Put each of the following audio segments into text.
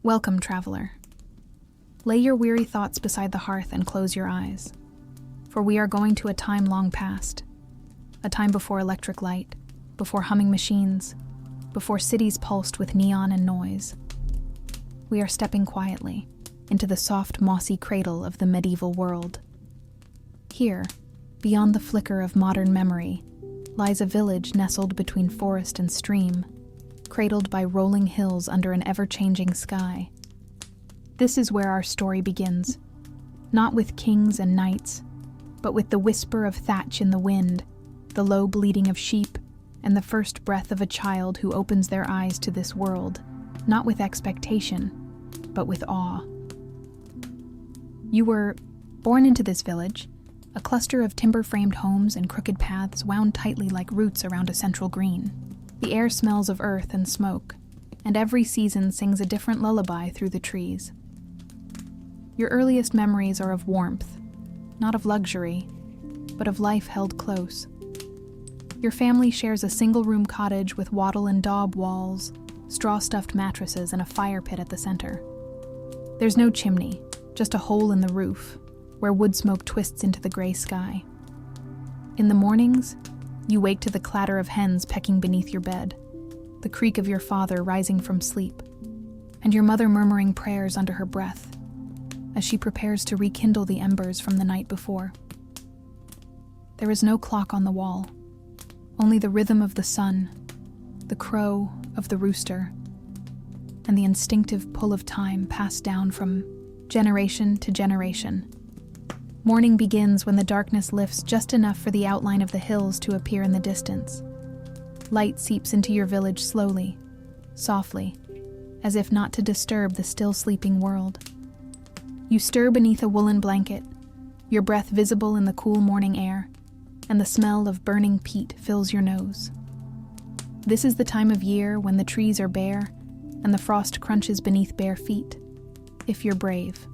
Welcome, traveler. Lay your weary thoughts beside the hearth and close your eyes, for we are going to a time long past, a time before electric light, before humming machines, before cities pulsed with neon and noise. We are stepping quietly into the soft, mossy cradle of the medieval world. Here, beyond the flicker of modern memory, lies a village nestled between forest and stream, cradled by rolling hills under an ever-changing sky. This is where our story begins, not with kings and knights, but with the whisper of thatch in the wind, the low bleating of sheep, and the first breath of a child who opens their eyes to this world, not with expectation, but with awe. You were born into this village, a cluster of timber-framed homes and crooked paths wound tightly like roots around a central green. The air smells of earth and smoke, and every season sings a different lullaby through the trees. Your earliest memories are of warmth, not of luxury, but of life held close. Your family shares a single-room cottage with wattle and daub walls, straw-stuffed mattresses, and a fire pit at the center. There's no chimney, just a hole in the roof, where wood smoke twists into the gray sky. In the mornings, you wake to the clatter of hens pecking beneath your bed, the creak of your father rising from sleep, and your mother murmuring prayers under her breath as she prepares to rekindle the embers from the night before. There is no clock on the wall, only the rhythm of the sun, the crow of the rooster, and the instinctive pull of time passed down from generation to generation. Morning begins when the darkness lifts just enough for the outline of the hills to appear in the distance. Light seeps into your village slowly, softly, as if not to disturb the still sleeping world. You stir beneath a woolen blanket, your breath visible in the cool morning air, and the smell of burning peat fills your nose. This is the time of year when the trees are bare and the frost crunches beneath bare feet, if you're brave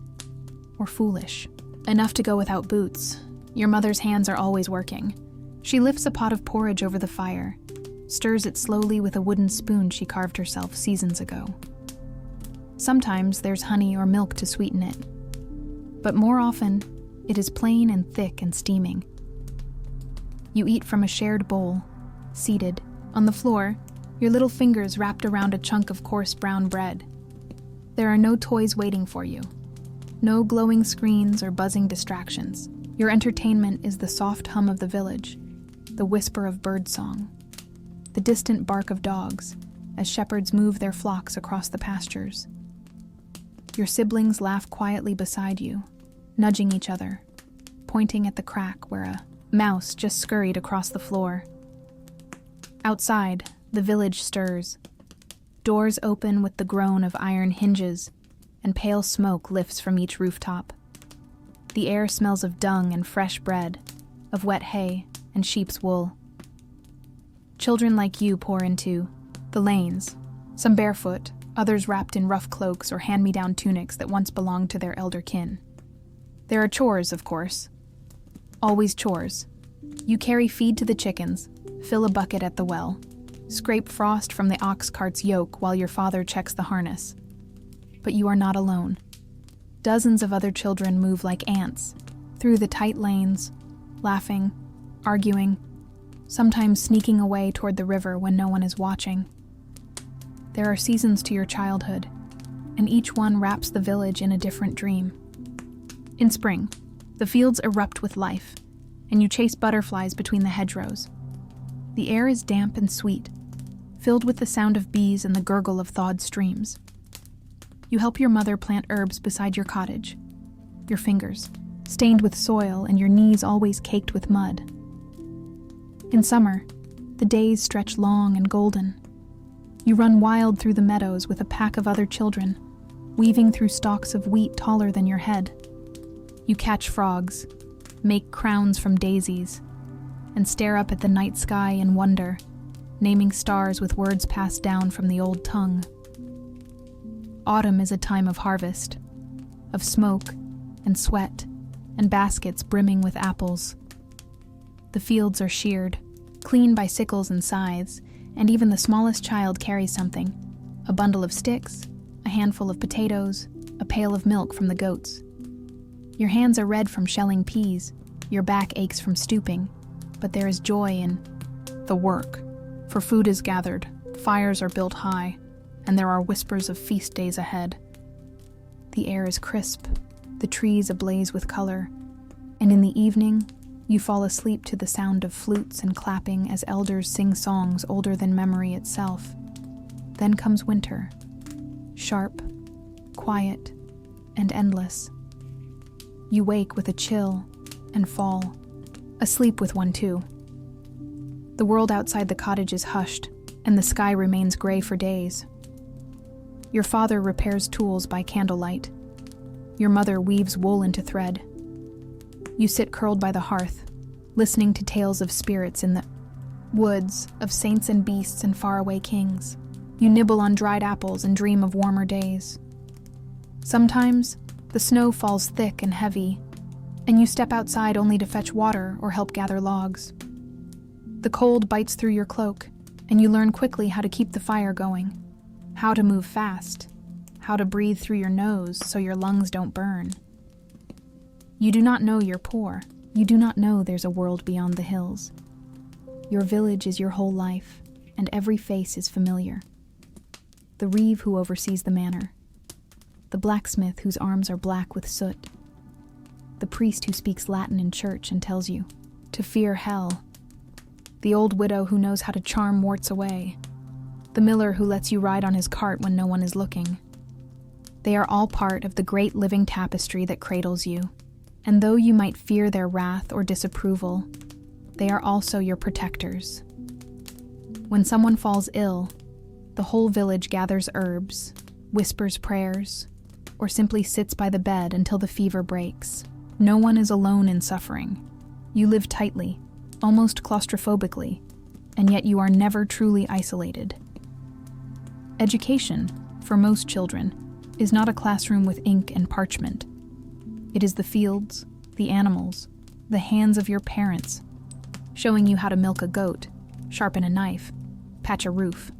or foolish enough to go without boots. Your mother's hands are always working. She lifts a pot of porridge over the fire, stirs it slowly with a wooden spoon she carved herself seasons ago. Sometimes there's honey or milk to sweeten it, but more often it is plain and thick and steaming. You eat from a shared bowl, seated on the floor, your little fingers wrapped around a chunk of coarse brown bread. There are no toys waiting for you. No glowing screens or buzzing distractions. Your entertainment is the soft hum of the village, the whisper of birdsong, the distant bark of dogs as shepherds move their flocks across the pastures. Your siblings laugh quietly beside you, nudging each other, pointing at the crack where a mouse just scurried across the floor. Outside, the village stirs. Doors open with the groan of iron hinges, and pale smoke lifts from each rooftop. The air smells of dung and fresh bread, of wet hay and sheep's wool. Children like you pour into the lanes, some barefoot, others wrapped in rough cloaks or hand-me-down tunics that once belonged to their elder kin. There are chores, of course. Always chores. You carry feed to the chickens, fill a bucket at the well, scrape frost from the ox cart's yoke while your father checks the harness. But you are not alone. Dozens of other children move like ants through the tight lanes, laughing, arguing, sometimes sneaking away toward the river when no one is watching. There are seasons to your childhood, and each one wraps the village in a different dream. In spring, the fields erupt with life, and you chase butterflies between the hedgerows. The air is damp and sweet, filled with the sound of bees and the gurgle of thawed streams. You help your mother plant herbs beside your cottage, your fingers stained with soil and your knees always caked with mud. In summer, the days stretch long and golden. You run wild through the meadows with a pack of other children, weaving through stalks of wheat taller than your head. You catch frogs, make crowns from daisies, and stare up at the night sky in wonder, naming stars with words passed down from the old tongue. Autumn is a time of harvest, of smoke and sweat and baskets brimming with apples. The fields are sheared, clean by sickles and scythes, and even the smallest child carries something, a bundle of sticks, a handful of potatoes, a pail of milk from the goats. Your hands are red from shelling peas, your back aches from stooping, but there is joy in the work, for food is gathered, fires are built high, and there are whispers of feast days ahead. The air is crisp, the trees ablaze with color, and in the evening, you fall asleep to the sound of flutes and clapping as elders sing songs older than memory itself. Then comes winter, sharp, quiet, and endless. You wake with a chill and fall, asleep with one too. The world outside the cottage is hushed, and the sky remains gray for days. Your father repairs tools by candlelight. Your mother weaves wool into thread. You sit curled by the hearth, listening to tales of spirits in the woods, of saints and beasts and faraway kings. You nibble on dried apples and dream of warmer days. Sometimes, the snow falls thick and heavy, and you step outside only to fetch water or help gather logs. The cold bites through your cloak, and you learn quickly how to keep the fire going, how to move fast, how to breathe through your nose so your lungs don't burn. You do not know you're poor. You do not know there's a world beyond the hills. Your village is your whole life, and every face is familiar. The reeve who oversees the manor, the blacksmith whose arms are black with soot, the priest who speaks Latin in church and tells you to fear hell, the old widow who knows how to charm warts away, the miller who lets you ride on his cart when no one is looking. They are all part of the great living tapestry that cradles you, and though you might fear their wrath or disapproval, they are also your protectors. When someone falls ill, the whole village gathers herbs, whispers prayers, or simply sits by the bed until the fever breaks. No one is alone in suffering. You live tightly, almost claustrophobically, and yet you are never truly isolated. Education, for most children, is not a classroom with ink and parchment. It is the fields, the animals, the hands of your parents, showing you how to milk a goat, sharpen a knife, patch a roof.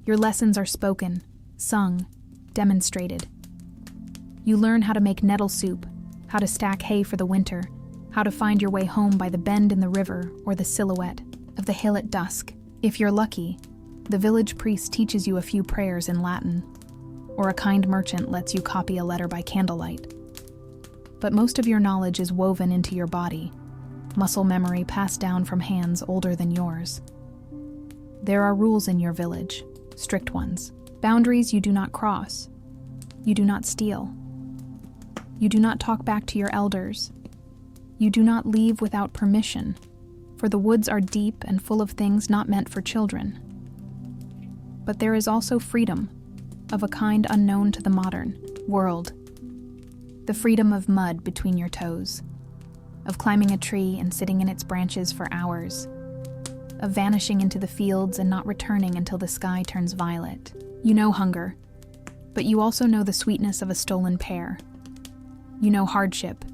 Your lessons are spoken, sung, demonstrated. You learn how to make nettle soup, how to stack hay for the winter, how to find your way home by the bend in the river or the silhouette of the hill at dusk. If you're lucky, the village priest teaches you a few prayers in Latin, or a kind merchant lets you copy a letter by candlelight. But most of your knowledge is woven into your body, muscle memory passed down from hands older than yours. There are rules in your village, strict ones, boundaries you do not cross. You do not steal. You do not talk back to your elders. You do not leave without permission, for the woods are deep and full of things not meant for children. But there is also freedom, of a kind unknown to the modern world. The freedom of mud between your toes, of climbing a tree and sitting in its branches for hours, of vanishing into the fields and not returning until the sky turns violet. You know hunger, but you also know the sweetness of a stolen pear. You know hardship,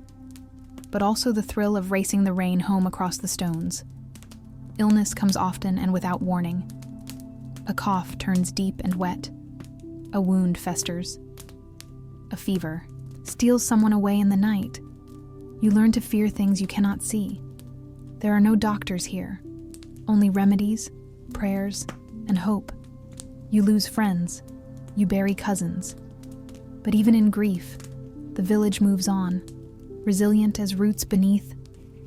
but also the thrill of racing the rain home across the stones. Illness comes often and without warning. A cough turns deep and wet. A wound festers. A fever steals someone away in the night. You learn to fear things you cannot see. There are no doctors here, only remedies, prayers, and hope. You lose friends. You bury cousins. But even in grief, the village moves on, resilient as roots beneath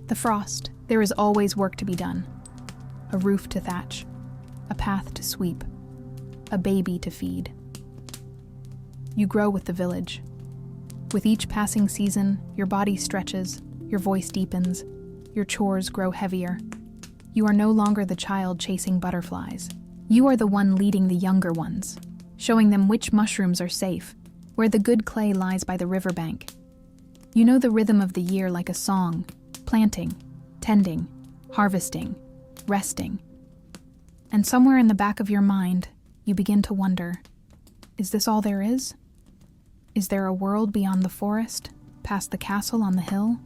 the frost. There is always work to be done. A roof to thatch, a path to sweep, a baby to feed. You grow with the village. With each passing season, your body stretches, your voice deepens, your chores grow heavier. You are no longer the child chasing butterflies. You are the one leading the younger ones, showing them which mushrooms are safe, where the good clay lies by the riverbank. You know the rhythm of the year like a song, planting, tending, harvesting, resting. And somewhere in the back of your mind, you begin to wonder, is this all there is? Is there a world beyond the forest, past the castle on the hill?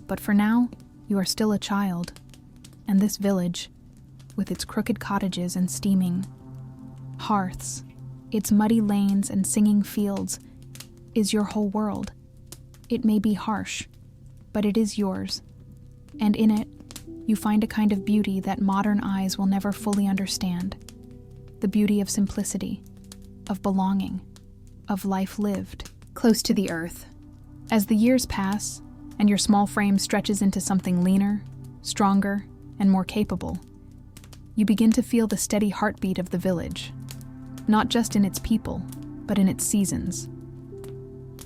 But for now, you are still a child, and this village, with its crooked cottages and steaming hearths, its muddy lanes and singing fields, is your whole world. It may be harsh, but it is yours, and in it, you find a kind of beauty that modern eyes will never fully understand. The beauty of simplicity, of belonging, of life lived close to the earth. As the years pass, and your small frame stretches into something leaner, stronger, and more capable, you begin to feel the steady heartbeat of the village, not just in its people, but in its seasons.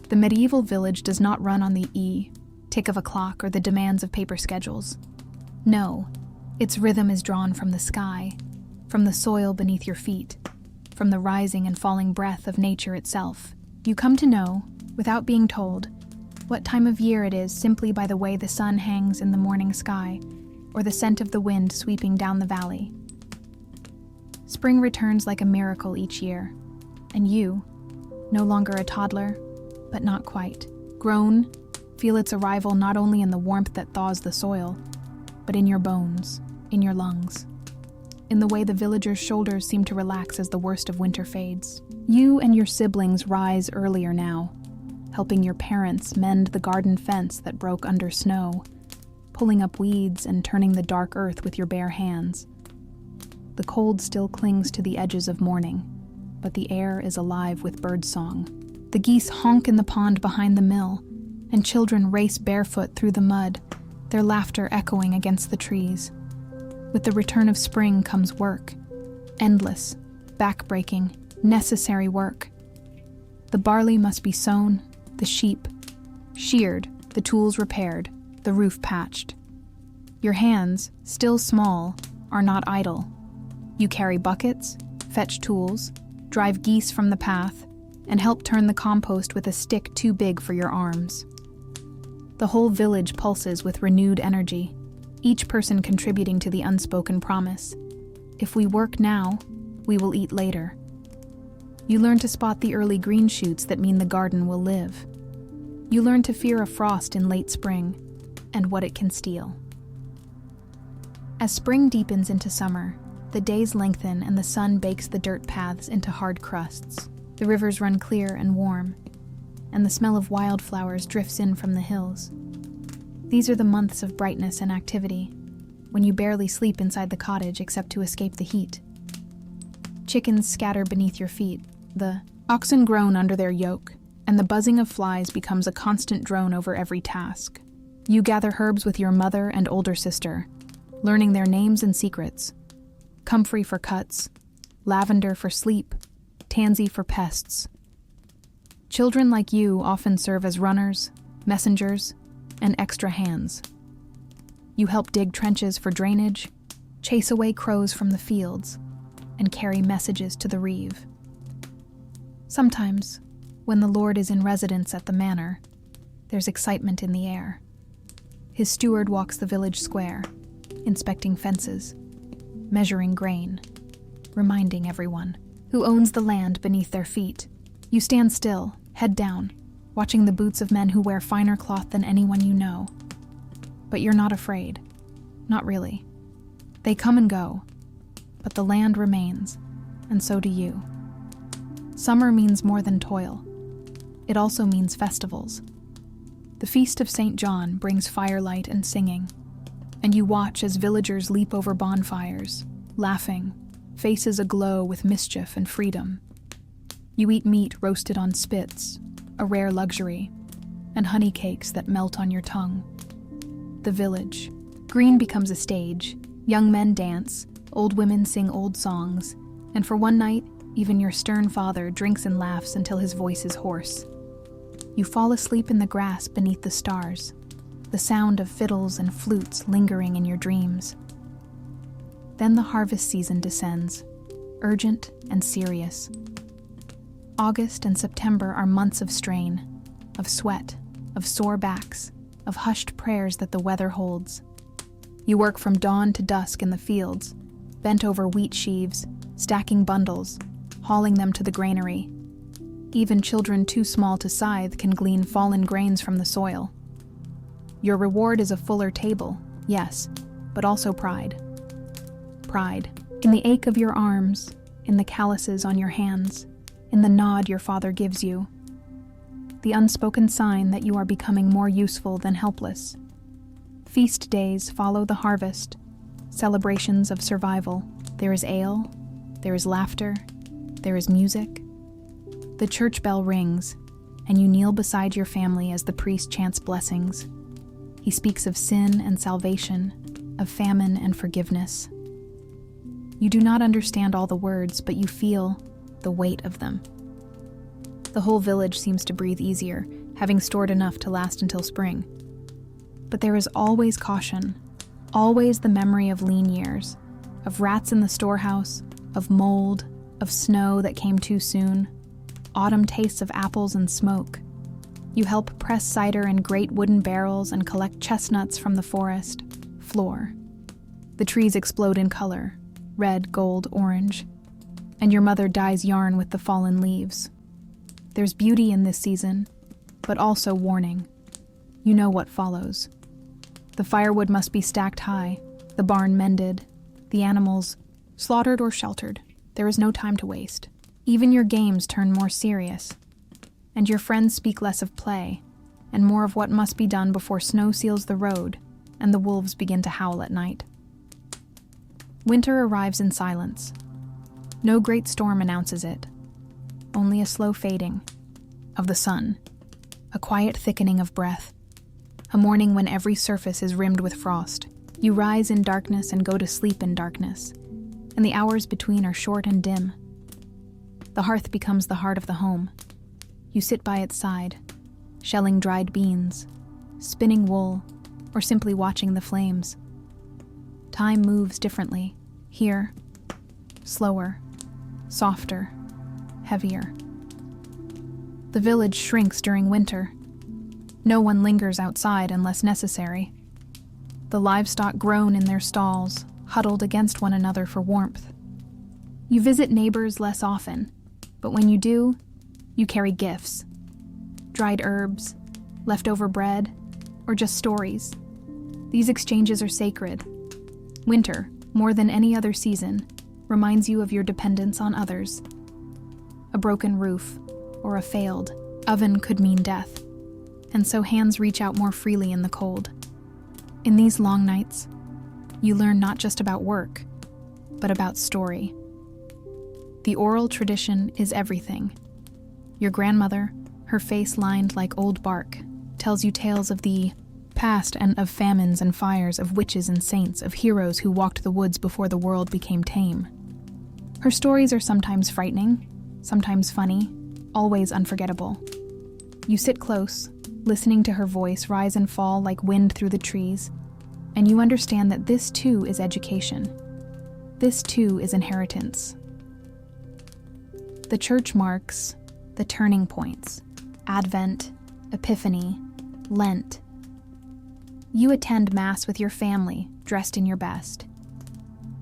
The medieval village does not run on the tick of a clock or the demands of paper schedules. No, its rhythm is drawn from the sky, from the soil beneath your feet, from the rising and falling breath of nature itself. You come to know, without being told, what time of year it is simply by the way the sun hangs in the morning sky or the scent of the wind sweeping down the valley. Spring returns like a miracle each year, and you, no longer a toddler, but not quite, grown, feel its arrival not only in the warmth that thaws the soil, but in your bones, in your lungs, in the way the villagers' shoulders seem to relax as the worst of winter fades. You and your siblings rise earlier now, helping your parents mend the garden fence that broke under snow, pulling up weeds and turning the dark earth with your bare hands. The cold still clings to the edges of morning, but the air is alive with birdsong. The geese honk in the pond behind the mill, and children race barefoot through the mud, their laughter echoing against the trees. With the return of spring comes work, endless, back-breaking, necessary work. The barley must be sown, the sheep sheared, the tools repaired, the roof patched. Your hands, still small, are not idle. You carry buckets, fetch tools, drive geese from the path, and help turn the compost with a stick too big for your arms. The whole village pulses with renewed energy, each person contributing to the unspoken promise. If we work now, we will eat later. You learn to spot the early green shoots that mean the garden will live. You learn to fear a frost in late spring and what it can steal. As spring deepens into summer, the days lengthen and the sun bakes the dirt paths into hard crusts. The rivers run clear and warm, and the smell of wildflowers drifts in from the hills. These are the months of brightness and activity, when you barely sleep inside the cottage except to escape the heat. Chickens scatter beneath your feet, the oxen groan under their yoke, and the buzzing of flies becomes a constant drone over every task. You gather herbs with your mother and older sister, learning their names and secrets. Comfrey for cuts, lavender for sleep, tansy for pests. Children like you often serve as runners, messengers, and extra hands. You help dig trenches for drainage, chase away crows from the fields, and carry messages to the reeve. Sometimes, when the Lord is in residence at the manor, there's excitement in the air. His steward walks the village square, inspecting fences, measuring grain, reminding everyone who owns the land beneath their feet. You stand still, head down, watching the boots of men who wear finer cloth than anyone you know. But you're not afraid. Not really. They come and go, but the land remains, and so do you. Summer means more than toil. It also means festivals. The Feast of St. John brings firelight and singing, and you watch as villagers leap over bonfires, laughing, faces aglow with mischief and freedom. You eat meat roasted on spits, a rare luxury, and honey cakes that melt on your tongue. The village. Green becomes a stage. Young men dance, old women sing old songs, and for one night, even your stern father drinks and laughs until his voice is hoarse. You fall asleep in the grass beneath the stars, the sound of fiddles and flutes lingering in your dreams. Then the harvest season descends, urgent and serious. August and September are months of strain, of sweat, of sore backs, of hushed prayers that the weather holds. You work from dawn to dusk in the fields, bent over wheat sheaves, stacking bundles, hauling them to the granary. Even children too small to scythe can glean fallen grains from the soil. Your reward is a fuller table, yes, but also pride. Pride in the ache of your arms, in the calluses on your hands, in the nod your father gives you, the unspoken sign that you are becoming more useful than helpless. Feast days follow the harvest, celebrations of survival. There is ale, there is laughter, there is music. The church bell rings, and you kneel beside your family as the priest chants blessings. He speaks of sin and salvation, of famine and forgiveness. You do not understand all the words, but you feel the weight of them. The whole village seems to breathe easier, having stored enough to last until spring. But there is always caution, always the memory of lean years, of rats in the storehouse, of mold, of snow that came too soon, autumn tastes of apples and smoke. You help press cider in great wooden barrels and collect chestnuts from the forest floor. The trees explode in color, red, gold, orange, and your mother dyes yarn with the fallen leaves. There's beauty in this season, but also warning. You know what follows. The firewood must be stacked high, the barn mended, the animals slaughtered or sheltered. There is no time to waste. Even your games turn more serious, and your friends speak less of play, and more of what must be done before snow seals the road and the wolves begin to howl at night. Winter arrives in silence. No great storm announces it, only a slow fading of the sun, a quiet thickening of breath, a morning when every surface is rimmed with frost. You rise in darkness and go to sleep in darkness, and the hours between are short and dim. The hearth becomes the heart of the home. You sit by its side, shelling dried beans, spinning wool, or simply watching the flames. Time moves differently, here, slower, softer, heavier. The village shrinks during winter. No one lingers outside unless necessary. The livestock groan in their stalls, huddled against one another for warmth. You visit neighbors less often, but when you do, you carry gifts. Dried herbs, leftover bread, or just stories. These exchanges are sacred. Winter, more than any other season, reminds you of your dependence on others. A broken roof or a failed oven could mean death, and so hands reach out more freely in the cold. In these long nights, you learn not just about work, but about story. The oral tradition is everything. Your grandmother, her face lined like old bark, tells you tales of the past and of famines and fires, of witches and saints, of heroes who walked the woods before the world became tame. Her stories are sometimes frightening, sometimes funny, always unforgettable. You sit close, listening to her voice rise and fall like wind through the trees, and you understand that this too is education. This too is inheritance. The church marks the turning points: Advent, Epiphany, Lent. You attend Mass with your family, dressed in your best.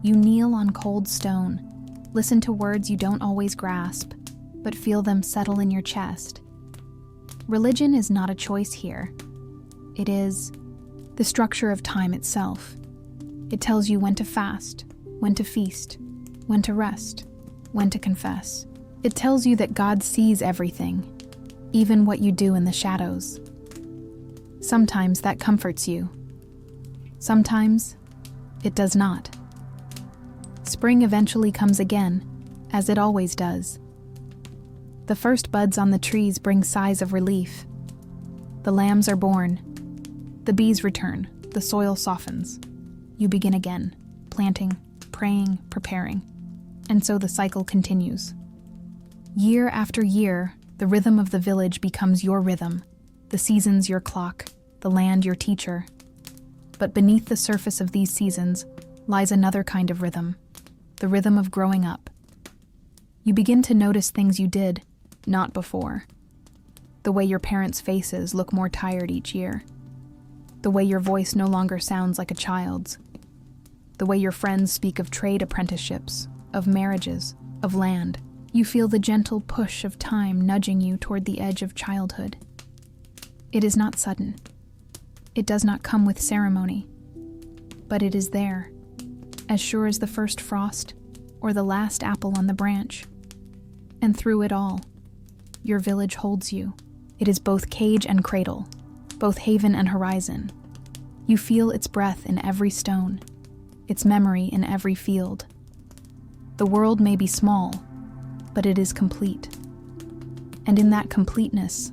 You kneel on cold stone, listen to words you don't always grasp, but feel them settle in your chest. Religion is not a choice here. It is the structure of time itself. It tells you when to fast, when to feast, when to rest, when to confess. It tells you that God sees everything, even what you do in the shadows. Sometimes that comforts you. Sometimes it does not. Spring eventually comes again, as it always does. The first buds on the trees bring sighs of relief. The lambs are born. The bees return. The soil softens. You begin again, planting, praying, preparing. And so the cycle continues. Year after year, the rhythm of the village becomes your rhythm, the seasons your clock, the land your teacher. But beneath the surface of these seasons lies another kind of rhythm, the rhythm of growing up. You begin to notice things you did not before. The way your parents' faces look more tired each year. The way your voice no longer sounds like a child's. The way your friends speak of trade apprenticeships, of marriages, of land. You feel the gentle push of time nudging you toward the edge of childhood. It is not sudden. It does not come with ceremony. But it is there, as sure as the first frost or the last apple on the branch. And through it all, your village holds you. It is both cage and cradle, both haven and horizon. You feel its breath in every stone, its memory in every field. The world may be small, but it is complete. And in that completeness,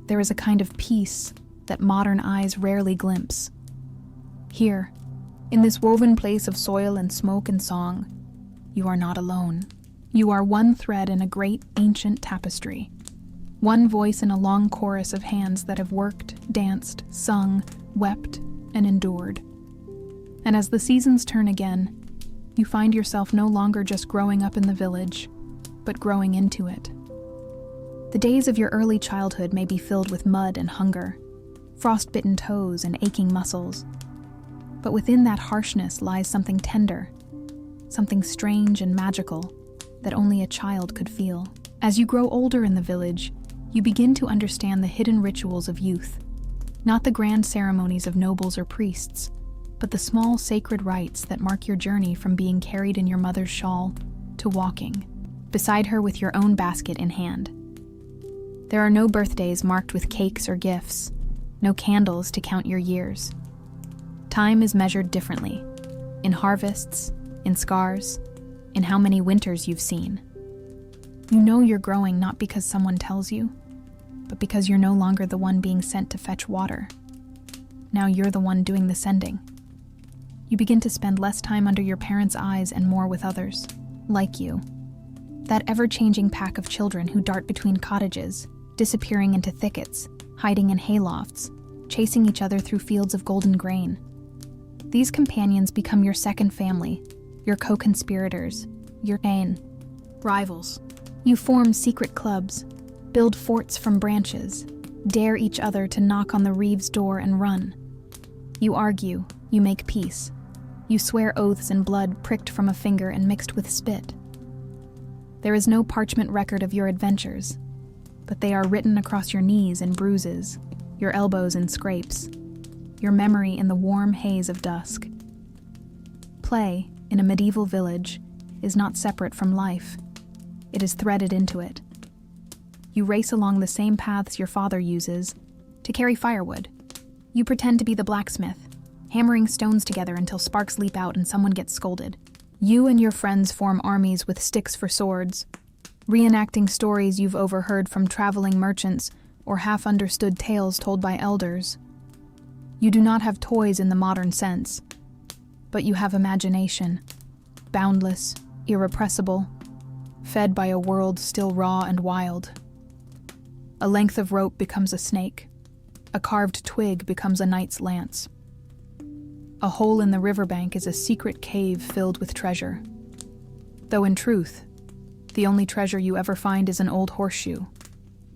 there is a kind of peace that modern eyes rarely glimpse. Here, in this woven place of soil and smoke and song, you are not alone. You are one thread in a great ancient tapestry, one voice in a long chorus of hands that have worked, danced, sung, wept, and endured. And as the seasons turn again, you find yourself no longer just growing up in the village, but growing into it. The days of your early childhood may be filled with mud and hunger, frost-bitten toes and aching muscles. But within that harshness lies something tender, something strange and magical that only a child could feel. As you grow older in the village, you begin to understand the hidden rituals of youth, not the grand ceremonies of nobles or priests, but the small sacred rites that mark your journey from being carried in your mother's shawl to walking beside her with your own basket in hand. There are no birthdays marked with cakes or gifts, no candles to count your years. Time is measured differently, in harvests, in scars, in how many winters you've seen. You know you're growing not because someone tells you, but because you're no longer the one being sent to fetch water. Now you're the one doing the sending. You begin to spend less time under your parents' eyes and more with others, like you. That ever-changing pack of children who dart between cottages, disappearing into thickets, hiding in haylofts, chasing each other through fields of golden grain. These companions become your second family, your co-conspirators, your rivals. You form secret clubs, build forts from branches, dare each other to knock on the reeve's door and run. You argue, you make peace. You swear oaths in blood pricked from a finger and mixed with spit. There is no parchment record of your adventures, but they are written across your knees in bruises, your elbows in scrapes, your memory in the warm haze of dusk. Play, in a medieval village, is not separate from life. It is threaded into it. You race along the same paths your father uses to carry firewood. You pretend to be the blacksmith, hammering stones together until sparks leap out and someone gets scolded. You and your friends form armies with sticks for swords, reenacting stories you've overheard from traveling merchants or half-understood tales told by elders. You do not have toys in the modern sense, but you have imagination, boundless, irrepressible, fed by a world still raw and wild. A length of rope becomes a snake. A carved twig becomes a knight's lance. A hole in the riverbank is a secret cave filled with treasure. Though in truth, the only treasure you ever find is an old horseshoe,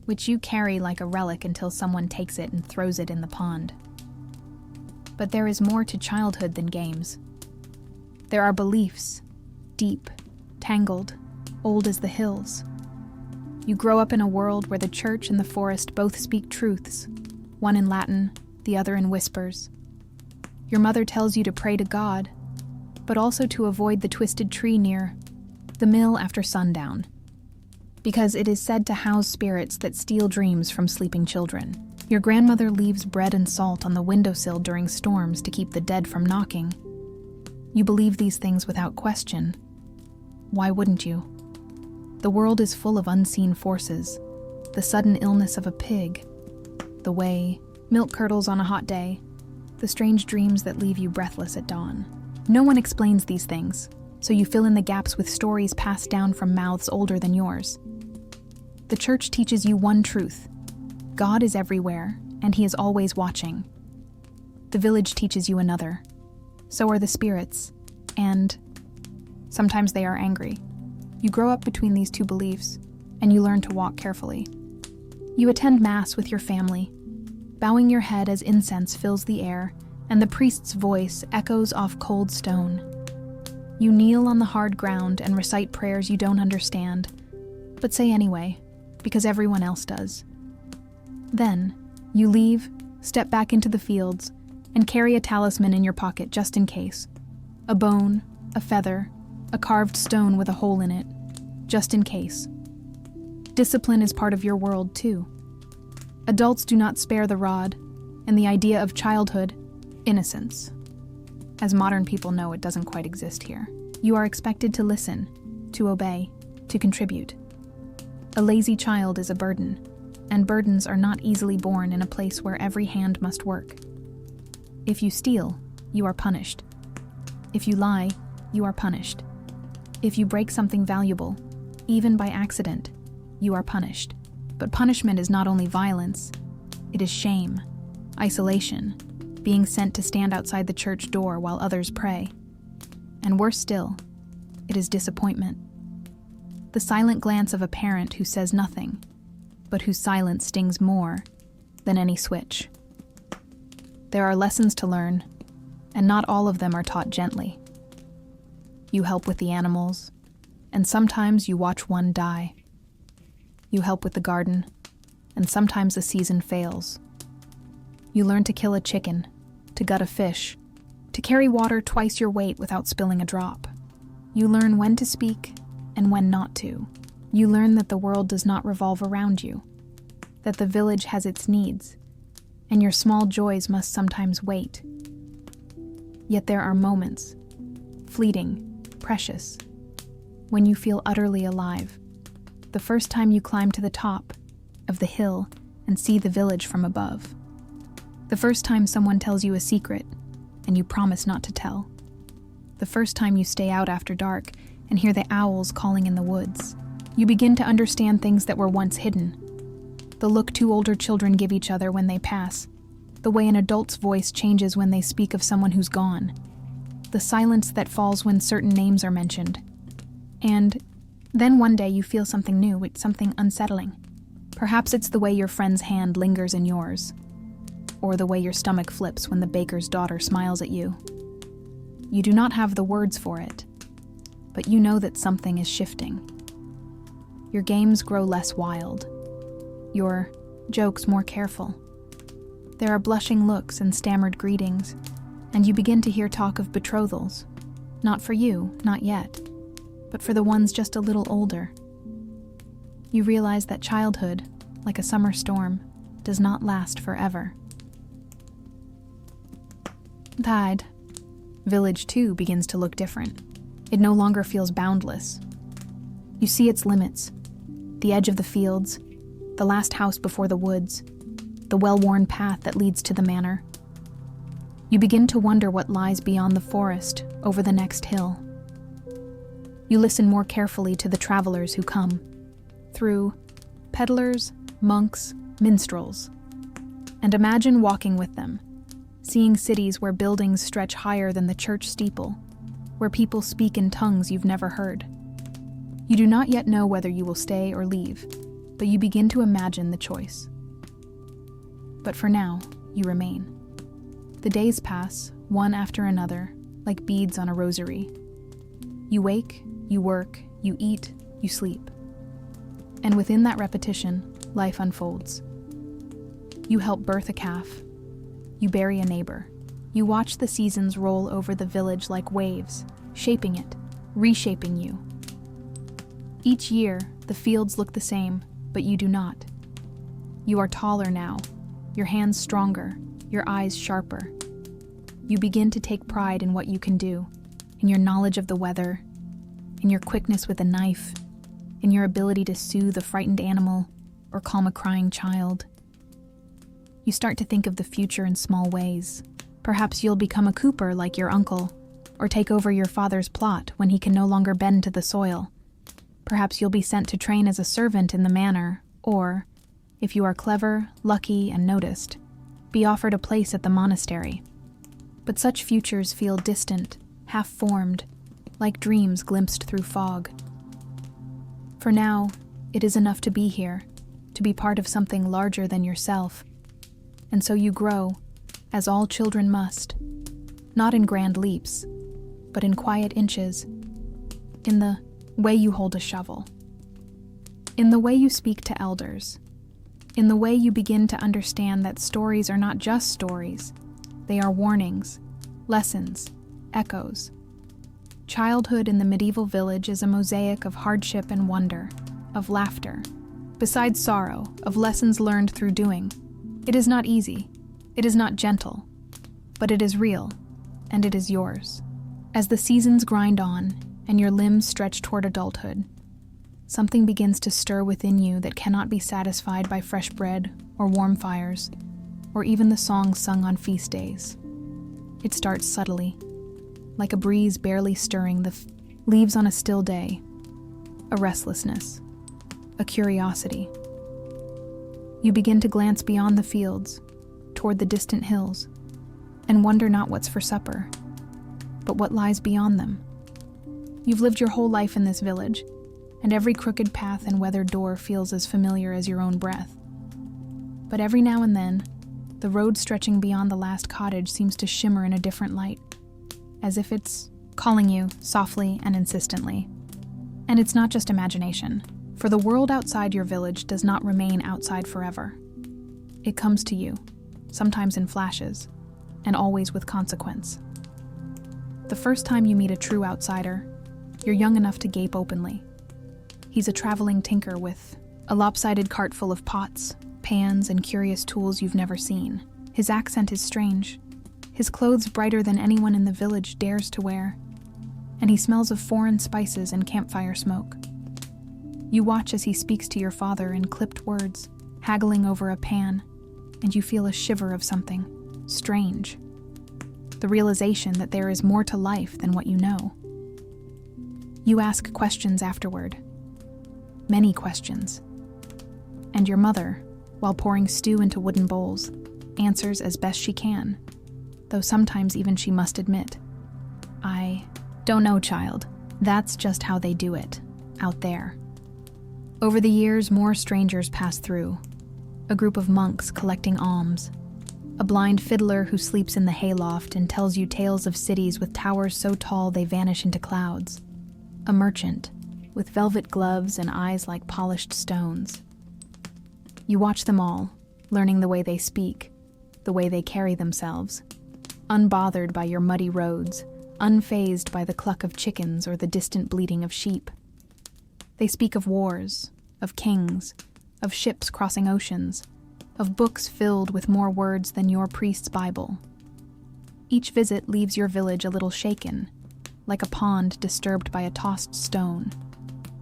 which you carry like a relic until someone takes it and throws it in the pond. But there is more to childhood than games. There are beliefs, deep, tangled, old as the hills. You grow up in a world where the church and the forest both speak truths, one in Latin, the other in whispers. Your mother tells you to pray to God, but also to avoid the twisted tree near the mill after sundown, because it is said to house spirits that steal dreams from sleeping children. Your grandmother leaves bread and salt on the windowsill during storms to keep the dead from knocking. You believe these things without question. Why wouldn't you? The world is full of unseen forces, the sudden illness of a pig, the way milk curdles on a hot day, the strange dreams that leave you breathless at dawn. No one explains these things, so you fill in the gaps with stories passed down from mouths older than yours. The church teaches you one truth: God is everywhere, and he is always watching. The village teaches you another. So are the spirits, and sometimes they are angry. You grow up between these two beliefs, and you learn to walk carefully. You attend Mass with your family, bowing your head as incense fills the air and the priest's voice echoes off cold stone. You kneel on the hard ground and recite prayers you don't understand, but say anyway, because everyone else does. Then, you leave, step back into the fields, and carry a talisman in your pocket just in case. A bone, a feather, a carved stone with a hole in it, just in case. Discipline is part of your world, too. Adults do not spare the rod, and the idea of childhood, innocence. As modern people know, it doesn't quite exist here. You are expected to listen, to obey, to contribute. A lazy child is a burden, and burdens are not easily borne in a place where every hand must work. If you steal, you are punished. If you lie, you are punished. If you break something valuable, even by accident, you are punished. But punishment is not only violence, it is shame, isolation, being sent to stand outside the church door while others pray. And worse still, it is disappointment. The silent glance of a parent who says nothing, but whose silence stings more than any switch. There are lessons to learn, and not all of them are taught gently. You help with the animals, and sometimes you watch one die. You help with the garden, and sometimes the season fails. You learn to kill a chicken, to gut a fish, to carry water twice your weight without spilling a drop. You learn when to speak and when not to. You learn that the world does not revolve around you, that the village has its needs, and your small joys must sometimes wait. Yet there are moments, fleeting, precious, when you feel utterly alive. The first time you climb to the top of the hill and see the village from above. The first time someone tells you a secret and you promise not to tell. The first time you stay out after dark and hear the owls calling in the woods. You begin to understand things that were once hidden. The look two older children give each other when they pass. The way an adult's voice changes when they speak of someone who's gone. The silence that falls when certain names are mentioned. And then one day you feel something new, it's something unsettling. Perhaps it's the way your friend's hand lingers in yours, or the way your stomach flips when the baker's daughter smiles at you. You do not have the words for it, but you know that something is shifting. Your games grow less wild, your jokes more careful. There are blushing looks and stammered greetings, and you begin to hear talk of betrothals. Not for you, not yet, but for the ones just a little older. You realize that childhood, like a summer storm, does not last forever. Tide. Village, too, begins to look different. It no longer feels boundless. You see its limits, the edge of the fields, the last house before the woods, the well-worn path that leads to the manor. You begin to wonder what lies beyond the forest, over the next hill. You listen more carefully to the travelers who come, through peddlers, monks, minstrels, and imagine walking with them, seeing cities where buildings stretch higher than the church steeple, where people speak in tongues you've never heard. You do not yet know whether you will stay or leave, but you begin to imagine the choice. But for now, you remain. The days pass, one after another, like beads on a rosary. You wake, you work, you eat, you sleep. And within that repetition, life unfolds. You help birth a calf. You bury a neighbor. You watch the seasons roll over the village like waves, shaping it, reshaping you. Each year, the fields look the same, but you do not. You are taller now, your hands stronger, your eyes sharper. You begin to take pride in what you can do, in your knowledge of the weather, in your quickness with a knife, in your ability to soothe a frightened animal or calm a crying child. You start to think of the future in small ways. Perhaps you'll become a cooper like your uncle, or take over your father's plot when he can no longer bend to the soil. Perhaps you'll be sent to train as a servant in the manor, or, if you are clever, lucky, and noticed, be offered a place at the monastery. But such futures feel distant, half-formed, like dreams glimpsed through fog. For now, it is enough to be here, to be part of something larger than yourself. And so you grow, as all children must, not in grand leaps, but in quiet inches, in the way you hold a shovel, in the way you speak to elders, in the way you begin to understand that stories are not just stories, they are warnings, lessons, echoes. Childhood in the medieval village is a mosaic of hardship and wonder, of laughter, Besides sorrow, of lessons learned through doing. It is not easy, it is not gentle, but it is real, and it is yours. As the seasons grind on, and your limbs stretch toward adulthood, something begins to stir within you that cannot be satisfied by fresh bread or warm fires, or even the songs sung on feast days. It starts subtly, like a breeze barely stirring the leaves on a still day, a restlessness, a curiosity. You begin to glance beyond the fields, toward the distant hills, and wonder not what's for supper, but what lies beyond them. You've lived your whole life in this village, and every crooked path and weathered door feels as familiar as your own breath. But every now and then, the road stretching beyond the last cottage seems to shimmer in a different light, as if it's calling you softly and insistently. And it's not just imagination, for the world outside your village does not remain outside forever. It comes to you, sometimes in flashes, and always with consequence. The first time you meet a true outsider, you're young enough to gape openly. He's a traveling tinker with a lopsided cart full of pots, pans, and curious tools you've never seen. His accent is strange, his clothes brighter than anyone in the village dares to wear, and he smells of foreign spices and campfire smoke. You watch as he speaks to your father in clipped words, haggling over a pan, and you feel a shiver of something strange. The realization that there is more to life than what you know. You ask questions afterward. Many questions. And your mother, while pouring stew into wooden bowls, answers as best she can, though sometimes even she must admit, "I don't know, child. That's just how they do it, out there." Over the years, more strangers pass through. A group of monks collecting alms. A blind fiddler who sleeps in the hayloft and tells you tales of cities with towers so tall they vanish into clouds. A merchant, with velvet gloves and eyes like polished stones. You watch them all, learning the way they speak, the way they carry themselves, unbothered by your muddy roads, unfazed by the cluck of chickens or the distant bleating of sheep. They speak of wars, of kings, of ships crossing oceans, of books filled with more words than your priest's Bible. Each visit leaves your village a little shaken, like a pond disturbed by a tossed stone,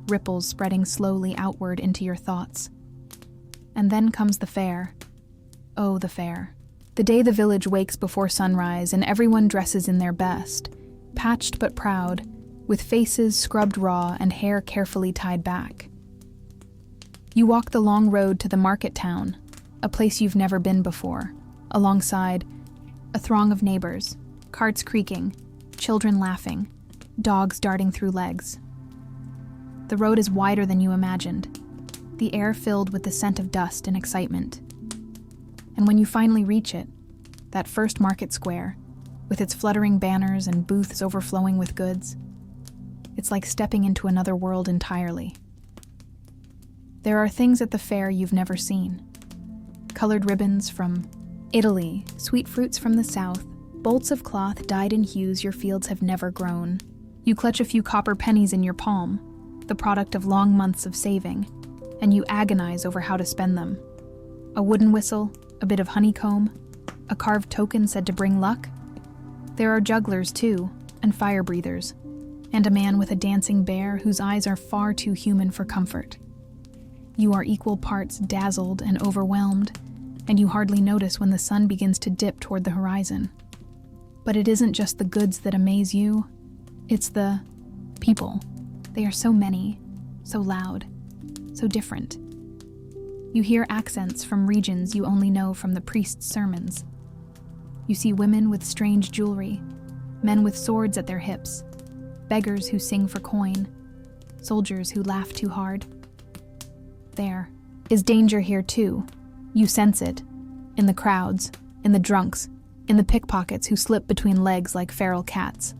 ripples spreading slowly outward into your thoughts. And then comes the fair. Oh, the fair. The day the village wakes before sunrise and everyone dresses in their best, patched but proud, with faces scrubbed raw and hair carefully tied back. You walk the long road to the market town, a place you've never been before, alongside a throng of neighbors, carts creaking, children laughing, dogs darting through legs. The road is wider than you imagined, the air filled with the scent of dust and excitement. And when you finally reach it, that first market square, with its fluttering banners and booths overflowing with goods, it's like stepping into another world entirely. There are things at the fair you've never seen. Colored ribbons from Italy, sweet fruits from the south, bolts of cloth dyed in hues your fields have never grown. You clutch a few copper pennies in your palm, the product of long months of saving, and you agonize over how to spend them. A wooden whistle, a bit of honeycomb, a carved token said to bring luck. There are jugglers, too, and fire breathers, and a man with a dancing bear whose eyes are far too human for comfort. You are equal parts dazzled and overwhelmed, and you hardly notice when the sun begins to dip toward the horizon. But it isn't just the goods that amaze you, it's the people. They are so many, so loud, so different. You hear accents from regions you only know from the priest's sermons. You see women with strange jewelry, men with swords at their hips, beggars who sing for coin, soldiers who laugh too hard. There is danger here too. You sense it, in the crowds, in the drunks, in the pickpockets who slip between legs like feral cats.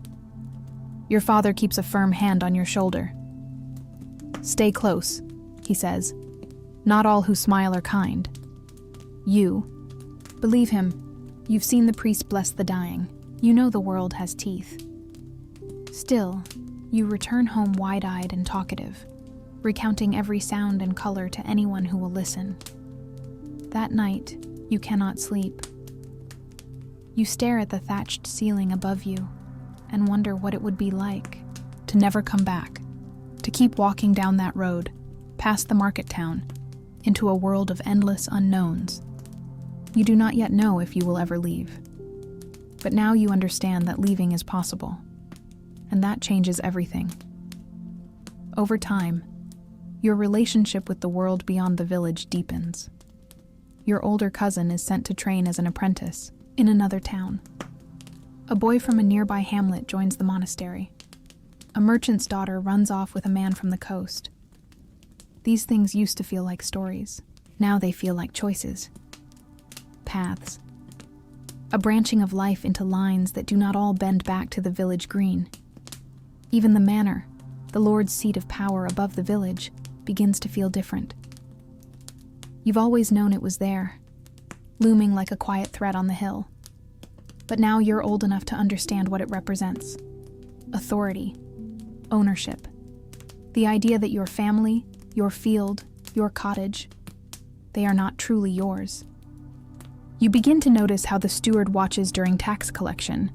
Your father keeps a firm hand on your shoulder. "Stay close," he says. "Not all who smile are kind." You believe him. You've seen the priest bless the dying. You know the world has teeth. Still, you return home wide-eyed and talkative. recounting every sound and color to anyone who will listen. That night, you cannot sleep. You stare at the thatched ceiling above you and wonder what it would be like to never come back, to keep walking down that road, past the market town, into a world of endless unknowns. You do not yet know if you will ever leave. But now you understand that leaving is possible, and that changes everything. Over time, your relationship with the world beyond the village deepens. Your older cousin is sent to train as an apprentice in another town. A boy from a nearby hamlet joins the monastery. A merchant's daughter runs off with a man from the coast. These things used to feel like stories. Now they feel like choices. Paths. A branching of life into lines that do not all bend back to the village green. Even the manor, the Lord's seat of power above the village, begins to feel different. You've always known it was there, looming like a quiet threat on the hill. But now you're old enough to understand what it represents. Authority, ownership, the idea that your family, your field, your cottage, they are not truly yours. You begin to notice how the steward watches during tax collection,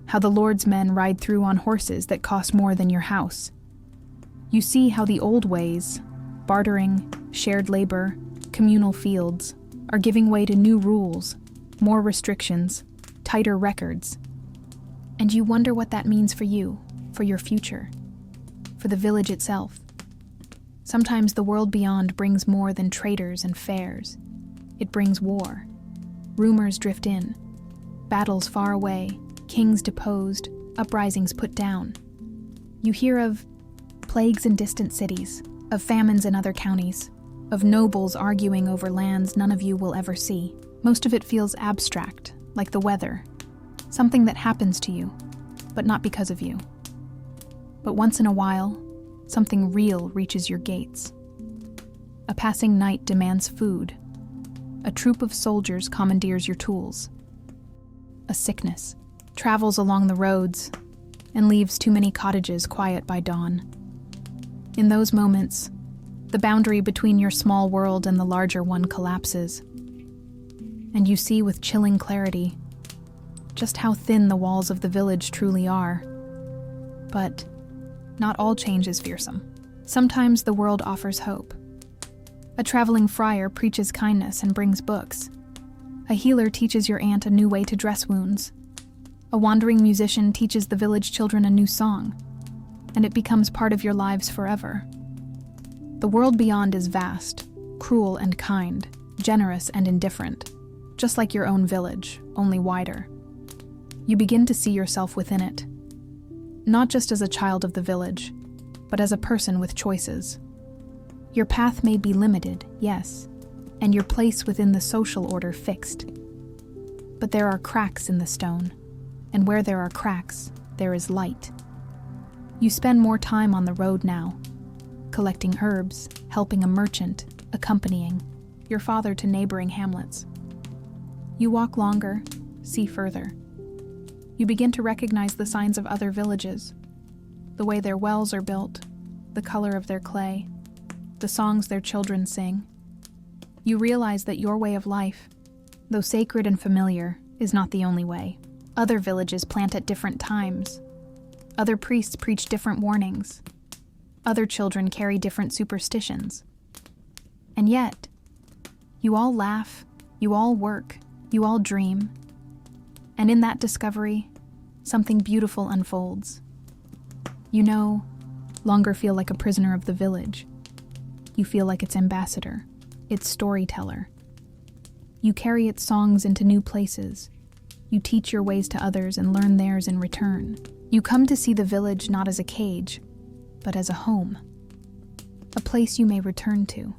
how the Lord's men ride through on horses that cost more than your house. You see how the old ways, bartering, shared labor, communal fields, are giving way to new rules, more restrictions, tighter records. And you wonder what that means for you, for your future, for the village itself. Sometimes the world beyond brings more than traders and fairs. It brings war. Rumors drift in. Battles far away, kings deposed, uprisings put down. You hear of plagues in distant cities, of famines in other counties, of nobles arguing over lands none of you will ever see. Most of it feels abstract, like the weather, something that happens to you, but not because of you. But once in a while, something real reaches your gates. A passing knight demands food. A troop of soldiers commandeers your tools. A sickness travels along the roads and leaves too many cottages quiet by dawn. In those moments, the boundary between your small world and the larger one collapses, and you see with chilling clarity just how thin the walls of the village truly are. But not all change is fearsome. Sometimes the world offers hope. A traveling friar preaches kindness and brings books. A healer teaches your aunt a new way to dress wounds. A wandering musician teaches the village children a new song, and it becomes part of your lives forever. The world beyond is vast, cruel and kind, generous and indifferent, just like your own village, only wider. You begin to see yourself within it, not just as a child of the village, but as a person with choices. Your path may be limited, yes, and your place within the social order fixed. But there are cracks in the stone, and where there are cracks, there is light. You spend more time on the road now, collecting herbs, helping a merchant, accompanying your father to neighboring hamlets. You walk longer, see further. You begin to recognize the signs of other villages, the way their wells are built, the color of their clay, the songs their children sing. You realize that your way of life, though sacred and familiar, is not the only way. Other villages plant at different times. Other priests preach different warnings. Other children carry different superstitions. And yet, you all laugh, you all work, you all dream. And in that discovery, something beautiful unfolds. You no longer feel like a prisoner of the village. You feel like its ambassador, its storyteller. You carry its songs into new places. You teach your ways to others and learn theirs in return. You come to see the village not as a cage, but as a home. A place you may return to,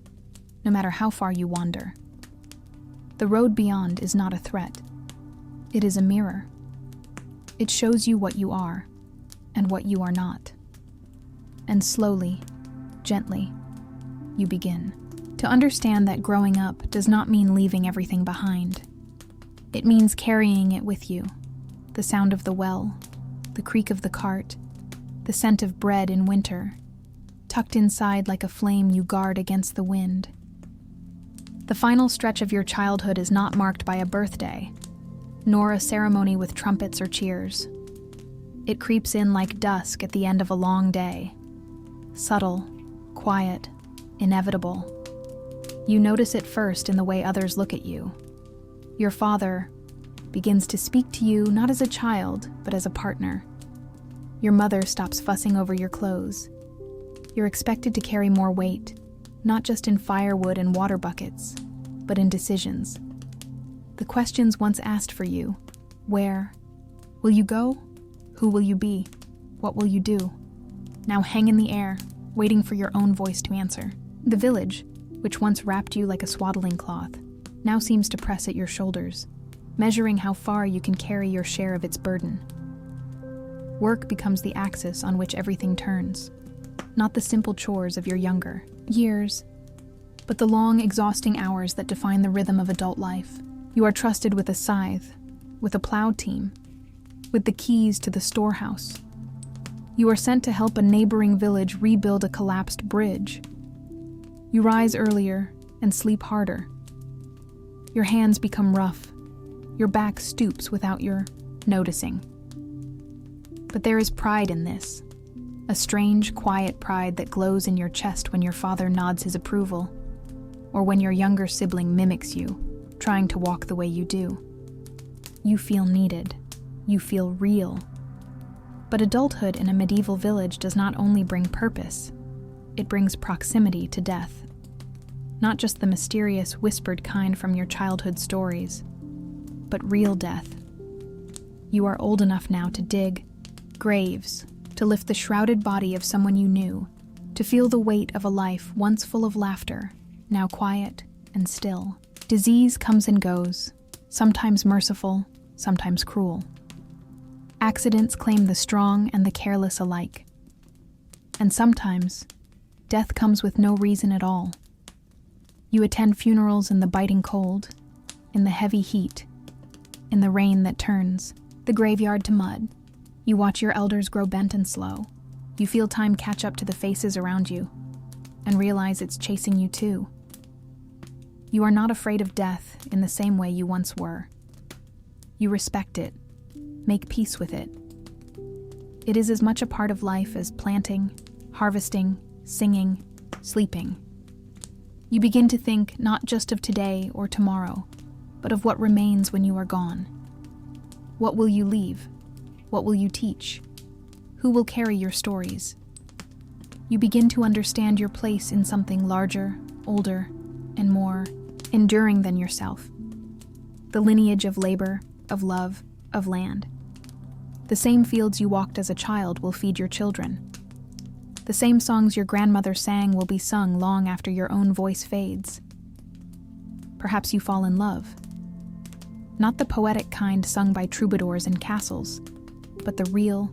no matter how far you wander. The road beyond is not a threat. It is a mirror. It shows you what you are and what you are not. And slowly, gently, you begin to understand that growing up does not mean leaving everything behind. It means carrying it with you. The sound of the well, the creak of the cart, the scent of bread in winter, tucked inside like a flame you guard against the wind. The final stretch of your childhood is not marked by a birthday, nor a ceremony with trumpets or cheers. It creeps in like dusk at the end of a long day, subtle, quiet, inevitable. You notice it first in the way others look at you. Your father begins to speak to you not as a child, but as a partner. Your mother stops fussing over your clothes. You're expected to carry more weight, not just in firewood and water buckets, but in decisions. The questions once asked for you: where? Will you go? Who will you be? What will you do? Now hang in the air, waiting for your own voice to answer. The village, which once wrapped you like a swaddling cloth, now seems to press at your shoulders, measuring how far you can carry your share of its burden. Work becomes the axis on which everything turns, not the simple chores of your younger years, but the long, exhausting hours that define the rhythm of adult life. You are trusted with a scythe, with a plow team, with the keys to the storehouse. You are sent to help a neighboring village rebuild a collapsed bridge. You rise earlier and sleep harder. Your hands become rough. Your back stoops without your noticing. But there is pride in this, a strange, quiet pride that glows in your chest when your father nods his approval, or when your younger sibling mimics you, trying to walk the way you do. You feel needed. You feel real. But adulthood in a medieval village does not only bring purpose, it brings proximity to death. Not just the mysterious, whispered kind from your childhood stories, but real death. You are old enough now to dig graves, to lift the shrouded body of someone you knew, to feel the weight of a life once full of laughter, now quiet and still. Disease comes and goes, sometimes merciful, sometimes cruel. Accidents claim the strong and the careless alike. And sometimes, death comes with no reason at all. You attend funerals in the biting cold, in the heavy heat, in the rain that turns the graveyard to mud. You watch your elders grow bent and slow. You feel time catch up to the faces around you, and realize it's chasing you too. You are not afraid of death in the same way you once were. You respect it, make peace with it. It is as much a part of life as planting, harvesting, singing, sleeping. You begin to think not just of today or tomorrow, but of what remains when you are gone. What will you leave? What will you teach? Who will carry your stories? You begin to understand your place in something larger, older, and more enduring than yourself. The lineage of labor, of love, of land. The same fields you walked as a child will feed your children. The same songs your grandmother sang will be sung long after your own voice fades. Perhaps you fall in love. Not the poetic kind sung by troubadours in castles, but the real,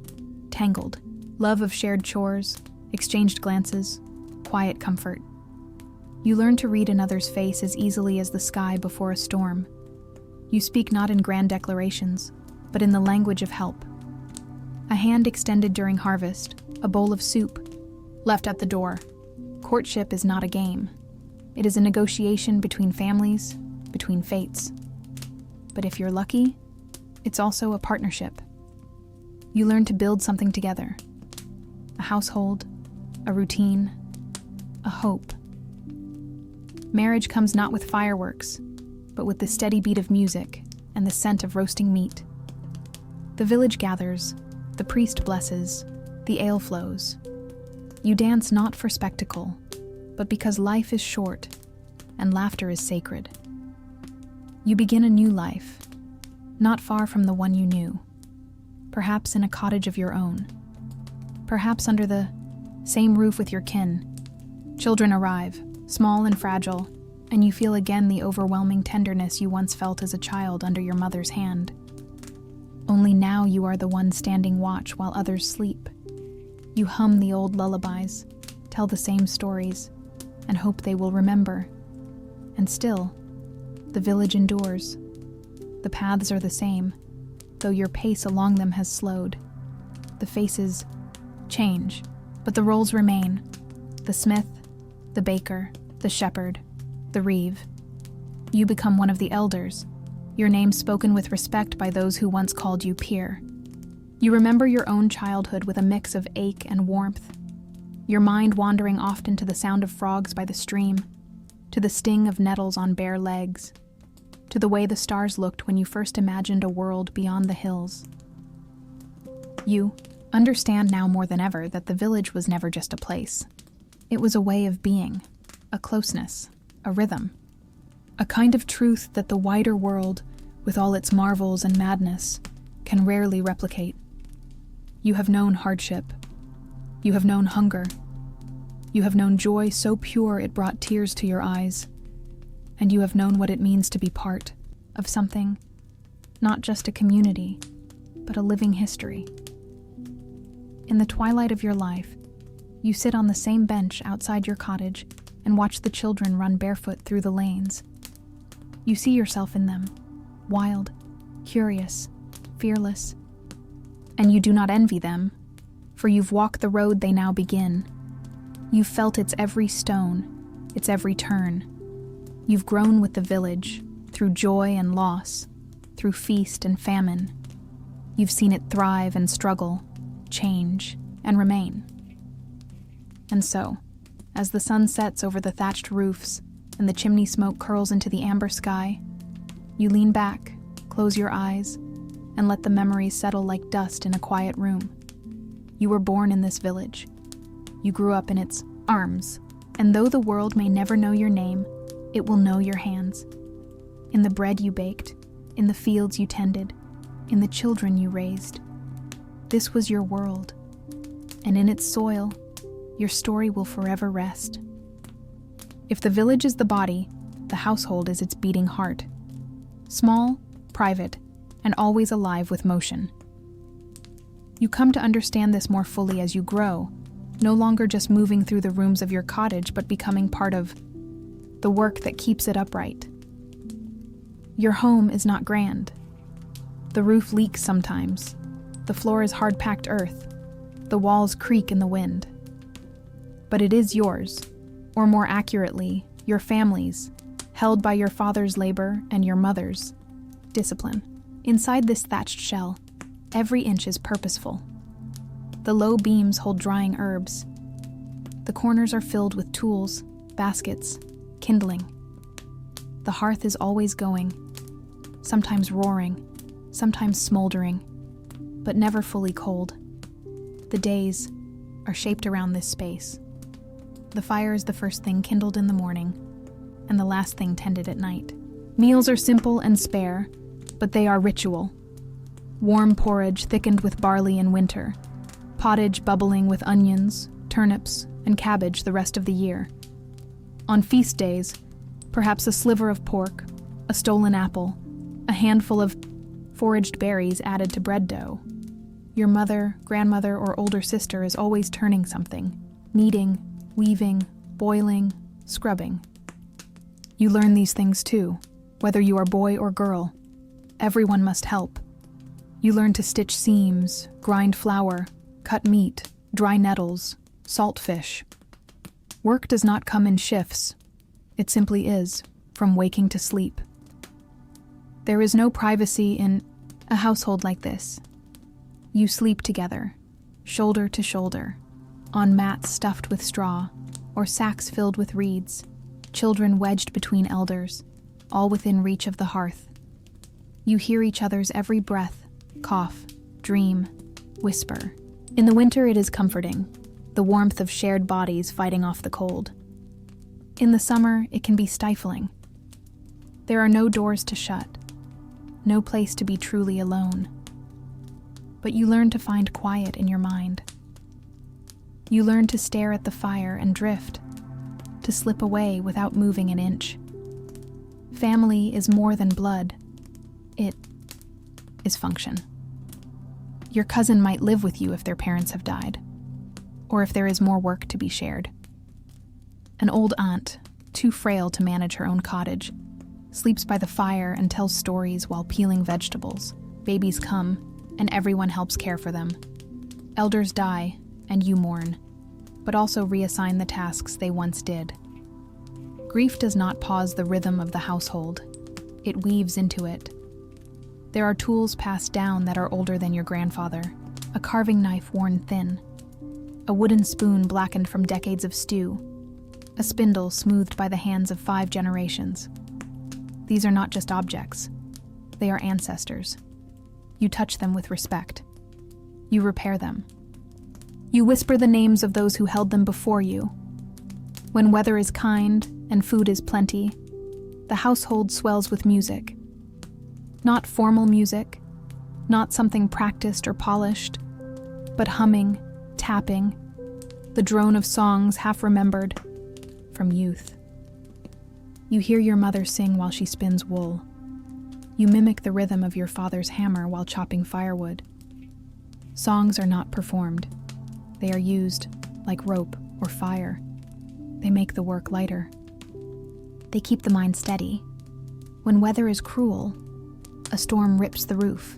tangled love of shared chores, exchanged glances, quiet comfort. You learn to read another's face as easily as the sky before a storm. You speak not in grand declarations, but in the language of help. A hand extended during harvest, a bowl of soup, left at the door. Courtship is not a game. It is a negotiation between families, between fates. But if you're lucky, it's also a partnership. You learn to build something together. A household, a routine, a hope. Marriage comes not with fireworks, but with the steady beat of music and the scent of roasting meat. The village gathers, the priest blesses, the ale flows. You dance not for spectacle, but because life is short and laughter is sacred. You begin a new life, not far from the one you knew, perhaps in a cottage of your own, perhaps under the same roof with your kin. Children arrive, small and fragile, and you feel again the overwhelming tenderness you once felt as a child under your mother's hand. Only now you are the one standing watch while others sleep. You hum the old lullabies, tell the same stories, and hope they will remember. And still, the village endures. The paths are the same, though your pace along them has slowed. The faces change, but the roles remain. The smith, the baker, the shepherd, the reeve. You become one of the elders, your name spoken with respect by those who once called you peer. You remember your own childhood with a mix of ache and warmth, your mind wandering often to the sound of frogs by the stream, to the sting of nettles on bare legs, to the way the stars looked when you first imagined a world beyond the hills. You understand now more than ever that the village was never just a place. It was a way of being, a closeness, a rhythm, a kind of truth that the wider world, with all its marvels and madness, can rarely replicate. You have known hardship. You have known hunger. You have known joy so pure it brought tears to your eyes. And you have known what it means to be part of something, not just a community, but a living history. In the twilight of your life, you sit on the same bench outside your cottage and watch the children run barefoot through the lanes. You see yourself in them, wild, curious, fearless. And you do not envy them, for you've walked the road they now begin. You've felt its every stone, its every turn. You've grown with the village, through joy and loss, through feast and famine. You've seen it thrive and struggle, change and remain. And so, as the sun sets over the thatched roofs and the chimney smoke curls into the amber sky, you lean back, close your eyes, and let the memories settle like dust in a quiet room. You were born in this village. You grew up in its arms, and though the world may never know your name, it will know your hands. In the bread you baked, in the fields you tended, in the children you raised. This was your world, and in its soil, your story will forever rest. If the village is the body, the household is its beating heart. Small, private, and always alive with motion. You come to understand this more fully as you grow, no longer just moving through the rooms of your cottage, but becoming part of the work that keeps it upright. Your home is not grand. The roof leaks sometimes. The floor is hard-packed earth. The walls creak in the wind. But it is yours, or more accurately, your family's, held by your father's labor and your mother's discipline. Inside this thatched shell, every inch is purposeful. The low beams hold drying herbs. The corners are filled with tools, baskets, kindling. The hearth is always going, sometimes roaring, sometimes smoldering, but never fully cold. The days are shaped around this space. The fire is the first thing kindled in the morning, and the last thing tended at night. Meals are simple and spare, but they are ritual. Warm porridge thickened with barley in winter, pottage bubbling with onions, turnips, and cabbage the rest of the year. On feast days, perhaps a sliver of pork, a stolen apple, a handful of foraged berries added to bread dough. Your mother, grandmother, or older sister is always turning something, kneading, weaving, boiling, scrubbing. You learn these things too, whether you are boy or girl. Everyone must help. You learn to stitch seams, grind flour, cut meat, dry nettles, salt fish. Work does not come in shifts. It simply is, from waking to sleep. There is no privacy in a household like this. You sleep together, shoulder to shoulder, on mats stuffed with straw, or sacks filled with reeds, children wedged between elders, all within reach of the hearth. You hear each other's every breath, cough, dream, whisper. In the winter it is comforting, the warmth of shared bodies fighting off the cold. In the summer it can be stifling. There are no doors to shut, no place to be truly alone. But you learn to find quiet in your mind. You learn to stare at the fire and drift, to slip away without moving an inch. Family is more than blood. It is function. Your cousin might live with you if their parents have died, or if there is more work to be shared. An old aunt, too frail to manage her own cottage, sleeps by the fire and tells stories while peeling vegetables. Babies come, and everyone helps care for them. Elders die, and you mourn. but also reassign the tasks they once did. Grief does not pause the rhythm of the household. It weaves into it. There are tools passed down that are older than your grandfather, a carving knife worn thin, a wooden spoon blackened from decades of stew, a spindle smoothed by the hands of 5 generations. These are not just objects. They are ancestors. You touch them with respect. You repair them. You whisper the names of those who held them before you. When weather is kind and food is plenty, the household swells with music. Not formal music, not something practiced or polished, but humming, tapping, the drone of songs half remembered from youth. You hear your mother sing while she spins wool. You mimic the rhythm of your father's hammer while chopping firewood. Songs are not performed. They are used like rope or fire. They make the work lighter. They keep the mind steady. When weather is cruel, a storm rips the roof,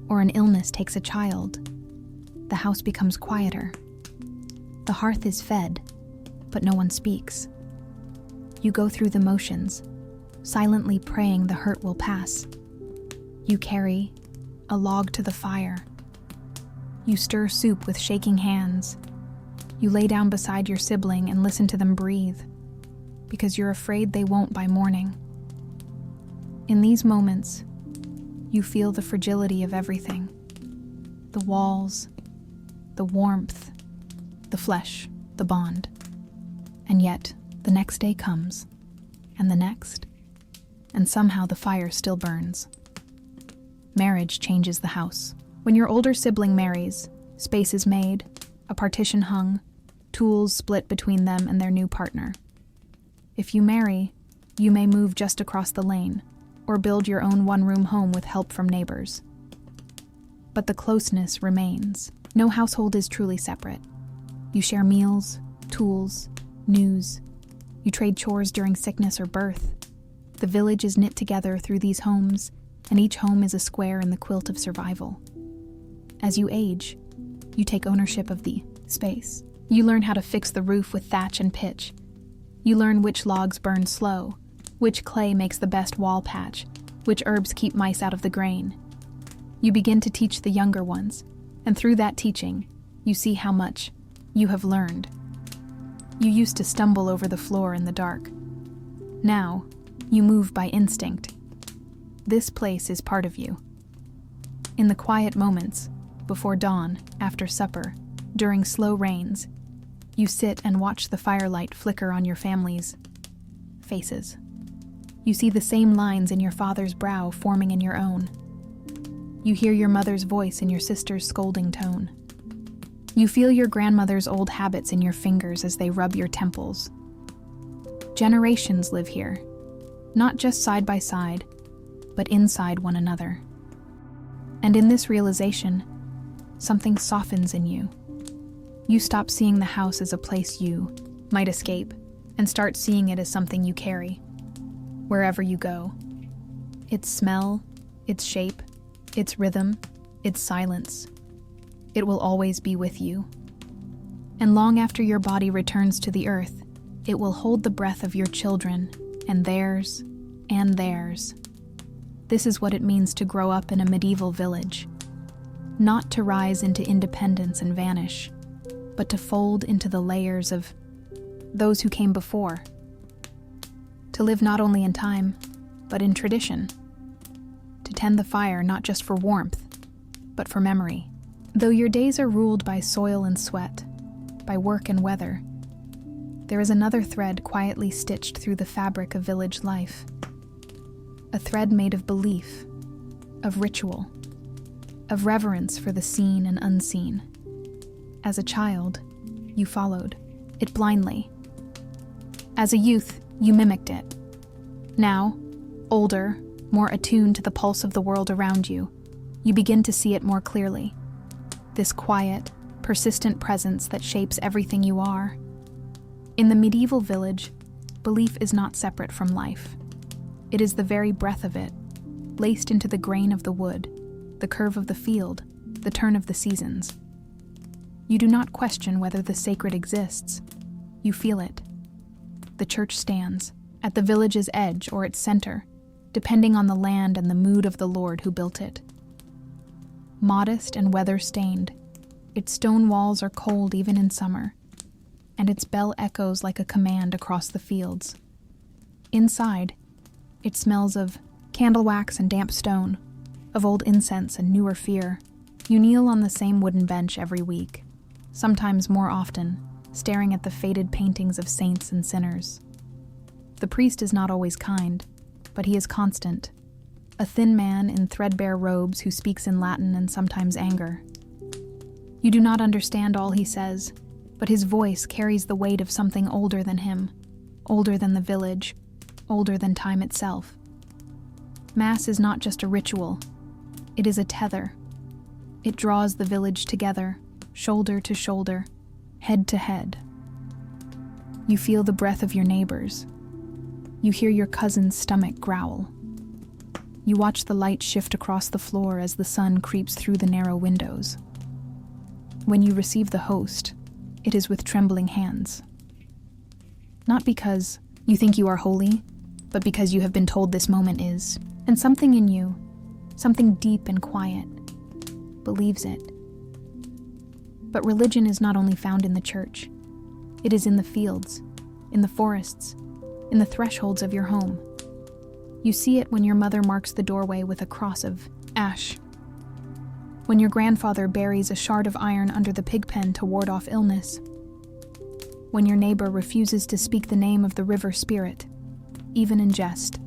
or an illness takes a child, the house becomes quieter. The hearth is fed, but no one speaks. You go through the motions, silently praying the hurt will pass. You carry a log to the fire. You stir soup with shaking hands. You lay down beside your sibling and listen to them breathe, because you're afraid they won't by morning. In these moments, you feel the fragility of everything. The walls, the warmth, the flesh, the bond. And yet, the next day comes, and the next, and somehow the fire still burns. Marriage changes the house. When your older sibling marries, space is made, a partition hung, tools split between them and their new partner. If you marry, you may move just across the lane, or build your own one-room home with help from neighbors. But the closeness remains. No household is truly separate. You share meals, tools, news. You trade chores during sickness or birth. The village is knit together through these homes, and each home is a square in the quilt of survival. As you age, you take ownership of the space. You learn how to fix the roof with thatch and pitch. You learn which logs burn slow, which clay makes the best wall patch, which herbs keep mice out of the grain. You begin to teach the younger ones, and through that teaching, you see how much you have learned. You used to stumble over the floor in the dark. Now, you move by instinct. This place is part of you. In the quiet moments, before dawn, after supper, during slow rains, you sit and watch the firelight flicker on your family's faces. You see the same lines in your father's brow forming in your own. You hear your mother's voice in your sister's scolding tone. You feel your grandmother's old habits in your fingers as they rub your temples. Generations live here, not just side by side, but inside one another. And in this realization, something softens in you. You stop seeing the house as a place you might escape and start seeing it as something you carry, wherever you go. Its smell, its shape, its rhythm, its silence. It will always be with you. And long after your body returns to the earth, it will hold the breath of your children, and theirs, and theirs. This is what it means to grow up in a medieval village. Not to rise into independence and vanish, but to fold into the layers of those who came before. To live not only in time, but in tradition. To tend the fire not just for warmth, but for memory. Though your days are ruled by soil and sweat, by work and weather, there is another thread quietly stitched through the fabric of village life. A thread made of belief, of ritual, of reverence for the seen and unseen. As a child, you followed it blindly. As a youth, you mimicked it. Now, older, more attuned to the pulse of the world around you, you begin to see it more clearly. This quiet, persistent presence that shapes everything you are. In the medieval village, belief is not separate from life. It is the very breath of it, laced into the grain of the wood, the curve of the field, the turn of the seasons. You do not question whether the sacred exists. You feel it. The church stands, at the village's edge or its center, depending on the land and the mood of the Lord who built it. Modest and weather-stained, its stone walls are cold even in summer, and its bell echoes like a command across the fields. Inside, it smells of candle wax and damp stone, of old incense and newer fear. You kneel on the same wooden bench every week, sometimes more often, staring at the faded paintings of saints and sinners. The priest is not always kind, but he is constant, a thin man in threadbare robes who speaks in Latin and sometimes anger. You do not understand all he says, but his voice carries the weight of something older than him, older than the village, older than time itself. Mass is not just a ritual, it is a tether. It draws the village together, shoulder to shoulder, head to head. You feel the breath of your neighbors. You hear your cousin's stomach growl. You watch the light shift across the floor as the sun creeps through the narrow windows. When you receive the host, it is with trembling hands. Not because you think you are holy, but because you have been told this moment is, and something in you, something deep and quiet, believes it. But religion is not only found in the church. It is in the fields, in the forests, in the thresholds of your home. You see it when your mother marks the doorway with a cross of ash, when your grandfather buries a shard of iron under the pig pen to ward off illness, when your neighbor refuses to speak the name of the river spirit, even in jest.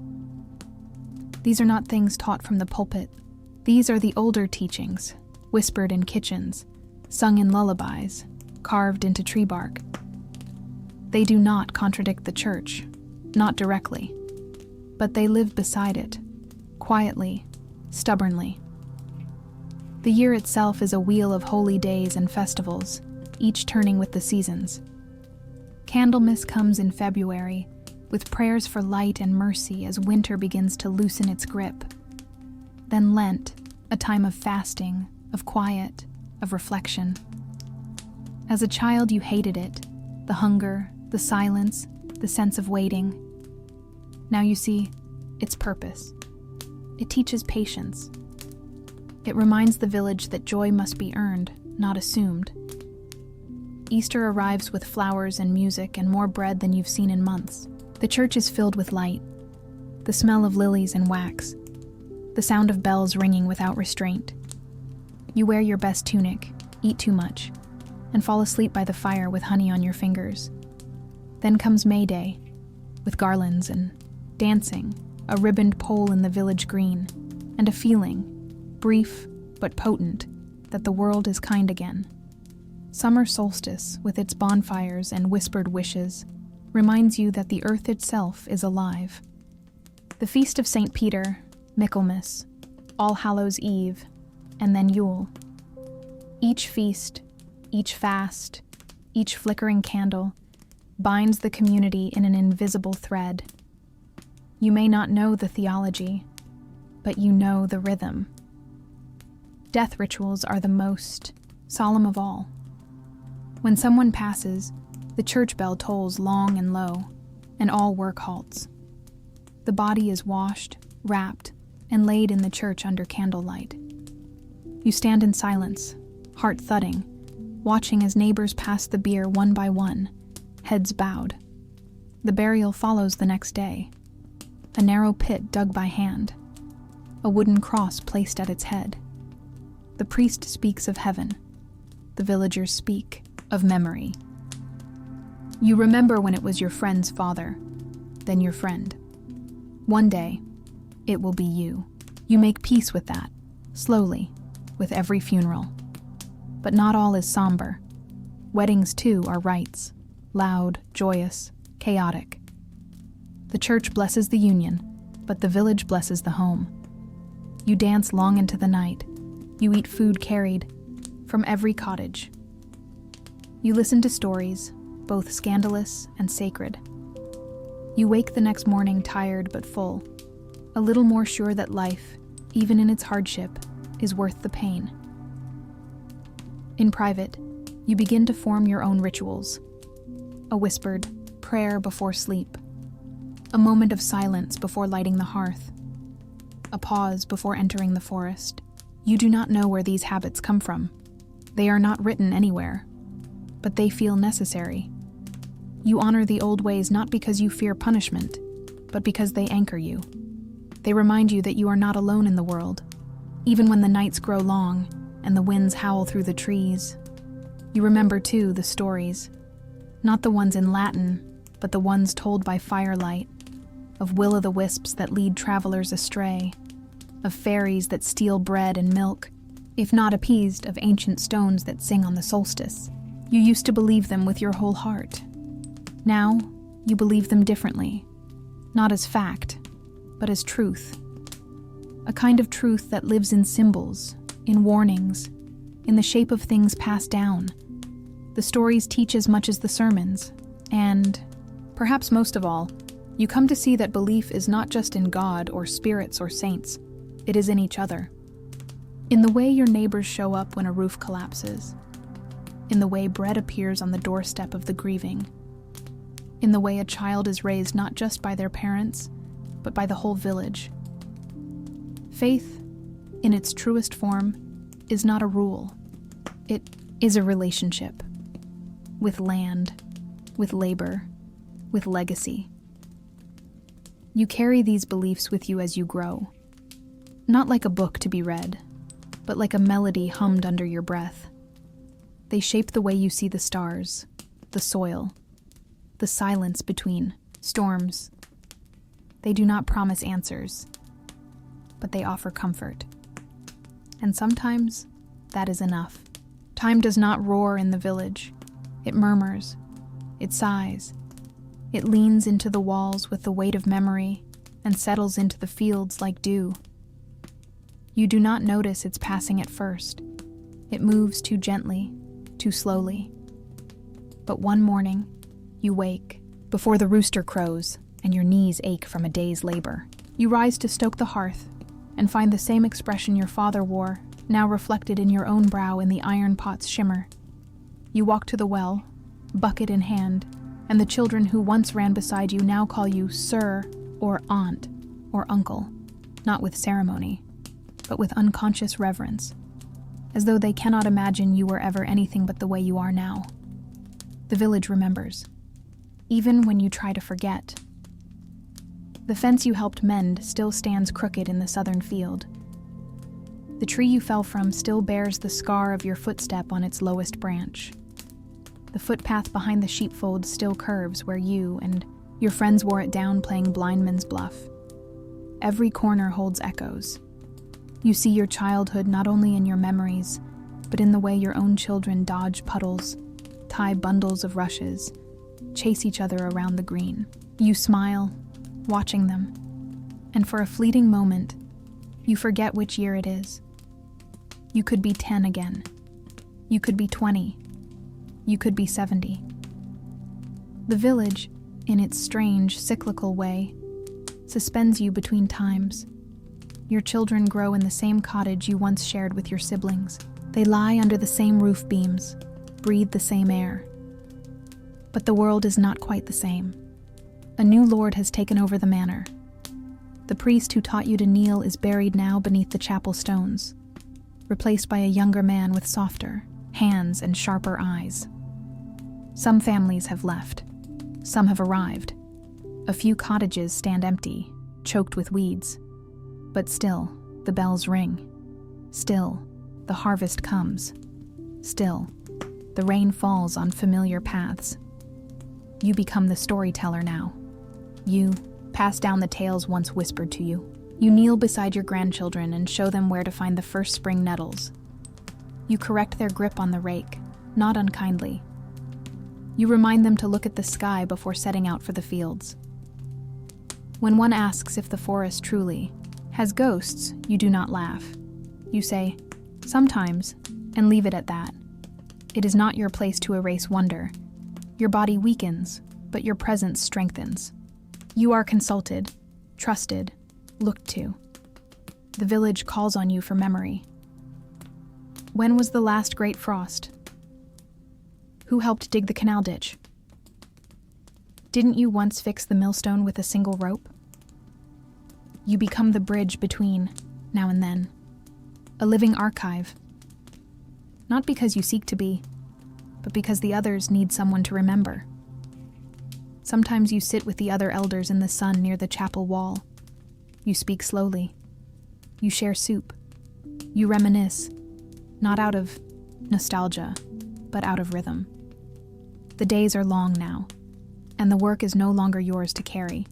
These are not things taught from the pulpit. These are the older teachings, whispered in kitchens, sung in lullabies, carved into tree bark. They do not contradict the church, not directly, but they live beside it, quietly, stubbornly. The year itself is a wheel of holy days and festivals, each turning with the seasons. Candlemas comes in February, with prayers for light and mercy as winter begins to loosen its grip. Then Lent, a time of fasting, of quiet, of reflection. As a child you hated it, the hunger, the silence, the sense of waiting. Now you see its purpose. It teaches patience. It reminds the village that joy must be earned, not assumed. Easter arrives with flowers and music and more bread than you've seen in months. The church is filled with light, the smell of lilies and wax, the sound of bells ringing without restraint. You wear your best tunic, eat too much, and fall asleep by the fire with honey on your fingers. Then comes May Day, with garlands and dancing, a ribboned pole in the village green, and a feeling, brief but potent, that the world is kind again. Summer solstice, with its bonfires and whispered wishes, reminds you that the earth itself is alive. The Feast of St. Peter, Michaelmas, All Hallows' Eve, and then Yule. Each feast, each fast, each flickering candle binds the community in an invisible thread. You may not know the theology, but you know the rhythm. Death rituals are the most solemn of all. When someone passes, the church bell tolls long and low, and all work halts. The body is washed, wrapped, and laid in the church under candlelight. You stand in silence, heart thudding, watching as neighbors pass the bier one by one, heads bowed. The burial follows the next day. A narrow pit dug by hand, a wooden cross placed at its head. The priest speaks of heaven. The villagers speak of memory. You remember when it was your friend's father, then your friend. One day, it will be you. You make peace with that, slowly, with every funeral. But not all is somber. Weddings, too, are rites, loud, joyous, chaotic. The church blesses the union, but the village blesses the home. You dance long into the night. You eat food carried from every cottage. You listen to stories, both scandalous and sacred. You wake the next morning tired but full, a little more sure that life, even in its hardship, is worth the pain. In private, You begin to form your own rituals. A whispered prayer before sleep. A moment of silence before lighting the hearth. A pause before entering the forest. You do not know where these habits come from. They are not written anywhere, but they feel necessary. You honor the old ways not because you fear punishment, but because they anchor you. They remind you that you are not alone in the world, even when the nights grow long and the winds howl through the trees. You remember, too, the stories, not the ones in Latin, but the ones told by firelight, of will-o'-the-wisps that lead travelers astray, of fairies that steal bread and milk, if not appeased, of ancient stones that sing on the solstice. You used to believe them with your whole heart. Now, you believe them differently, not as fact, but as truth. A kind of truth that lives in symbols, in warnings, in the shape of things passed down. The stories teach as much as the sermons, and, perhaps most of all, you come to see that belief is not just in God or spirits or saints, it is in each other. In the way your neighbors show up when a roof collapses, in the way bread appears on the doorstep of the grieving, in the way a child is raised not just by their parents, but by the whole village. Faith, in its truest form, is not a rule. It is a relationship. With land, with labor, with legacy. You carry these beliefs with you as you grow. Not like a book to be read, but like a melody hummed under your breath. They shape the way you see the stars, the soil, the silence between storms. They do not promise answers, but they offer comfort. And sometimes, that is enough. Time does not roar in the village. It murmurs. It sighs. It leans into the walls with the weight of memory and settles into the fields like dew. You do not notice its passing at first. It moves too gently, too slowly. But one morning, you wake before the rooster crows and your knees ache from a day's labor. You rise to stoke the hearth and find the same expression your father wore, now reflected in your own brow in the iron pot's shimmer. You walk to the well, bucket in hand, and the children who once ran beside you now call you sir or aunt or uncle, not with ceremony, but with unconscious reverence, as though they cannot imagine you were ever anything but the way you are now. The village remembers, even when you try to forget. The fence you helped mend still stands crooked in the southern field. The tree you fell from still bears the scar of your footstep on its lowest branch. The footpath behind the sheepfold still curves where you and your friends wore it down playing blindman's bluff. Every corner holds echoes. You see your childhood not only in your memories, but in the way your own children dodge puddles, tie bundles of rushes, chase each other around the green. You smile, watching them, and for a fleeting moment, you forget which year it is. You could be 10 again. You could be 20. You could be 70. The village, in its strange, cyclical way, suspends you between times. Your children grow in the same cottage you once shared with your siblings. They lie under the same roof beams, breathe the same air. But the world is not quite the same. A new lord has taken over the manor. The priest who taught you to kneel is buried now beneath the chapel stones, replaced by a younger man with softer hands and sharper eyes. Some families have left. Some have arrived. A few cottages stand empty, choked with weeds. But still, the bells ring. Still, the harvest comes. Still, the rain falls on familiar paths. You become the storyteller now. You pass down the tales once whispered to you. You kneel beside your grandchildren and show them where to find the first spring nettles. You correct their grip on the rake, not unkindly. You remind them to look at the sky before setting out for the fields. When one asks if the forest truly has ghosts, you do not laugh. You say, sometimes, and leave it at that. It is not your place to erase wonder. Your body weakens, but your presence strengthens. You are consulted, trusted, looked to. The village calls on you for memory. When was the last great frost? Who helped dig the canal ditch? Didn't you once fix the millstone with a single rope? You become the bridge between, now and then, a living archive. Not because you seek to be, but because the others need someone to remember. Sometimes you sit with the other elders in the sun near the chapel wall. You speak slowly. You share soup. You reminisce, not out of nostalgia, but out of rhythm. The days are long now, and the work is no longer yours to carry,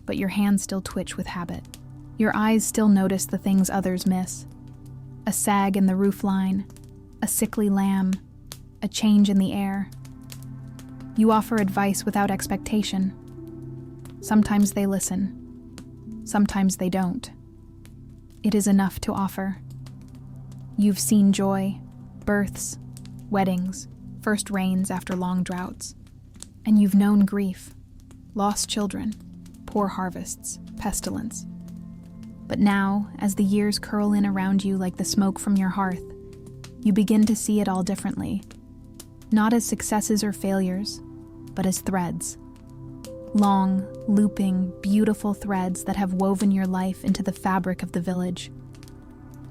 but your hands still twitch with habit. Your eyes still notice the things others miss. A sag in the roofline, a sickly lamb, a change in the air. You offer advice without expectation. Sometimes they listen. Sometimes they don't. It is enough to offer. You've seen joy, births, weddings, first rains after long droughts. And you've known grief, lost children, poor harvests, pestilence. But now, as the years curl in around you like the smoke from your hearth, you begin to see it all differently. Not as successes or failures, but as threads. Long, looping, beautiful threads that have woven your life into the fabric of the village.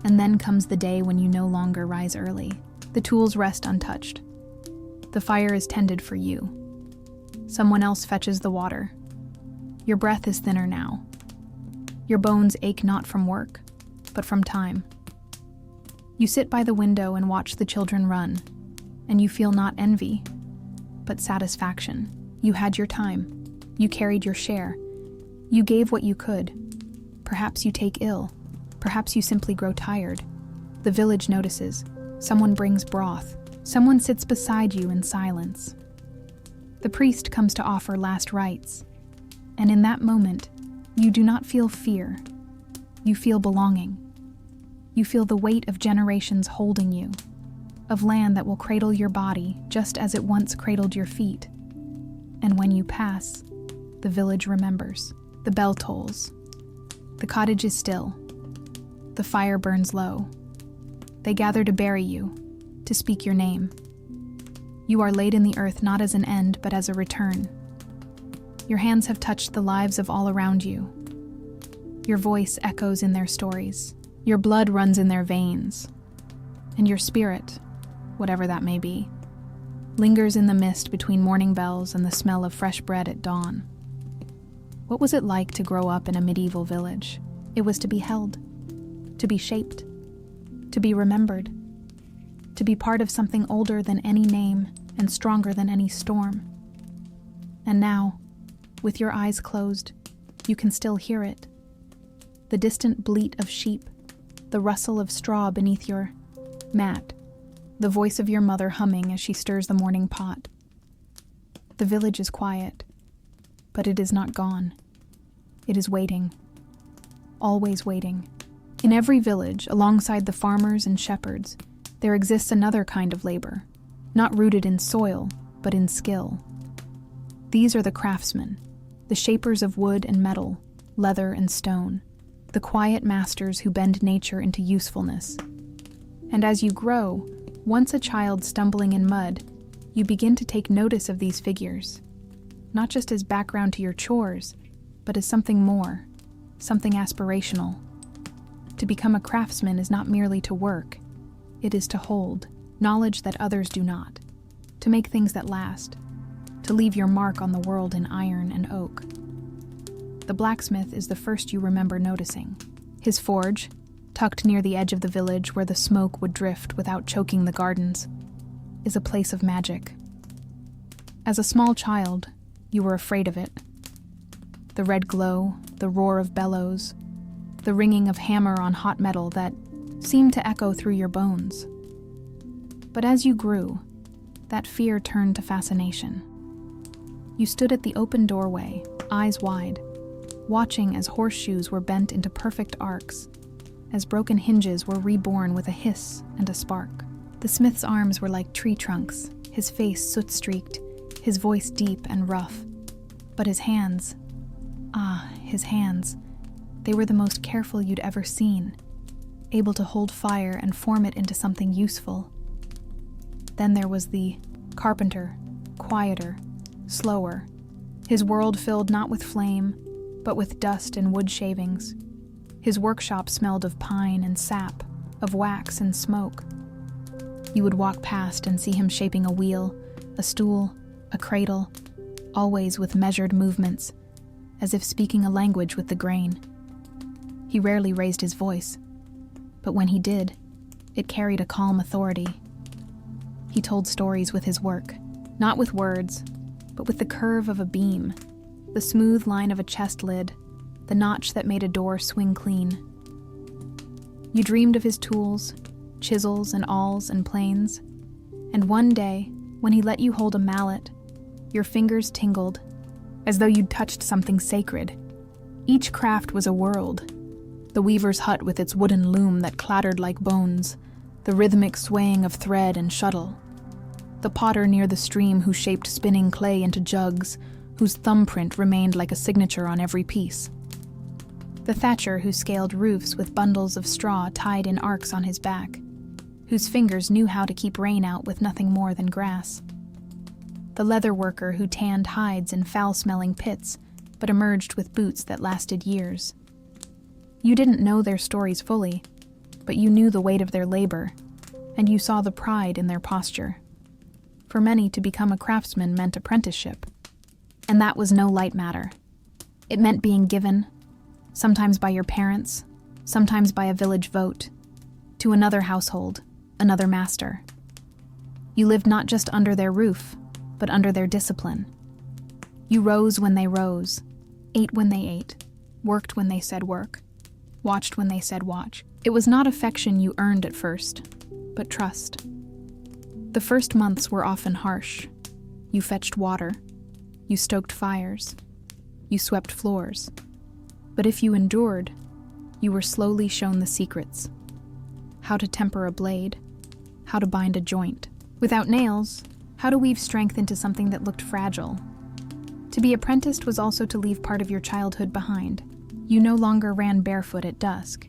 And then comes the day when you no longer rise early. The tools rest untouched. The fire is tended for you. Someone else fetches the water. Your breath is thinner now. Your bones ache not from work, but from time. You sit by the window and watch the children run, and you feel not envy, but satisfaction. You had your time. You carried your share. You gave what you could. Perhaps you take ill. Perhaps you simply grow tired. The village notices. Someone brings broth. Someone sits beside you in silence. The priest comes to offer last rites, and in that moment, you do not feel fear. You feel belonging. You feel the weight of generations holding you, of land that will cradle your body just as it once cradled your feet. And when you pass, the village remembers. The bell tolls. The cottage is still. The fire burns low. They gather to bury you, to speak your name. You are laid in the earth not as an end, but as a return. Your hands have touched the lives of all around you. Your voice echoes in their stories. Your blood runs in their veins. And your spirit, whatever that may be, lingers in the mist between morning bells and the smell of fresh bread at dawn. What was it like to grow up in a medieval village? It was to be held, to be shaped, to be remembered, to be part of something older than any name and stronger than any storm. And now, with your eyes closed, you can still hear it. The distant bleat of sheep, the rustle of straw beneath your mat, the voice of your mother humming as she stirs the morning pot. The village is quiet, but it is not gone. It is waiting, always waiting. In every village, alongside the farmers and shepherds, there exists another kind of labor, not rooted in soil, but in skill. These are the craftsmen, the shapers of wood and metal, leather and stone, the quiet masters who bend nature into usefulness. And as you grow, once a child stumbling in mud, you begin to take notice of these figures, not just as background to your chores, but as something more, something aspirational. To become a craftsman is not merely to work, it is to hold knowledge that others do not, to make things that last, to leave your mark on the world in iron and oak. The blacksmith is the first you remember noticing. His forge, tucked near the edge of the village where the smoke would drift without choking the gardens, is a place of magic. As a small child, you were afraid of it. The red glow, the roar of bellows, the ringing of hammer on hot metal that seemed to echo through your bones. But as you grew, that fear turned to fascination. You stood at the open doorway, eyes wide, watching as horseshoes were bent into perfect arcs, as broken hinges were reborn with a hiss and a spark. The smith's arms were like tree trunks, his face soot-streaked, his voice deep and rough. But his hands, his hands, they were the most careful you'd ever seen, able to hold fire and form it into something useful. Then there was the Carpenter, quieter, slower, his world filled not with flame, but with dust and wood shavings. His workshop smelled of pine and sap, of wax and smoke. You would walk past and see him shaping a wheel, a stool, a cradle, always with measured movements, as if speaking a language with the grain. He rarely raised his voice, but when he did, it carried a calm authority. He told stories with his work, not with words, but with the curve of a beam, the smooth line of a chest lid, the notch that made a door swing clean. You dreamed of his tools, chisels and awls and planes, and one day, when he let you hold a mallet, your fingers tingled, as though you'd touched something sacred. Each craft was a world. The weaver's hut with its wooden loom that clattered like bones, the rhythmic swaying of thread and shuttle. The potter near the stream who shaped spinning clay into jugs, whose thumbprint remained like a signature on every piece. The thatcher who scaled roofs with bundles of straw tied in arcs on his back, whose fingers knew how to keep rain out with nothing more than grass. The leather worker who tanned hides in foul-smelling pits, but emerged with boots that lasted years. You didn't know their stories fully, but you knew the weight of their labor, and you saw the pride in their posture. For many, to become a craftsman meant apprenticeship, and that was no light matter. It meant being given, sometimes by your parents, sometimes by a village vote, to another household, another master. You lived not just under their roof, but under their discipline. You rose when they rose, ate when they ate, worked when they said work, watched when they said watch. It was not affection you earned at first, but trust. The first months were often harsh. You fetched water, you stoked fires, you swept floors. But if you endured, you were slowly shown the secrets. How to temper a blade, how to bind a joint. Without nails, how to weave strength into something that looked fragile. To be apprenticed was also to leave part of your childhood behind. You no longer ran barefoot at dusk.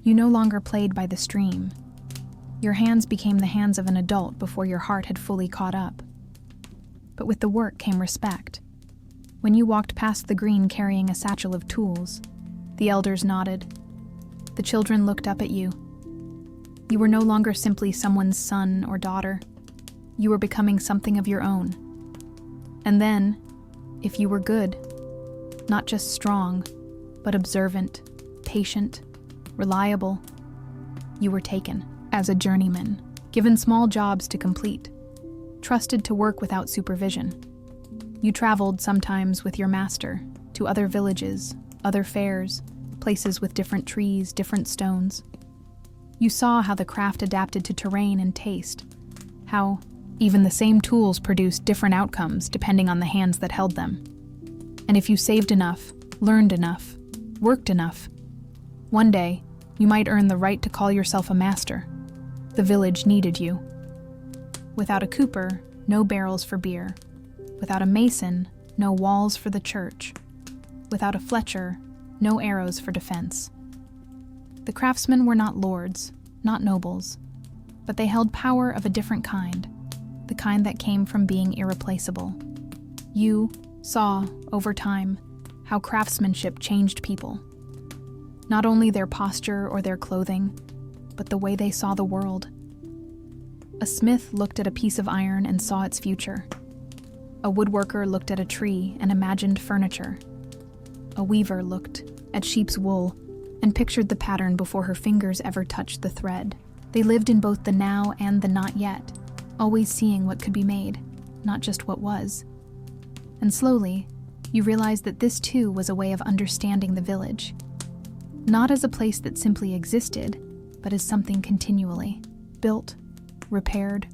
You no longer played by the stream. Your hands became the hands of an adult before your heart had fully caught up. But with the work came respect. When you walked past the green carrying a satchel of tools, the elders nodded. The children looked up at you. You were no longer simply someone's son or daughter. You were becoming something of your own. And then, if you were good, not just strong, but observant, patient, reliable, you were taken as a journeyman, given small jobs to complete, trusted to work without supervision. You traveled sometimes with your master to other villages, other fairs, places with different trees, different stones. You saw how the craft adapted to terrain and taste, how even the same tools produced different outcomes depending on the hands that held them. And if you saved enough, learned enough, worked enough, one day you might earn the right to call yourself a master. The village needed you. Without a cooper, no barrels for beer. Without a mason, no walls for the church. Without a fletcher, no arrows for defense. The craftsmen were not lords, not nobles, but they held power of a different kind, the kind that came from being irreplaceable. You saw, over time, how craftsmanship changed people. Not only their posture or their clothing, but the way they saw the world. A smith looked at a piece of iron and saw its future. A woodworker looked at a tree and imagined furniture. A weaver looked at sheep's wool and pictured the pattern before her fingers ever touched the thread. They lived in both the now and the not yet, always seeing what could be made, not just what was. And slowly, you realized that this too was a way of understanding the village. Not as a place that simply existed, but as something continually built, repaired,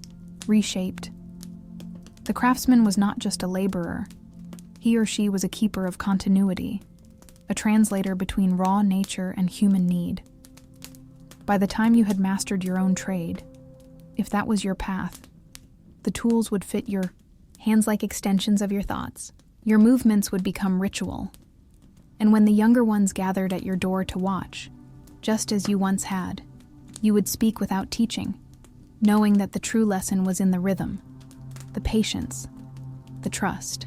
reshaped. The craftsman was not just a laborer. He or she was a keeper of continuity, a translator between raw nature and human need. By the time you had mastered your own trade, if that was your path, the tools would fit your hands like extensions of your thoughts. Your movements would become ritual. And when the younger ones gathered at your door to watch, just as you once had, you would speak without teaching, knowing that the true lesson was in the rhythm, the patience, the trust.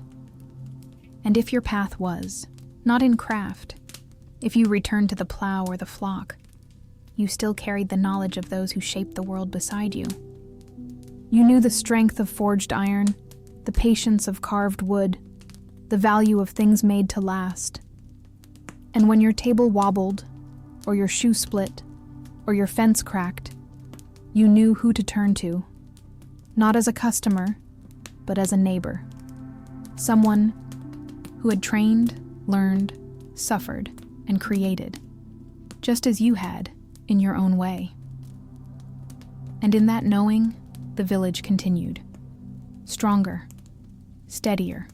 And if your path was, not in craft, if you returned to the plow or the flock, you still carried the knowledge of those who shaped the world beside you. You knew the strength of forged iron, the patience of carved wood, the value of things made to last. And when your table wobbled, or your shoe split, or your fence cracked, you knew who to turn to, not as a customer, but as a neighbor. Someone who had trained, learned, suffered, and created, just as you had, in your own way. And in that knowing, the village continued, stronger, steadier,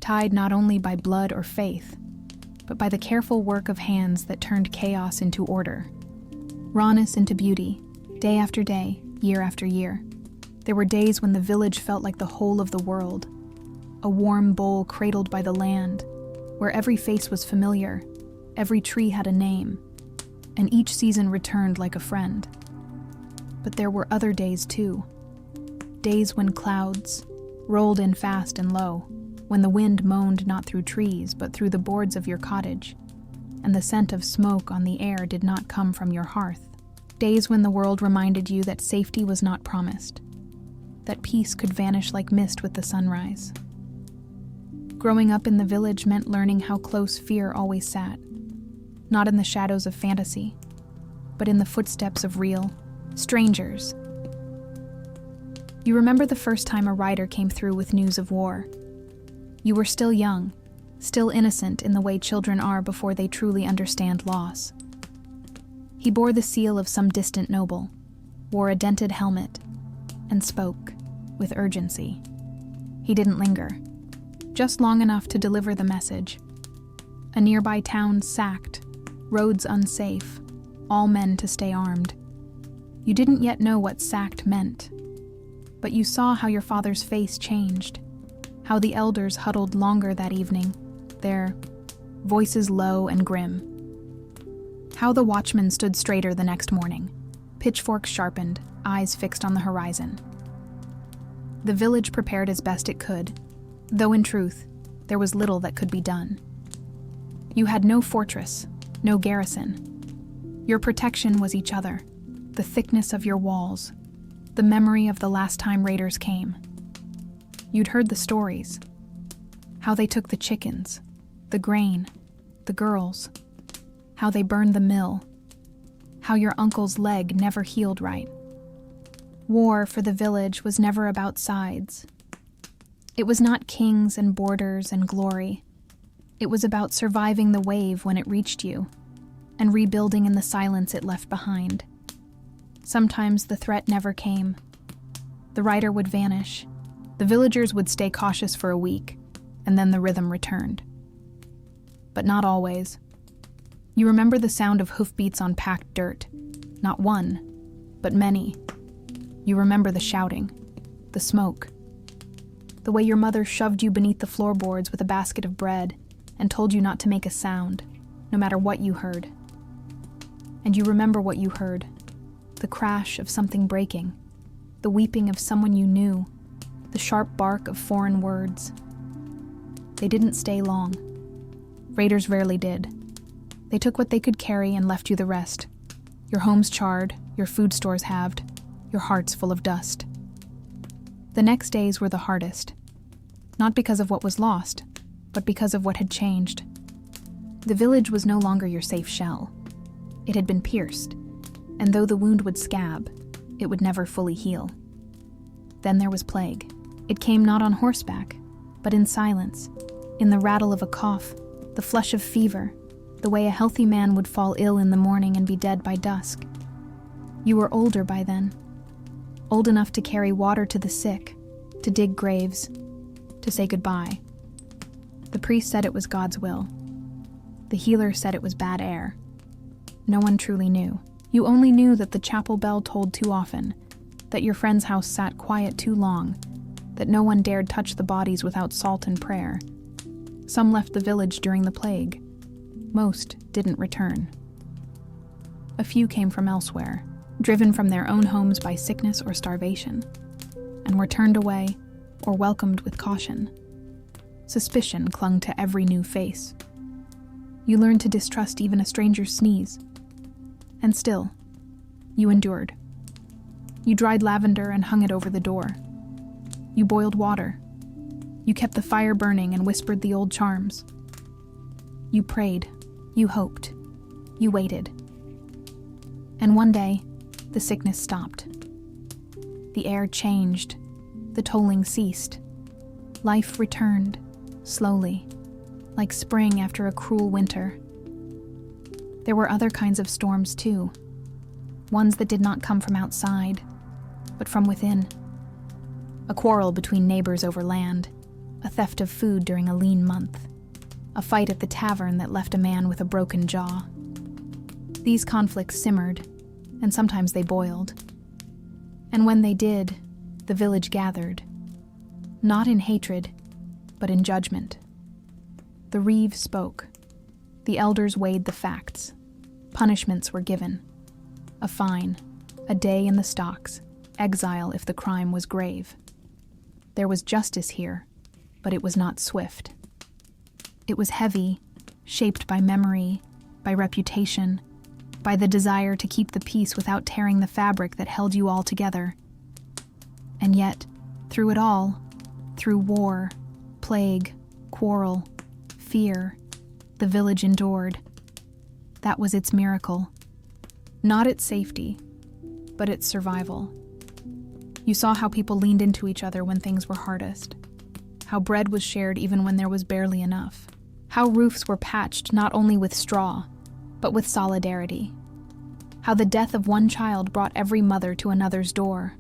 tied not only by blood or faith, but by the careful work of hands that turned chaos into order, rawness into beauty, day after day, year after year. There were days when the village felt like the whole of the world, a warm bowl cradled by the land, where every face was familiar, every tree had a name, and each season returned like a friend. But there were other days too, days when clouds rolled in fast and low, when the wind moaned not through trees but through the boards of your cottage, and the scent of smoke on the air did not come from your hearth. Days when the world reminded you that safety was not promised, that peace could vanish like mist with the sunrise. Growing up in the village meant learning how close fear always sat, not in the shadows of fantasy, but in the footsteps of real strangers. You remember the first time a rider came through with news of war. You were still young, still innocent in the way children are before they truly understand loss. He bore the seal of some distant noble, wore a dented helmet, and spoke with urgency. He didn't linger, just long enough to deliver the message. A nearby town sacked, roads unsafe, all men to stay armed. You didn't yet know what sacked meant, but you saw how your father's face changed, how the elders huddled longer that evening, their voices low and grim. How the watchman stood straighter the next morning, pitchforks sharpened, eyes fixed on the horizon. The village prepared as best it could, though in truth, there was little that could be done. You had no fortress, no garrison. Your protection was each other, the thickness of your walls, the memory of the last time raiders came. You'd heard the stories, how they took the chickens, the grain, the girls, how they burned the mill, how your uncle's leg never healed right. War for the village was never about sides. It was not kings and borders and glory. It was about surviving the wave when it reached you, and rebuilding in the silence it left behind. Sometimes the threat never came. The rider would vanish. The villagers would stay cautious for a week, and then the rhythm returned. But not always. You remember the sound of hoofbeats on packed dirt. Not one, but many. You remember the shouting, the smoke, the way your mother shoved you beneath the floorboards with a basket of bread and told you not to make a sound, no matter what you heard. And you remember what you heard, the crash of something breaking, the weeping of someone you knew, the sharp bark of foreign words. They didn't stay long. Raiders rarely did. They took what they could carry and left you the rest. Your homes charred, your food stores halved, your hearts full of dust. The next days were the hardest, not because of what was lost, but because of what had changed. The village was no longer your safe shell. It had been pierced, and though the wound would scab, it would never fully heal. Then there was plague. It came not on horseback, but in silence, in the rattle of a cough, the flush of fever, the way a healthy man would fall ill in the morning and be dead by dusk. You were older by then, old enough to carry water to the sick, to dig graves, to say goodbye. The priest said it was God's will. The healer said it was bad air. No one truly knew. You only knew that the chapel bell tolled too often, that your friend's house sat quiet too long, that no one dared touch the bodies without salt and prayer. Some left the village during the plague. Most didn't return. A few came from elsewhere, driven from their own homes by sickness or starvation. And and were turned away or welcomed with caution. Suspicion clung to every new face. You learned to distrust even a stranger's sneeze. And still, you endured. You dried lavender and hung it over the door. You boiled water. You kept the fire burning and whispered the old charms. You prayed. You hoped. You waited. And one day, the sickness stopped. The air changed. The tolling ceased. Life returned, slowly, like spring after a cruel winter. There were other kinds of storms too, ones that did not come from outside, but from within. A quarrel between neighbors over land, a theft of food during a lean month, a fight at the tavern that left a man with a broken jaw. These conflicts simmered, and sometimes they boiled. And when they did, the village gathered, not in hatred, but in judgment. The reeve spoke. The elders weighed the facts. Punishments were given. A fine, a day in the stocks, exile if the crime was grave. There was justice here, but it was not swift. It was heavy, shaped by memory, by reputation, by the desire to keep the peace without tearing the fabric that held you all together. And yet, through it all, through war, plague, quarrel, fear, the village endured. That was its miracle. Not its safety, but its survival. You saw how people leaned into each other when things were hardest. How bread was shared even when there was barely enough. How roofs were patched not only with straw, but with solidarity. How the death of one child brought every mother to another's door.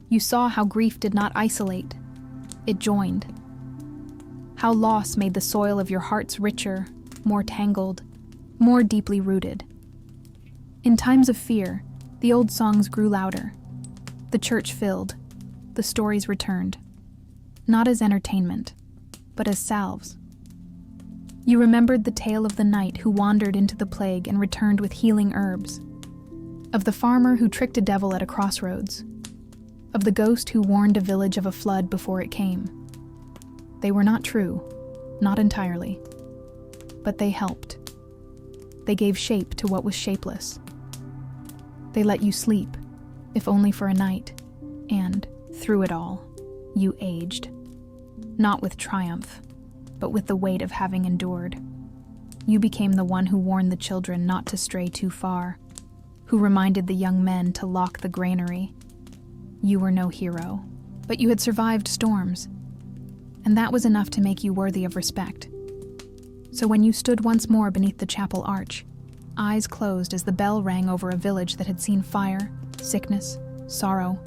You saw how grief did not isolate, it joined. How loss made the soil of your hearts richer, more tangled, more deeply rooted. In times of fear, the old songs grew louder. The church filled, the stories returned. Not as entertainment, but as salves. You remembered the tale of the knight who wandered into the plague and returned with healing herbs. Of the farmer who tricked a devil at a crossroads. Of the ghost who warned a village of a flood before it came. They were not true, not entirely, but they helped. They gave shape to what was shapeless. They let you sleep, if only for a night, and, through it all, you aged. Not with triumph, but with the weight of having endured. You became the one who warned the children not to stray too far, who reminded the young men to lock the granary. You were no hero, but you had survived storms, and that was enough to make you worthy of respect. So when you stood once more beneath the chapel arch, eyes closed as the bell rang over a village that had seen fire, sickness, sorrow,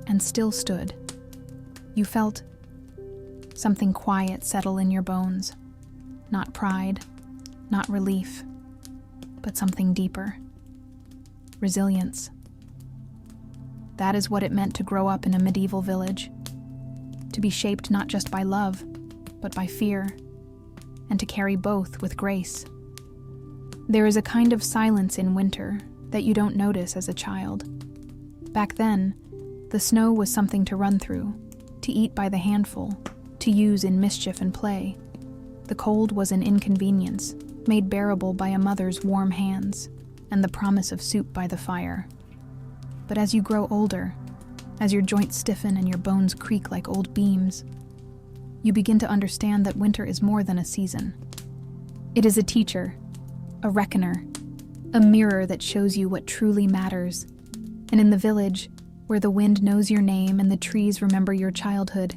and still stood, you felt something quiet settle in your bones. Not pride, not relief, but something deeper. Resilience. That is what it meant to grow up in a medieval village. To be shaped not just by love, but by fear, and to carry both with grace. There is a kind of silence in winter that you don't notice as a child. Back then, the snow was something to run through, to eat by the handful, to use in mischief and play. The cold was an inconvenience, made bearable by a mother's warm hands, and the promise of soup by the fire. But as you grow older, as your joints stiffen and your bones creak like old beams, you begin to understand that winter is more than a season. It is a teacher, a reckoner, a mirror that shows you what truly matters. And in the village, where the wind knows your name and the trees remember your childhood,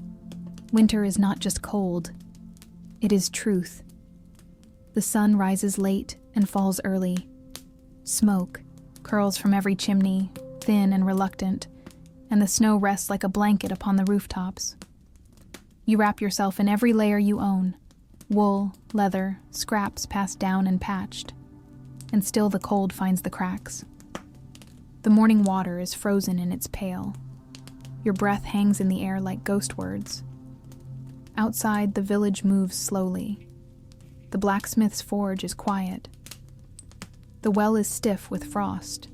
winter is not just cold, it is truth. The sun rises late and falls early. Smoke curls from every chimney, thin and reluctant, and the snow rests like a blanket upon the rooftops. You wrap yourself in every layer you own, wool, leather, scraps passed down and patched, and still the cold finds the cracks. The morning water is frozen in its pail. Your breath hangs in the air like ghost words. Outside, the village moves slowly. The blacksmith's forge is quiet. The well is stiff with frost.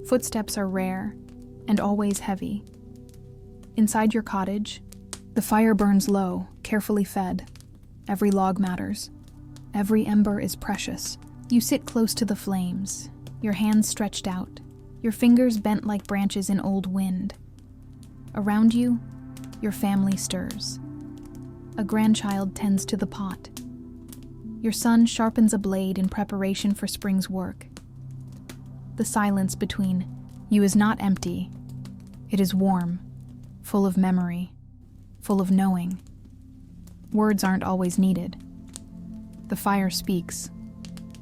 Footsteps are rare and always heavy. Inside your cottage, the fire burns low, carefully fed. Every log matters. Every ember is precious. You sit close to the flames, your hands stretched out, your fingers bent like branches in old wind. Around you, your family stirs. A grandchild tends to the pot. Your son sharpens a blade in preparation for spring's work. The silence between you is not empty. It is warm, full of memory, full of knowing. Words aren't always needed. The fire speaks.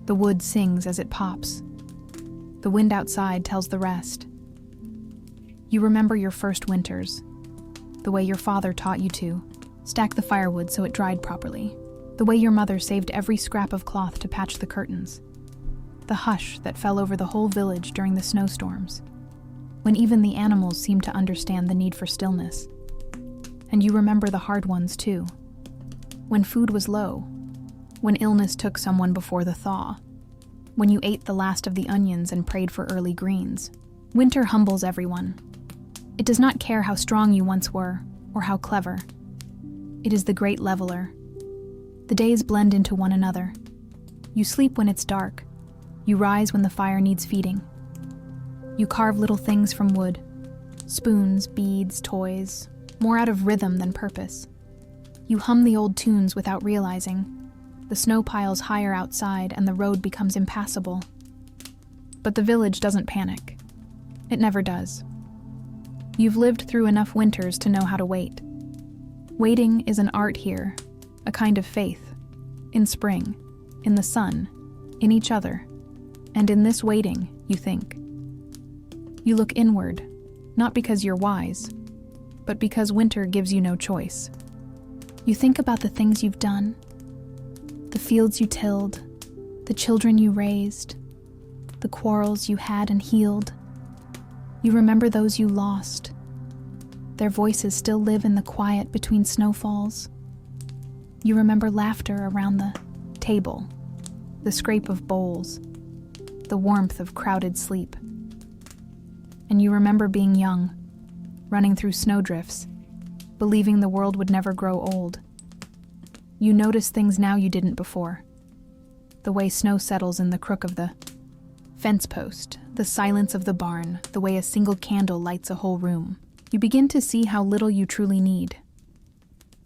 The wood sings as it pops. The wind outside tells the rest. You remember your first winters, the way your father taught you to stack the firewood so it dried properly, the way your mother saved every scrap of cloth to patch the curtains, the hush that fell over the whole village during the snowstorms, when even the animals seemed to understand the need for stillness. And you remember the hard ones too, when food was low, when illness took someone before the thaw, when you ate the last of the onions and prayed for early greens. Winter humbles everyone. It does not care how strong you once were or how clever. It is the great leveler. The days blend into one another. You sleep when it's dark. You rise when the fire needs feeding. You carve little things from wood, spoons, beads, toys, more out of rhythm than purpose. You hum the old tunes without realizing. The snow piles higher outside and the road becomes impassable. But the village doesn't panic. It never does. You've lived through enough winters to know how to wait. Waiting is an art here, a kind of faith. In spring, in the sun, in each other. And in this waiting, you think. You look inward, not because you're wise, but because winter gives you no choice. You think about the things you've done, the fields you tilled, the children you raised, the quarrels you had and healed. You remember those you lost. Their voices still live in the quiet between snowfalls. You remember laughter around the table, the scrape of bowls, the warmth of crowded sleep. And you remember being young, running through snowdrifts, believing the world would never grow old. You notice things now you didn't before. The way snow settles in the crook of the fence post, the silence of the barn, the way a single candle lights a whole room. You begin to see how little you truly need.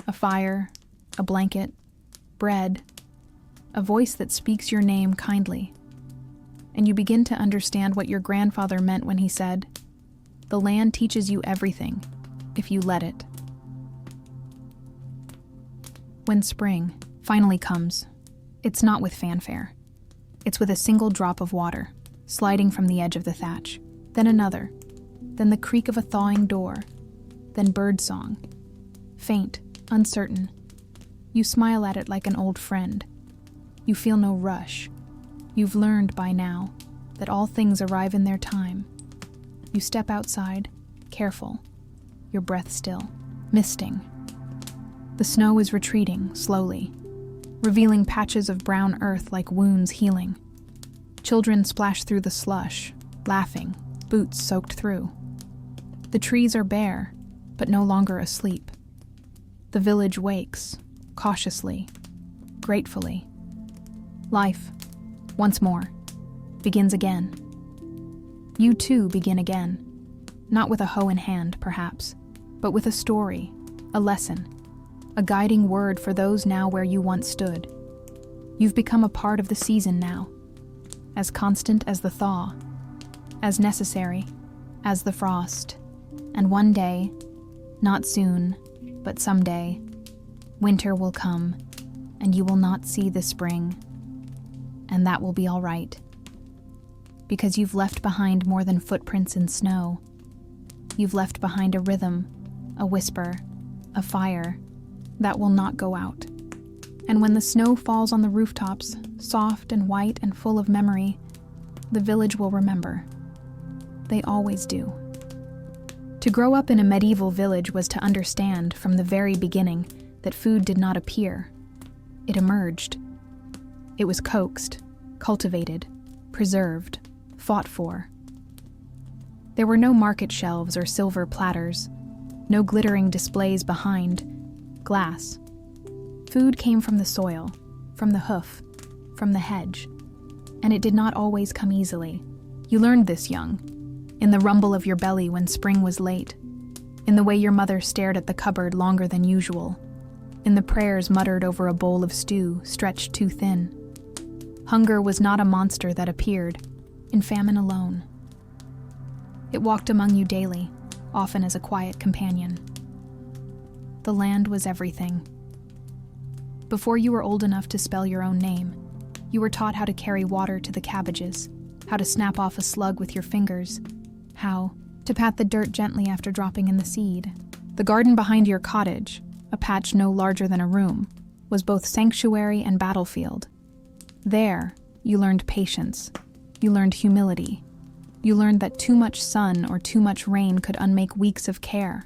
A fire, a blanket, bread, a voice that speaks your name kindly. And you begin to understand what your grandfather meant when he said, "The land teaches you everything, if you let it." When spring finally comes, it's not with fanfare. It's with a single drop of water, sliding from the edge of the thatch, then another, then the creak of a thawing door, then birdsong. Faint, uncertain. You smile at it like an old friend. You feel no rush. You've learned by now that all things arrive in their time. You step outside, careful, your breath still, misting. The snow is retreating slowly, revealing patches of brown earth like wounds healing. Children splash through the slush, laughing, boots soaked through. The trees are bare, but no longer asleep. The village wakes, cautiously, gratefully. Life, once more, begins again. You too begin again, not with a hoe in hand, perhaps, but with a story, a lesson, a guiding word for those now where you once stood. You've become a part of the season now, as constant as the thaw, as necessary as the frost. And one day, not soon, but someday, winter will come, and you will not see the spring. And that will be all right. Because you've left behind more than footprints in snow. You've left behind a rhythm, a whisper, a fire that will not go out. And when the snow falls on the rooftops, soft and white and full of memory, the village will remember. They always do. To grow up in a medieval village was to understand from the very beginning that food did not appear. It emerged. It was coaxed, cultivated, preserved, fought for. There were no market shelves or silver platters. no glittering displays behind. Glass. Food came from the soil, from the hoof, from the hedge. And it did not always come easily. You learned this young, in the rumble of your belly when spring was late, in the way your mother stared at the cupboard longer than usual, in the prayers muttered over a bowl of stew stretched too thin. Hunger was not a monster that appeared, in famine alone. It walked among you daily, often as a quiet companion. The land was everything. Before you were old enough to spell your own name, you were taught how to carry water to the cabbages, how to snap off a slug with your fingers, how to pat the dirt gently after dropping in the seed. The garden behind your cottage, a patch no larger than a room, was both sanctuary and battlefield. There, you learned patience. You learned humility. You learned that too much sun or too much rain could unmake weeks of care.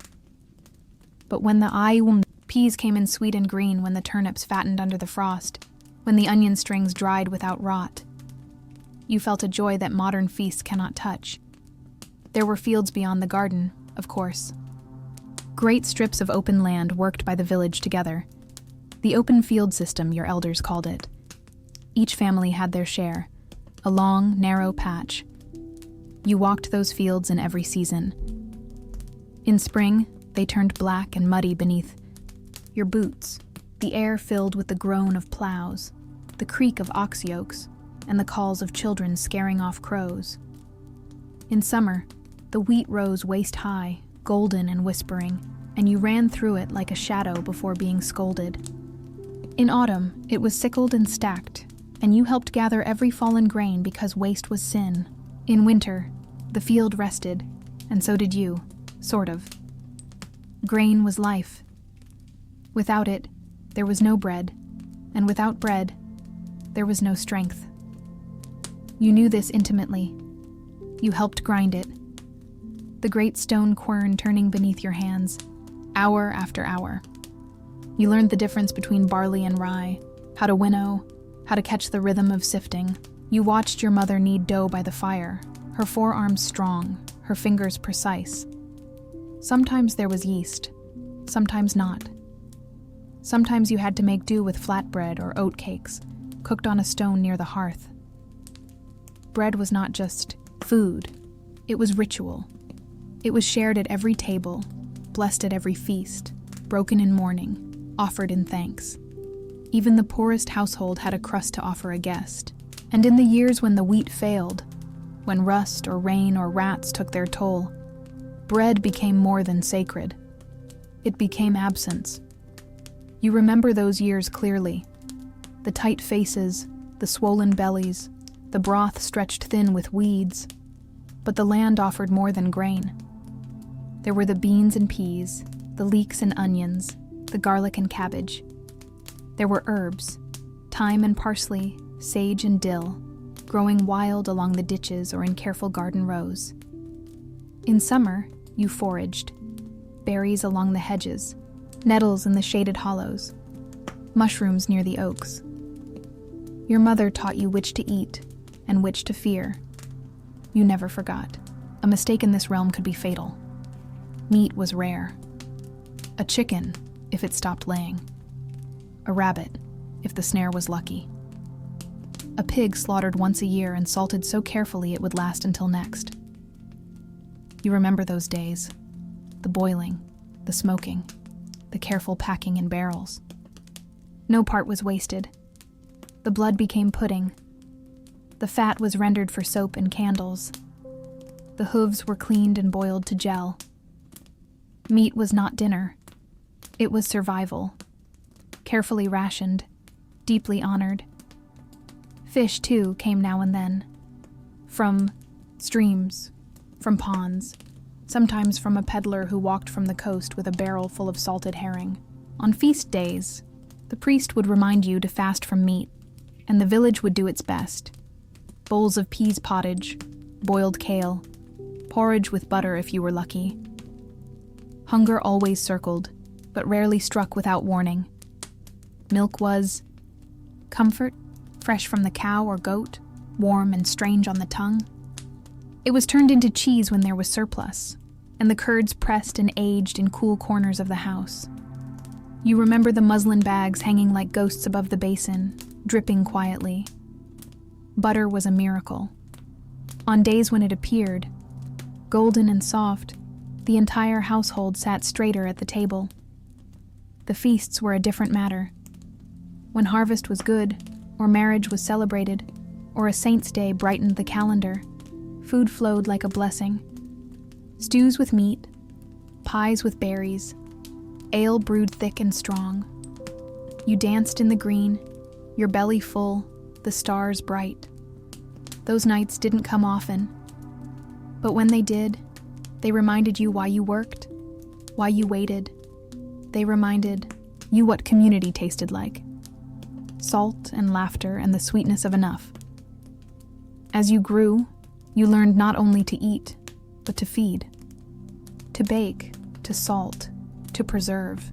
But when the peas came in sweet and green, when the turnips fattened under the frost, when the onion strings dried without rot, you felt a joy that modern feasts cannot touch. There were fields beyond the garden, of course. Great strips of open land worked by the village together. The open field system, your elders called it. Each family had their share, a long, narrow patch. You walked those fields in every season. In spring, they turned black and muddy beneath your boots, the air filled with the groan of plows, the creak of ox yokes, and the calls of children scaring off crows. In summer, the wheat rose waist-high, golden and whispering, and you ran through it like a shadow before being scolded. In autumn, it was sickled and stacked, and you helped gather every fallen grain because waste was sin. In winter, the field rested, and so did you, sort of. Grain was life. Without it, there was no bread, and without bread, there was no strength. You knew this intimately. You helped grind it. The great stone quern turning beneath your hands, hour after hour. You learned the difference between barley and rye, how to winnow, how to catch the rhythm of sifting. You watched your mother knead dough by the fire, her forearms strong, her fingers precise. Sometimes there was yeast, sometimes not. Sometimes you had to make do with flatbread or oat cakes, cooked on a stone near the hearth. Bread was not just food, it was ritual. It was shared at every table, blessed at every feast, broken in mourning, offered in thanks. Even the poorest household had a crust to offer a guest. And in the years when the wheat failed, when rust or rain or rats took their toll, bread became more than sacred. It became absence. You remember those years clearly. The tight faces, the swollen bellies, the broth stretched thin with weeds. But the land offered more than grain. There were the beans and peas, the leeks and onions, the garlic and cabbage. There were herbs, thyme and parsley, sage and dill, growing wild along the ditches or in careful garden rows. In summer, you foraged, berries along the hedges, nettles in the shaded hollows, mushrooms near the oaks. Your mother taught you which to eat and which to fear. You never forgot. A mistake in this realm could be fatal. Meat was rare. A chicken, if it stopped laying. A rabbit, if the snare was lucky. A pig slaughtered once a year and salted so carefully it would last until next. You remember those days. The boiling, the smoking, the careful packing in barrels. No part was wasted. The blood became pudding. The fat was rendered for soap and candles. The hooves were cleaned and boiled to gel. Meat was not dinner. It was survival. Carefully rationed, deeply honored. Fish, too, came now and then. From streams, from ponds, sometimes from a peddler who walked from the coast with a barrel full of salted herring. On feast days, the priest would remind you to fast from meat, and the village would do its best. Bowls of peas pottage, boiled kale, porridge with butter if you were lucky. Hunger always circled, but rarely struck without warning. Milk was comfort, fresh from the cow or goat, warm and strange on the tongue. It was turned into cheese when there was surplus, and the curds pressed and aged in cool corners of the house. You remember the muslin bags hanging like ghosts above the basin, dripping quietly. Butter was a miracle. On days when it appeared, golden and soft, the entire household sat straighter at the table. The feasts were a different matter. When harvest was good, or marriage was celebrated, or a saint's day brightened the calendar, food flowed like a blessing. Stews with meat, pies with berries, ale brewed thick and strong. You danced in the green, your belly full, the stars bright. Those nights didn't come often, but when they did, they reminded you why you worked, why you waited. They reminded you what community tasted like. Salt and laughter and the sweetness of enough. As you grew, you learned not only to eat, but to feed. To bake, to salt, to preserve.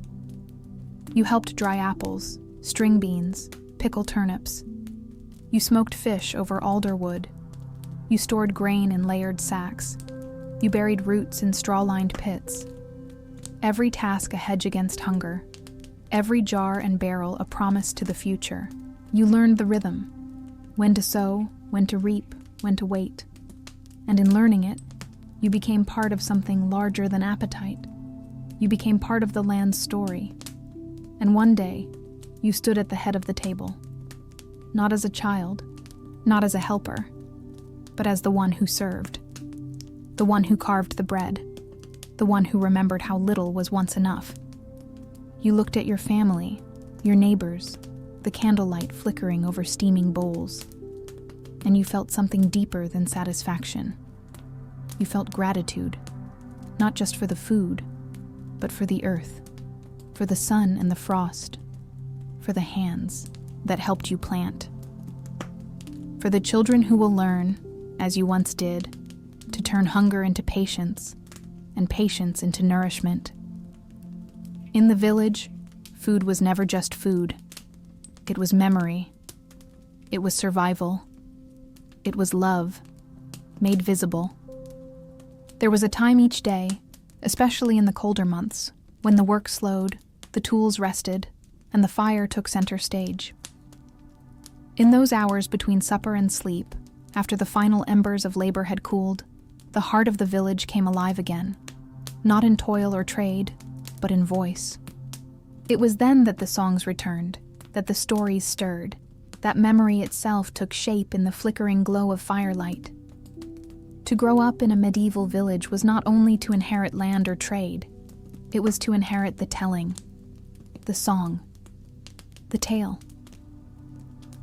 You helped dry apples, string beans, pickle turnips. You smoked fish over alder wood. You stored grain in layered sacks. You buried roots in straw-lined pits. Every task a hedge against hunger. Every jar and barrel a promise to the future. You learned the rhythm. When to sow, when to reap, when to wait. And in learning it, you became part of something larger than appetite. You became part of the land's story. And one day, you stood at the head of the table. Not as a child, not as a helper, but as the one who served. The one who carved the bread. The one who remembered how little was once enough. You looked at your family, your neighbors, the candlelight flickering over steaming bowls, and you felt something deeper than satisfaction. You felt gratitude, not just for the food, but for the earth, for the sun and the frost, for the hands that helped you plant. For the children who will learn, as you once did, to turn hunger into patience, and patience into nourishment. In the village, food was never just food. It was memory. It was survival. It was love, made visible. There was a time each day, especially in the colder months, when the work slowed, the tools rested, and the fire took center stage. In those hours between supper and sleep, after the final embers of labor had cooled, the heart of the village came alive again, not in toil or trade, but in voice. It was then that the songs returned, that the stories stirred, that memory itself took shape in the flickering glow of firelight. To grow up in a medieval village was not only to inherit land or trade, it was to inherit the telling, the song, the tale.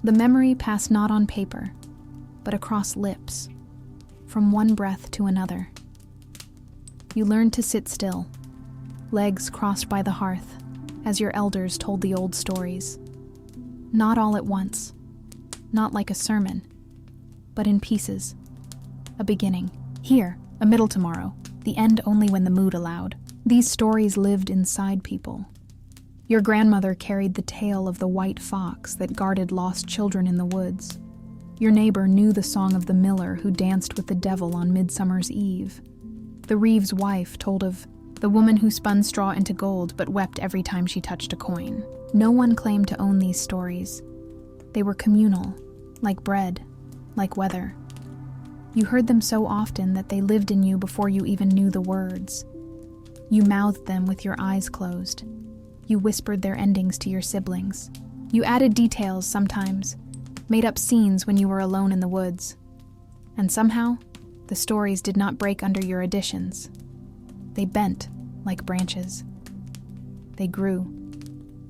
The memory passed not on paper, but across lips, from one breath to another. You learned to sit still, legs crossed by the hearth, as your elders told the old stories. Not all at once, not like a sermon, but in pieces. A beginning, here, a middle tomorrow, the end only when the mood allowed. These stories lived inside people. Your grandmother carried the tale of the white fox that guarded lost children in the woods. Your neighbor knew the song of the miller who danced with the devil on Midsummer's Eve. The Reeve's wife told of the woman who spun straw into gold but wept every time she touched a coin. No one claimed to own these stories. They were communal, like bread, like weather. You heard them so often that they lived in you before you even knew the words. You mouthed them with your eyes closed. You whispered their endings to your siblings. You added details sometimes, made up scenes when you were alone in the woods. And somehow, the stories did not break under your additions. They bent like branches. They grew.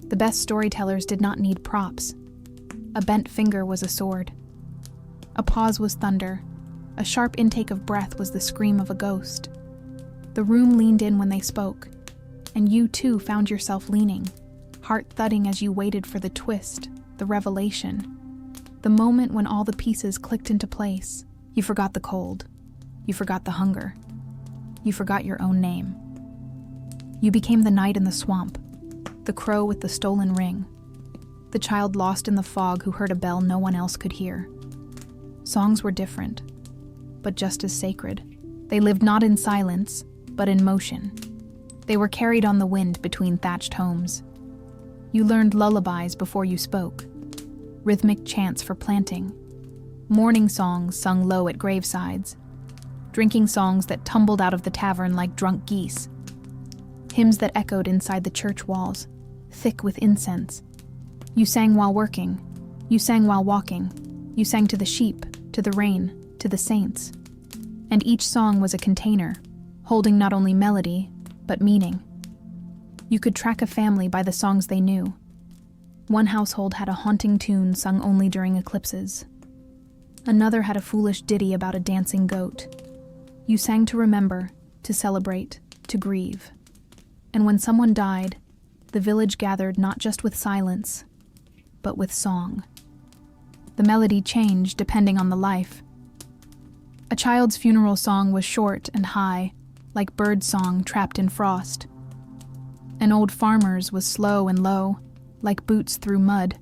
The best storytellers did not need props. A bent finger was a sword. A pause was thunder. A sharp intake of breath was the scream of a ghost. The room leaned in when they spoke, and you too found yourself leaning, heart thudding as you waited for the twist, the revelation, the moment when all the pieces clicked into place. You forgot the cold. You forgot the hunger. You forgot your own name. You became the knight in the swamp, the crow with the stolen ring, the child lost in the fog who heard a bell no one else could hear. Songs were different, but just as sacred. They lived not in silence, but in motion. They were carried on the wind between thatched homes. You learned lullabies before you spoke, rhythmic chants for planting, mourning songs sung low at gravesides, drinking songs that tumbled out of the tavern like drunk geese, hymns that echoed inside the church walls, thick with incense. You sang while working, you sang while walking, you sang to the sheep, to the rain, to the saints. And each song was a container, holding not only melody, but meaning. You could track a family by the songs they knew. One household had a haunting tune sung only during eclipses. Another had a foolish ditty about a dancing goat. You sang to remember, to celebrate, to grieve. And when someone died, the village gathered not just with silence, but with song. The melody changed depending on the life. A child's funeral song was short and high, like bird song trapped in frost. An old farmer's was slow and low, like boots through mud.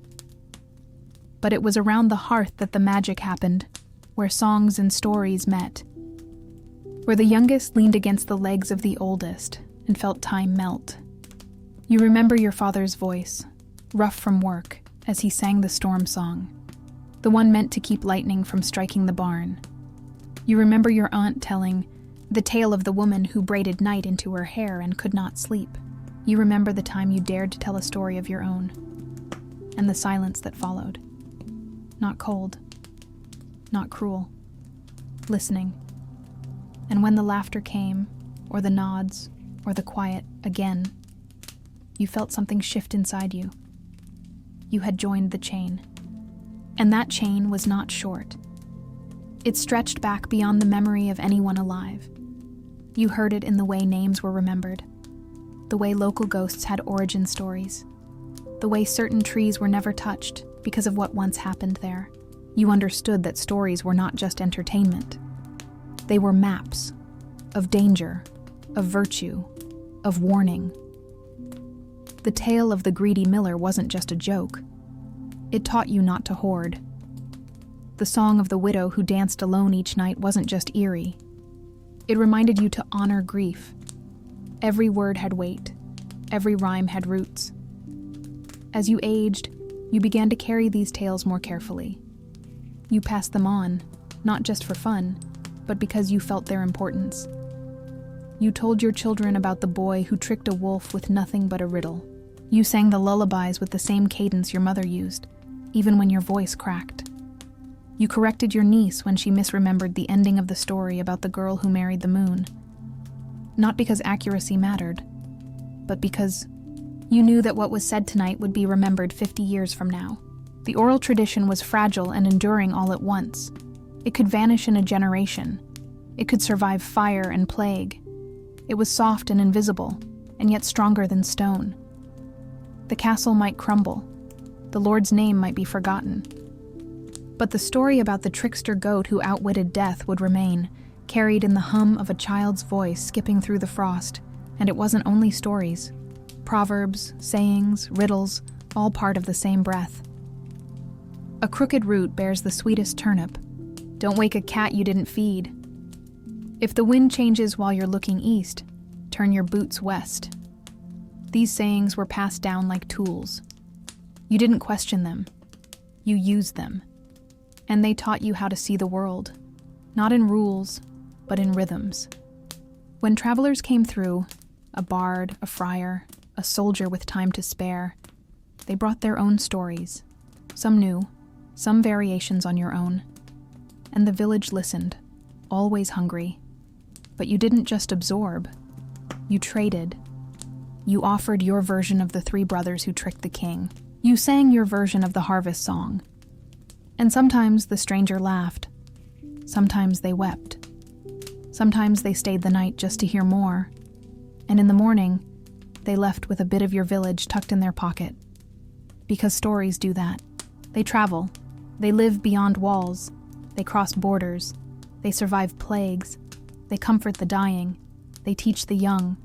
But it was around the hearth that the magic happened, where songs and stories met. Where the youngest leaned against the legs of the oldest and felt time melt. You remember your father's voice, rough from work, as he sang the storm song, the one meant to keep lightning from striking the barn. You remember your aunt telling the tale of the woman who braided night into her hair and could not sleep. You remember the time you dared to tell a story of your own, and the silence that followed. Not cold, not cruel, listening. And when the laughter came, or the nods, or the quiet again, you felt something shift inside you. You had joined the chain. And that chain was not short. It stretched back beyond the memory of anyone alive. You heard it in the way names were remembered, the way local ghosts had origin stories, the way certain trees were never touched because of what once happened there. You understood that stories were not just entertainment. They were maps of danger, of virtue, of warning. The tale of the greedy miller wasn't just a joke. It taught you not to hoard. The song of the widow who danced alone each night wasn't just eerie. It reminded you to honor grief. Every word had weight. Every rhyme had roots. As you aged, you began to carry these tales more carefully. You passed them on, not just for fun, but because you felt their importance. You told your children about the boy who tricked a wolf with nothing but a riddle. You sang the lullabies with the same cadence your mother used, even when your voice cracked. You corrected your niece when she misremembered the ending of the story about the girl who married the moon. Not because accuracy mattered, but because you knew that what was said tonight would be remembered 50 years from now. The oral tradition was fragile and enduring all at once. It could vanish in a generation. It could survive fire and plague. It was soft and invisible, and yet stronger than stone. The castle might crumble. The Lord's name might be forgotten. But the story about the trickster goat who outwitted death would remain, carried in the hum of a child's voice skipping through the frost. And it wasn't only stories. Proverbs, sayings, riddles, all part of the same breath. A crooked root bears the sweetest turnip. Don't wake a cat you didn't feed. If the wind changes while you're looking east, turn your boots west. These sayings were passed down like tools. You didn't question them. You used them. And they taught you how to see the world, not in rules, but in rhythms. When travelers came through, a bard, a friar, a soldier with time to spare, they brought their own stories, some new, some variations on your own. And the village listened, always hungry. But you didn't just absorb. You traded. You offered your version of the three brothers who tricked the king. You sang your version of the harvest song. And sometimes the stranger laughed. Sometimes they wept. Sometimes they stayed the night just to hear more. And in the morning, they left with a bit of your village tucked in their pocket. Because stories do that. They travel. They live beyond walls. They cross borders. They survive plagues. They comfort the dying. They teach the young.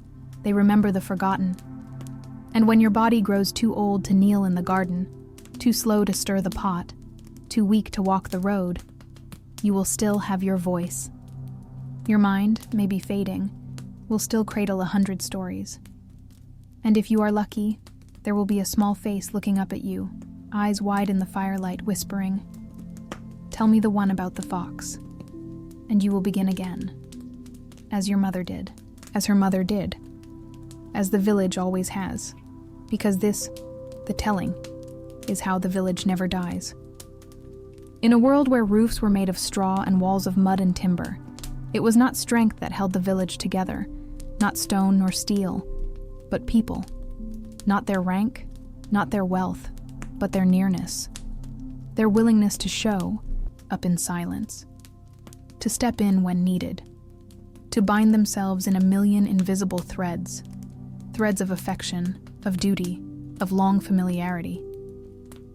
They remember the forgotten. And when your body grows too old to kneel in the garden, too slow to stir the pot, too weak to walk the road, you will still have your voice. Your mind may be fading, will still cradle 100 stories. And if you are lucky, there will be a small face looking up at you, eyes wide in the firelight, whispering, "Tell me the one about the fox." And you will begin again, as your mother did, as her mother did, as the village always has, because this, the telling, is how the village never dies. In a world where roofs were made of straw and walls of mud and timber, it was not strength that held the village together, not stone nor steel, but people. Not their rank, not their wealth, but their nearness. Their willingness to show up in silence. To step in when needed. To bind themselves in a million invisible threads. Threads of affection, of duty, of long familiarity.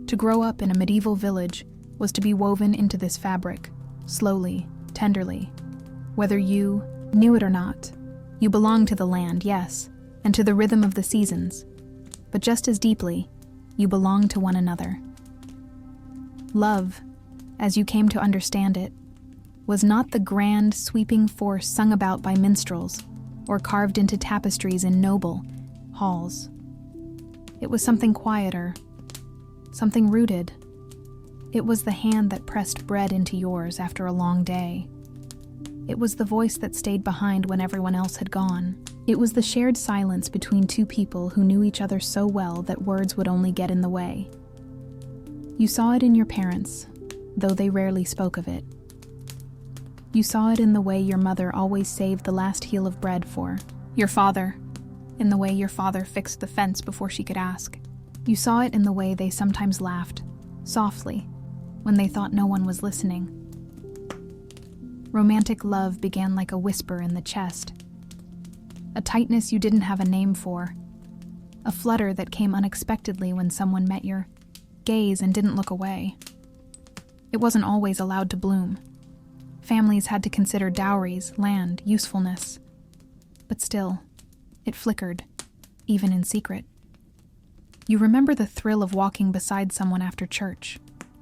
To grow up in a medieval village was to be woven into this fabric, slowly, tenderly. Whether you knew it or not, you belonged to the land, yes, and to the rhythm of the seasons. But just as deeply, you belonged to one another. Love, as you came to understand it, was not the grand, sweeping force sung about by minstrels or carved into tapestries in noble halls. It was something quieter, something rooted. It was the hand that pressed bread into yours after a long day. It was the voice that stayed behind when everyone else had gone. It was the shared silence between two people who knew each other so well that words would only get in the way. You saw it in your parents, though they rarely spoke of it. You saw it in the way your mother always saved the last heel of bread for your father, in the way your father fixed the fence before she could ask. You saw it in the way they sometimes laughed, softly, when they thought no one was listening. Romantic love began like a whisper in the chest, a tightness you didn't have a name for, a flutter that came unexpectedly when someone met your gaze and didn't look away. It wasn't always allowed to bloom. Families had to consider dowries, land, usefulness. But still, it flickered, even in secret. You remember the thrill of walking beside someone after church,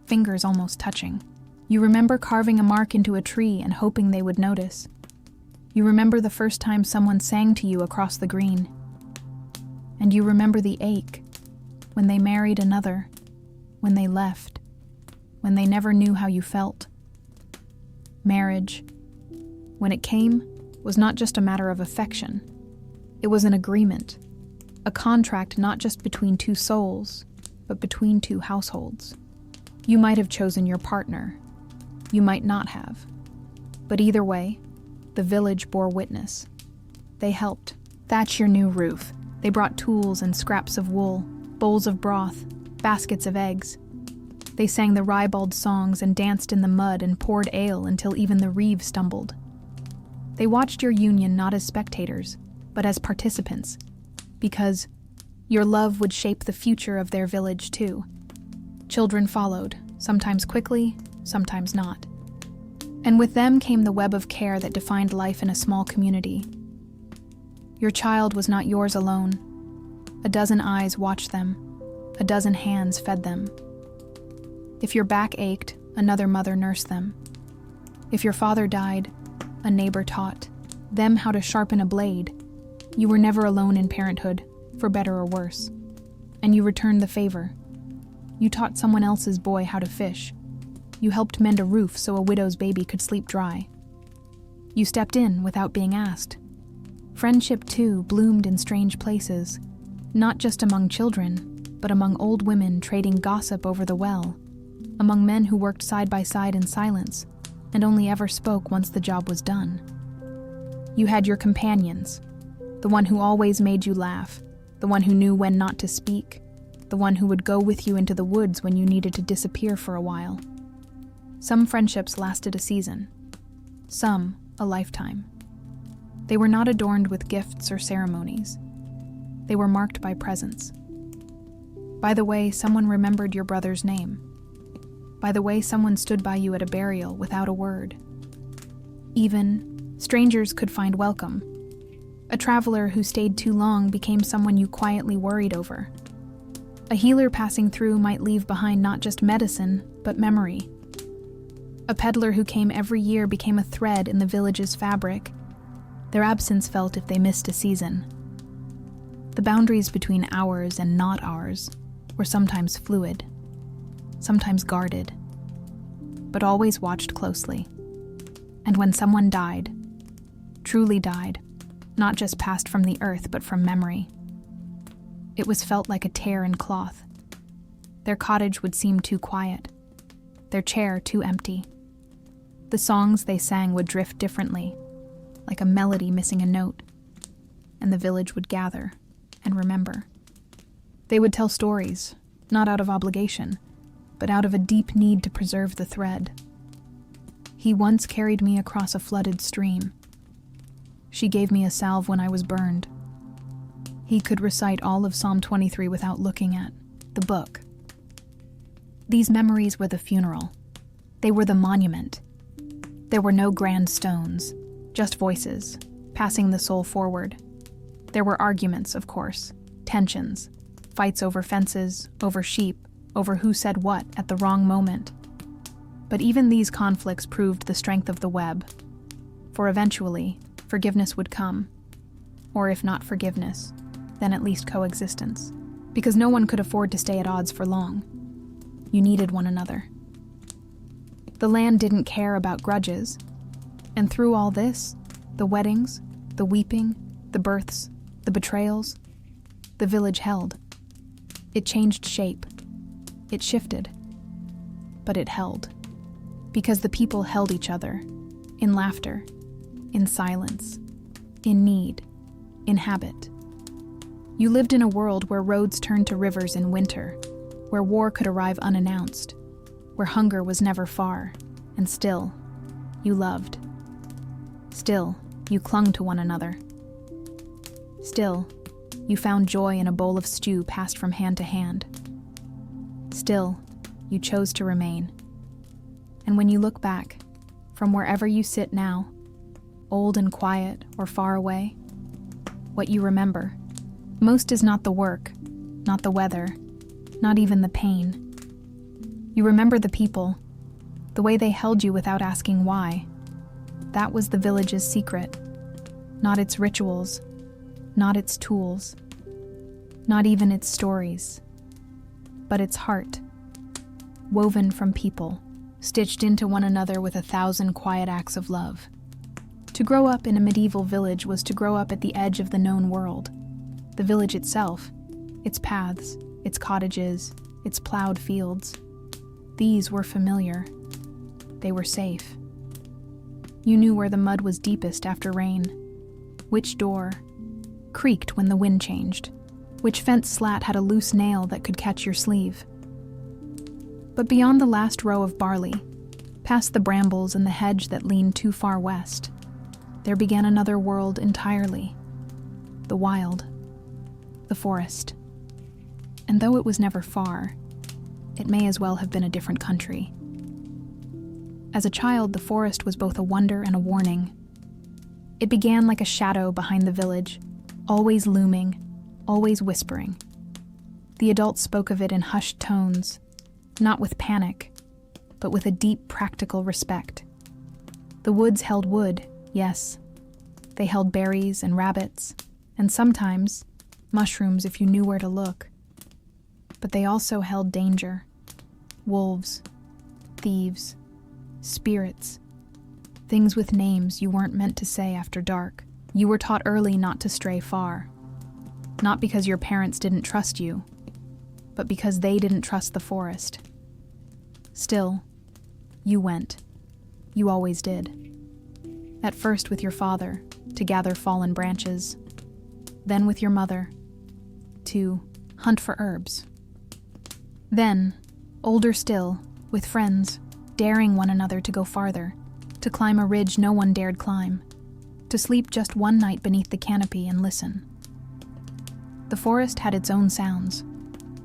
fingers almost touching. You remember carving a mark into a tree and hoping they would notice. You remember the first time someone sang to you across the green. And you remember the ache, when they married another, when they left, when they never knew how you felt. Marriage, when it came, was not just a matter of affection. It was an agreement, a contract not just between two souls, but between two households. You might have chosen your partner. You might not have. But either way, the village bore witness. They helped thatch your new roof. They brought tools and scraps of wool, bowls of broth, baskets of eggs. They sang the ribald songs and danced in the mud and poured ale until even the reeve stumbled. They watched your union not as spectators, but as participants, because your love would shape the future of their village too. Children followed, sometimes quickly, sometimes not. And with them came the web of care that defined life in a small community. Your child was not yours alone. A dozen eyes watched them. A dozen hands fed them. If your back ached, another mother nursed them. If your father died, a neighbor taught them how to sharpen a blade. You were never alone in parenthood, for better or worse. And you returned the favor. You taught someone else's boy how to fish. You helped mend a roof so a widow's baby could sleep dry. You stepped in without being asked. Friendship, too, bloomed in strange places, not just among children, but among old women trading gossip over the well, among men who worked side by side in silence and only ever spoke once the job was done. You had your companions, the one who always made you laugh, the one who knew when not to speak, the one who would go with you into the woods when you needed to disappear for a while. Some friendships lasted a season, some a lifetime. They were not adorned with gifts or ceremonies. They were marked by presence. By the way someone remembered your brother's name. By the way someone stood by you at a burial without a word. Even strangers could find welcome. A traveler who stayed too long became someone you quietly worried over. A healer passing through might leave behind not just medicine, but memory. A peddler who came every year became a thread in the village's fabric. their absence felt if they missed a season. The boundaries between ours and not ours were sometimes fluid, sometimes guarded, but always watched closely. And when someone died, truly died, not just passed from the earth but from memory, it was felt like a tear in cloth. Their cottage would seem too quiet, their chair too empty. The songs they sang would drift differently, like a melody missing a note, and the village would gather and remember. They would tell stories, not out of obligation, but out of a deep need to preserve the thread. He once carried me across a flooded stream. She gave me a salve when I was burned. He could recite all of Psalm 23 without looking at the book. These memories were the funeral. They were the monument. There were no grand stones, just voices, passing the soul forward. There were arguments, of course, tensions, fights over fences, over sheep, over who said what at the wrong moment. But even these conflicts proved the strength of the web, for eventually, forgiveness would come. Or if not forgiveness, then at least coexistence, because no one could afford to stay at odds for long. You needed one another. The land didn't care about grudges, and through all this, the weddings, the weeping, the births, the betrayals, the village held. It changed shape. It shifted. But it held. Because the people held each other, in laughter, in silence, in need, in habit. You lived in a world where roads turned to rivers in winter, where war could arrive unannounced, where hunger was never far, and still, you loved. Still, you clung to one another. Still, you found joy in a bowl of stew passed from hand to hand. Still, you chose to remain. And when you look back, from wherever you sit now, old and quiet or far away, what you remember, most is not the work, not the weather, not even the pain. You remember the people, the way they held you without asking why. That was the village's secret, not its rituals, not its tools, not even its stories, but its heart, woven from people, stitched into one another with 1,000 quiet acts of love. To grow up in a medieval village was to grow up at the edge of the known world. The village itself, its paths, its cottages, its plowed fields. These were familiar. They were safe. You knew where the mud was deepest after rain, which door creaked when the wind changed, which fence slat had a loose nail that could catch your sleeve. But beyond the last row of barley, past the brambles and the hedge that leaned too far west, there began another world entirely. The wild. The forest. And though it was never far, it may as well have been a different country. As a child, the forest was both a wonder and a warning. It began like a shadow behind the village, always looming, always whispering. The adults spoke of it in hushed tones, not with panic, but with a deep practical respect. The woods held wood, yes. They held berries and rabbits, and sometimes mushrooms if you knew where to look. But they also held danger. Wolves, thieves, spirits, things with names you weren't meant to say after dark. You were taught early not to stray far. Not because your parents didn't trust you, but because they didn't trust the forest. Still, you went. You always did. At first with your father, to gather fallen branches. Then with your mother, to hunt for herbs. Then, older still, with friends, daring one another to go farther, to climb a ridge no one dared climb, to sleep just one night beneath the canopy and listen. The forest had its own sounds,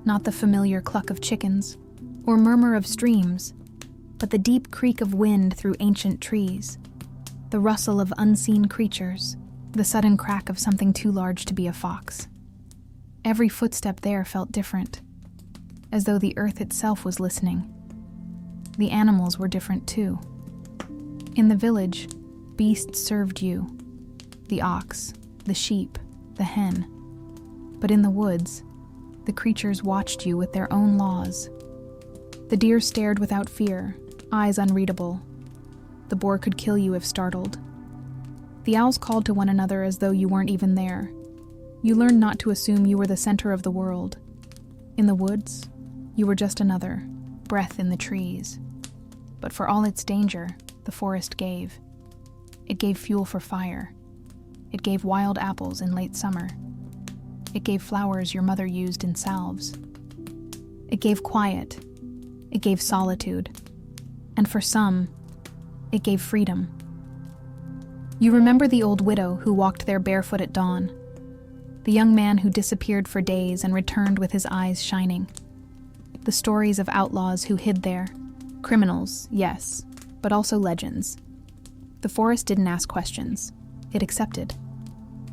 not the familiar cluck of chickens or murmur of streams, but the deep creak of wind through ancient trees, the rustle of unseen creatures, the sudden crack of something too large to be a fox. Every footstep there felt different, as though the earth itself was listening. The animals were different too. In the village, beasts served you. the ox, the sheep, the hen. But in the woods, the creatures watched you with their own laws. The deer stared without fear, eyes unreadable. The boar could kill you if startled. The owls called to one another as though you weren't even there. You learned not to assume you were the center of the world. In the woods, you were just another, breath in the trees. But for all its danger, the forest gave. It gave fuel for fire. It gave wild apples in late summer. It gave flowers your mother used in salves. It gave quiet. It gave solitude. And for some, it gave freedom. You remember the old widow who walked there barefoot at dawn, the young man who disappeared for days and returned with his eyes shining, the stories of outlaws who hid there, criminals, yes, but also legends. The forest didn't ask questions. It accepted.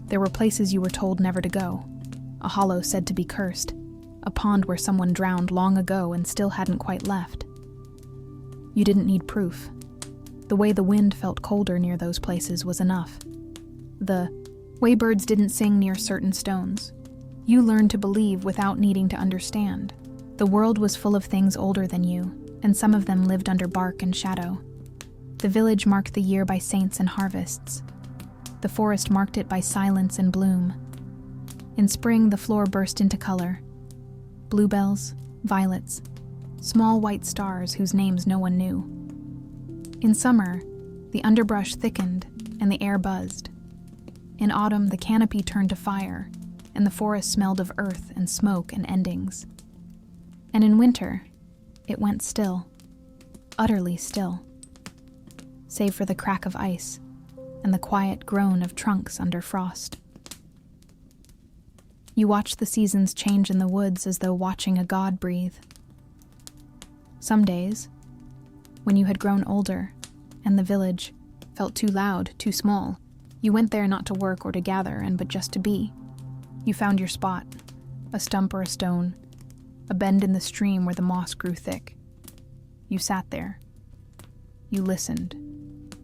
There were places you were told never to go, a hollow said to be cursed, a pond where someone drowned long ago and still hadn't quite left. You didn't need proof. The way the wind felt colder near those places was enough. The way birds didn't sing near certain stones. You learned to believe without needing to understand. The world was full of things older than you, and some of them lived under bark and shadow. The village marked the year by saints and harvests. The forest marked it by silence and bloom. In spring, the floor burst into color. Bluebells, violets, small white stars whose names no one knew. In summer, the underbrush thickened and the air buzzed. In autumn, the canopy turned to fire, and the forest smelled of earth and smoke and endings. And in winter, it went still, utterly still, save for the crack of ice and the quiet groan of trunks under frost. You watched the seasons change in the woods as though watching a god breathe. Some days, when you had grown older and the village felt too loud, too small, you went there not to work or to gather, but just to be. You found your spot, a stump or a stone, a bend in the stream where the moss grew thick. You sat there. You listened.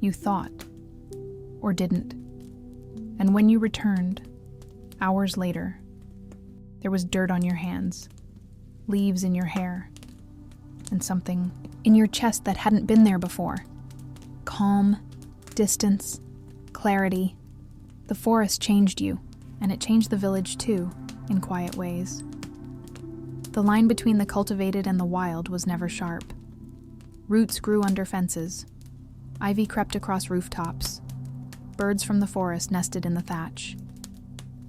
You thought. Or didn't. And when you returned, hours later, there was dirt on your hands, leaves in your hair, and something in your chest that hadn't been there before. Calm, distance, clarity. The forest changed you, and it changed the village too, in quiet ways. The line between the cultivated and the wild was never sharp. Roots grew under fences. Ivy crept across rooftops. Birds from the forest nested in the thatch.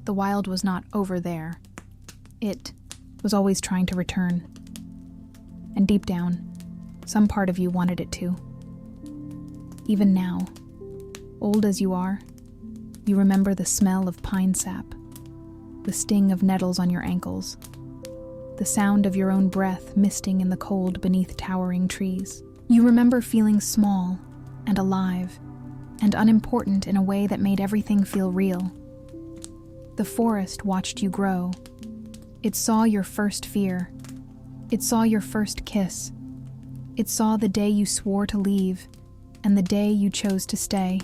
The wild was not over there. It was always trying to return. And deep down, some part of you wanted it to. Even now, old as you are, you remember the smell of pine sap, the sting of nettles on your ankles, the sound of your own breath misting in the cold beneath towering trees. You remember feeling small and alive and unimportant in a way that made everything feel real. The forest watched you grow. It saw your first fear. It saw your first kiss. It saw the day you swore to leave and the day you chose to stay.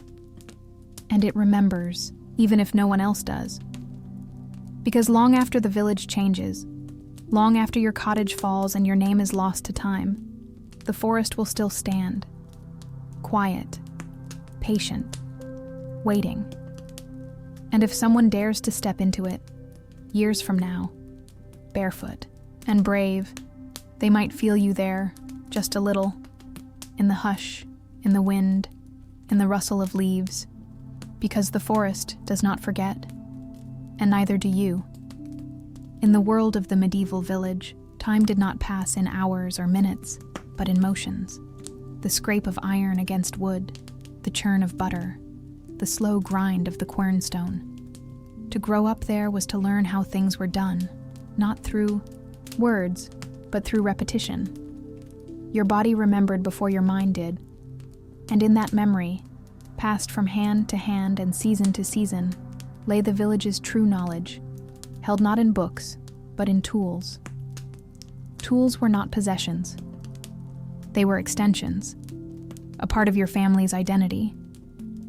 And it remembers, even if no one else does. Because long after the village changes, long after your cottage falls and your name is lost to time, the forest will still stand, quiet, patient, waiting. And if someone dares to step into it, years from now, barefoot and brave, they might feel you there, just a little, in the hush, in the wind, in the rustle of leaves, because the forest does not forget, and neither do you. In the world of the medieval village, time did not pass in hours or minutes, but in motions. The scrape of iron against wood, the churn of butter, the slow grind of the quernstone. To grow up there was to learn how things were done, not through words, but through repetition. Your body remembered before your mind did, and in that memory, passed from hand to hand and season to season, lay the village's true knowledge, held not in books, but in tools. Tools were not possessions. They were extensions, a part of your family's identity.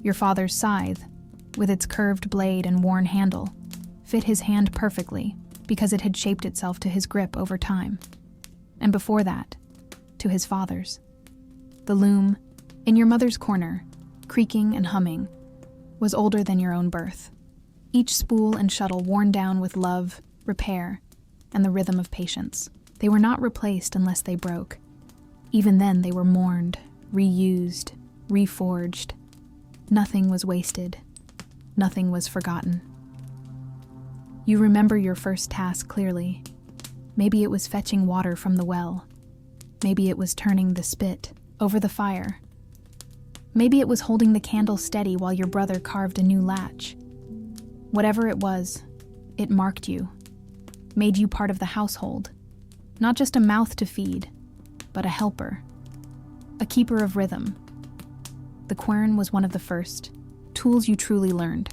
Your father's scythe, with its curved blade and worn handle, fit his hand perfectly because it had shaped itself to his grip over time. And before that, to his father's. The loom, in your mother's corner, creaking and humming, was older than your own birth. Each spool and shuttle worn down with love, repair, and the rhythm of patience. They were not replaced unless they broke. Even then they were mourned, reused, reforged. Nothing was wasted. Nothing was forgotten. You remember your first task clearly. Maybe it was fetching water from the well. Maybe it was turning the spit over the fire. Maybe it was holding the candle steady while your brother carved a new latch. Whatever it was, it marked you, made you part of the household. Not just a mouth to feed, but a helper, a keeper of rhythm. The quern was one of the first tools you truly learned.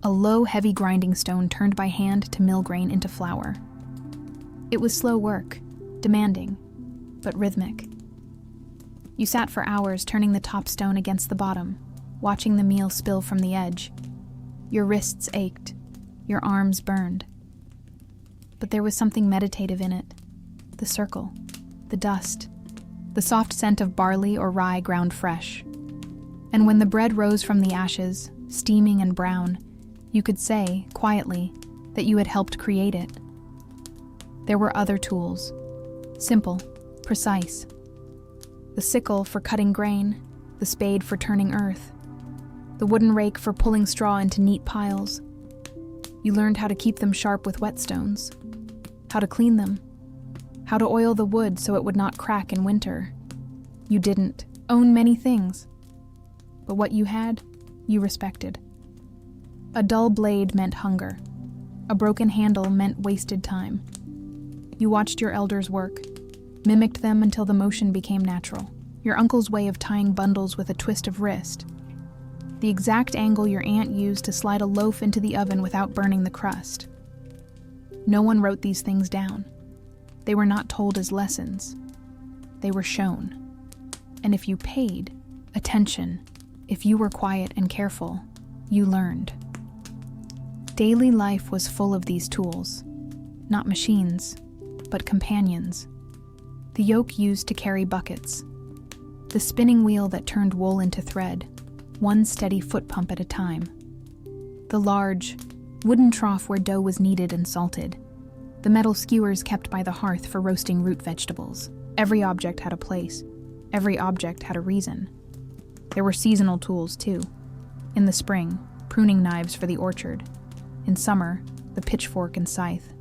A low, heavy grinding stone turned by hand to mill grain into flour. It was slow work, demanding, but rhythmic. You sat for hours turning the top stone against the bottom, watching the meal spill from the edge. Your wrists ached, your arms burned. But there was something meditative in it. The circle, the dust, the soft scent of barley or rye ground fresh. And when the bread rose from the ashes, steaming and brown, you could say, quietly, that you had helped create it. There were other tools, simple, precise. The sickle for cutting grain, the spade for turning earth, the wooden rake for pulling straw into neat piles. You learned how to keep them sharp with whetstones, how to clean them, how to oil the wood so it would not crack in winter. You didn't own many things, but what you had, you respected. A dull blade meant hunger. A broken handle meant wasted time. You watched your elders work, mimicked them until the motion became natural. Your uncle's way of tying bundles with a twist of wrist. The exact angle your aunt used to slide a loaf into the oven without burning the crust. No one wrote these things down. They were not told as lessons. They were shown. And if you paid attention, if you were quiet and careful, you learned. Daily life was full of these tools. Not machines, but companions. The yoke used to carry buckets. The spinning wheel that turned wool into thread, one steady foot pump at a time. The large, wooden trough where dough was kneaded and salted. The metal skewers kept by the hearth for roasting root vegetables. Every object had a place. Every object had a reason. There were seasonal tools, too. In the spring, pruning knives for the orchard. In summer, the pitchfork and scythe.